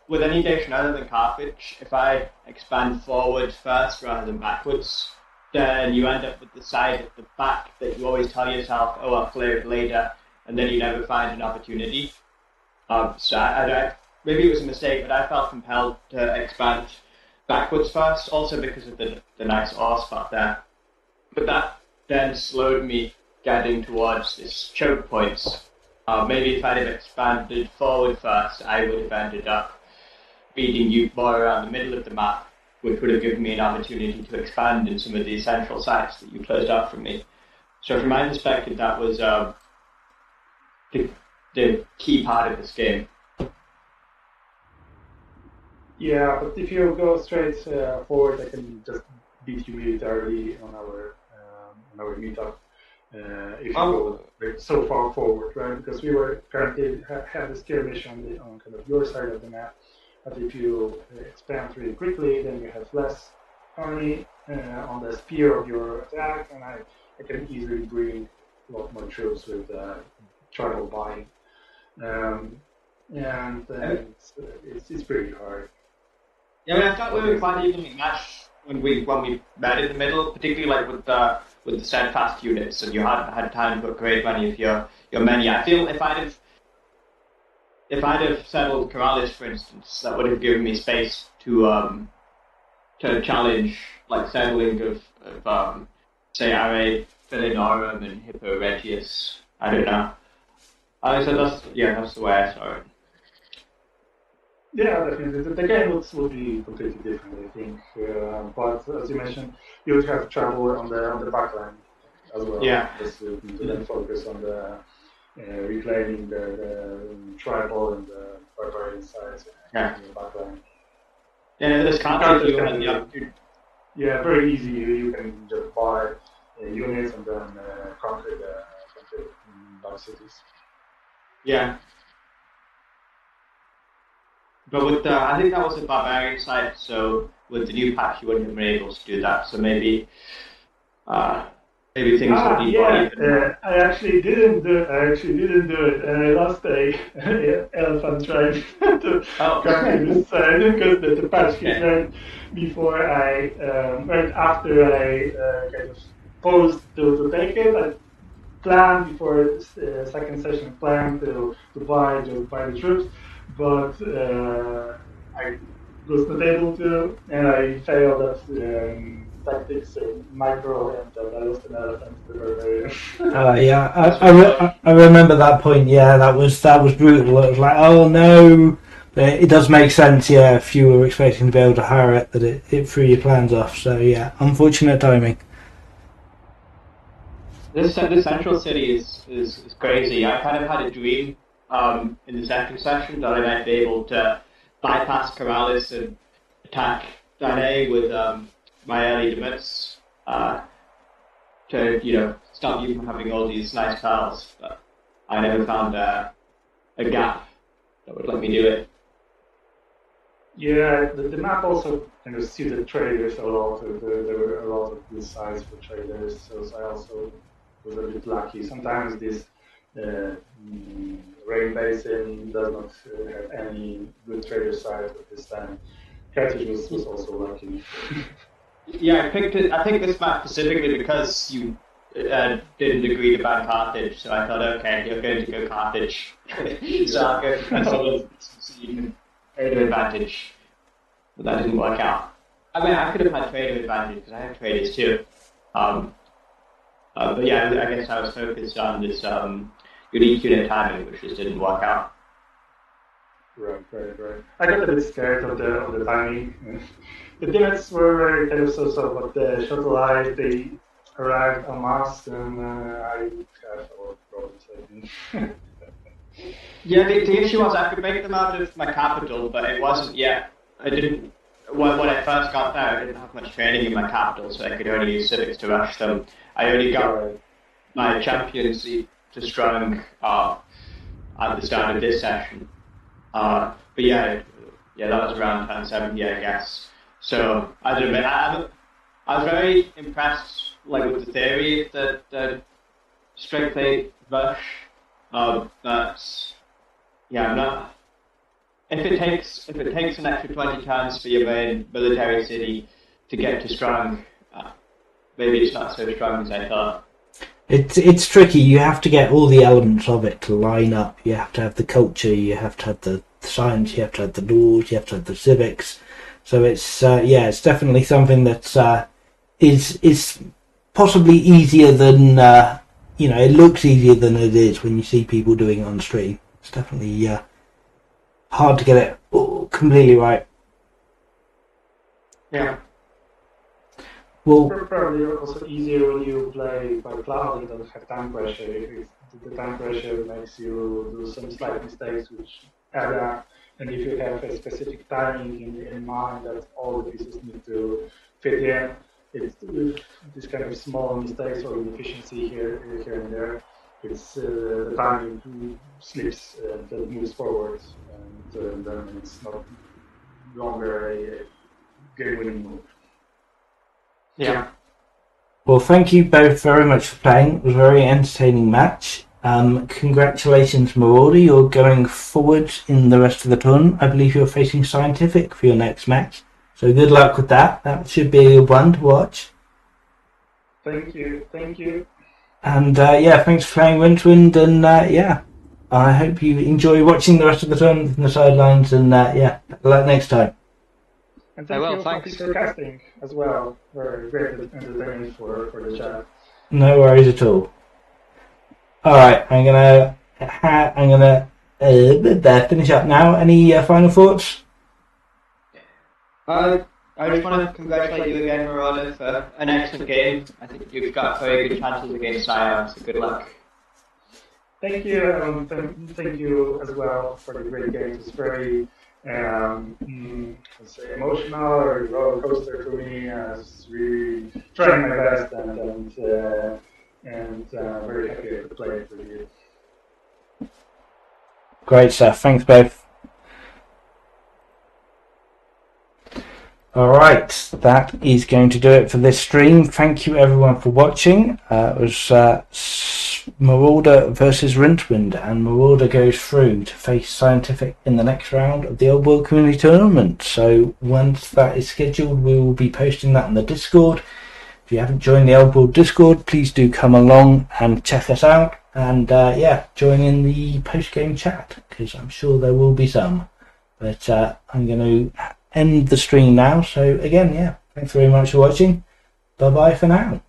with any nation other than Carthage, if I expand forward first rather than backwards, then you end up with the side at the back that you always tell yourself, oh, I'll clear it later, and then you never find an opportunity. So maybe it was a mistake, but I felt compelled to expand backwards first, also because of the nice ore spot there. But that then slowed me getting towards this choke points. Maybe if I'd have expanded forward first, I would have ended up beating you more around the middle of the map, which would have given me an opportunity to expand in some of these central sites that you closed off from me. So from my perspective, that was the key part of this game. Yeah, but if you go straight forward, I can just beat you militarily on our meetup. If you go so far forward, right? Because we were currently had a skirmish on kind of your side of the map. But if you expand really quickly, then you have less army on the spear of your attack, and I can easily bring a lot more troops with tribal buying. It's pretty hard. Yeah, I mean, I thought we were quite evenly matched when we met in the middle, particularly like with the steadfast units, and you had time to upgrade many of your many. I feel if I'd have settled Corrales, for instance, that would have given me space to challenge like settling of say Are Philinorum and Hippo Regius. I don't know. So that's the way I saw it. Yeah, definitely. The game will be completely different, I think. But as you mentioned, you would have trouble on the backline as well. Yeah. Just to then focus on the reclaiming the tribal and the barbarian sides in the backline. Yeah, this concept you had the opportunity. Yeah, very easy. You can just buy units and then conquer the dark cities. Yeah. But with I think that was a barbarian site, so with the new patch you wouldn't have been able to do that. So maybe maybe things have been yeah. even. I actually didn't do it. And I lost a elephant trying to come to this side because the patch hit right before right after I kind of posed to take it. I planned before second session planned to buy the troops, but I was not able to, and I failed at tactics and micro, and I lost an elephant to the barbarian. Yeah, I remember that point. Yeah, that was brutal. It was like, oh no. But it does make sense, yeah, if you were expecting to be able to hire it, that it threw your plans off. So yeah, unfortunate timing. This central city is crazy. I kind of had a dream in the second session that I might be able to bypass Corrales and attack Dane with my early limits to stop you from having all these nice pals. But I never found a gap that would let me do it. Yeah, the map also kind of suited traders a lot. There were a lot of good sites for traders, so I also was a bit lucky. Sometimes this rain basin does not have any good trader sites, but this time Carthage was also lucky. Yeah, I picked this map specifically because you didn't agree to ban Carthage, so I thought, okay, you're going to go Carthage, so I'll go for Pennsylvania so you can trader advantage. But that didn't work out. I mean, I could have had trader advantage because I have traders too. But yeah, I guess I was focused on this unique unit timing, which just didn't work out. Right. I got a bit scared of the timing. The units were kind of so, but the shuttle eyes, they arrived en masse, and I had a lot of problems, I think. Yeah, the issue was I could make them out of my capital, but it wasn't yet. I didn't. When I first got there, I didn't have much training in my capital, so I could only use civics to rush them. I only got my championcy to strong at the start of this session. But yeah, that was around 1070, I guess. So I don't know. I was very impressed, with the theory that straight plate rush. But yeah, I'm not. If it takes an extra 20 turns for your main military city to get to strong, maybe it's not so strong as I thought. It's tricky. You have to get all the elements of it to line up. You have to have the culture. You have to have the science. You have to have the laws. You have to have the civics. So it's it's definitely something that is possibly easier than it looks easier than it is when you see people doing it on stream. It's definitely hard to get it completely right. Yeah. Well, probably also easier when you play by cloud and don't have time pressure. If the time pressure makes you do some slight mistakes which add up, and if you have a specific timing in mind that all the pieces need to fit in, it's this kind of small mistakes or inefficiency here and there. It's the timing slips that moves forward, and then it's not longer a game-winning move. Yeah. Well, thank you both very much for playing. It was a very entertaining match. Congratulations, Marauder. You're going forward in the rest of the tournament. I believe you're facing Scientific for your next match. So good luck with that. That should be a good one to watch. Thank you. And thanks for playing Rincewind. And I hope you enjoy watching the rest of the tournament from the sidelines. And good luck next time. And thanks for casting as well. Very great entertainment for the chat. No worries at all. All right, I'm gonna finish up now. Any final thoughts? I just want to congratulate you again, Marauder, for an excellent game. I think you've got very good chances against Scion, so good luck. Thank you. Thank you as well for the great game. It's very emotional or roller coaster for me. I was really trying my best and very happy to play it with you. Great stuff. Thanks both. Alright, that is going to do it for this stream. Thank you everyone for watching. It was Marauder versus Rincewind, and Marauder goes through to face Scientific in the next round of the Old World Community Tournament. So once that is scheduled, we will be posting that on the Discord. If you haven't joined the Old World Discord, please do come along and check us out, and yeah, join in the post-game chat, because I'm sure there will be some. But I'm going to end the stream now. So again, yeah, thanks very much for watching. Bye bye for now.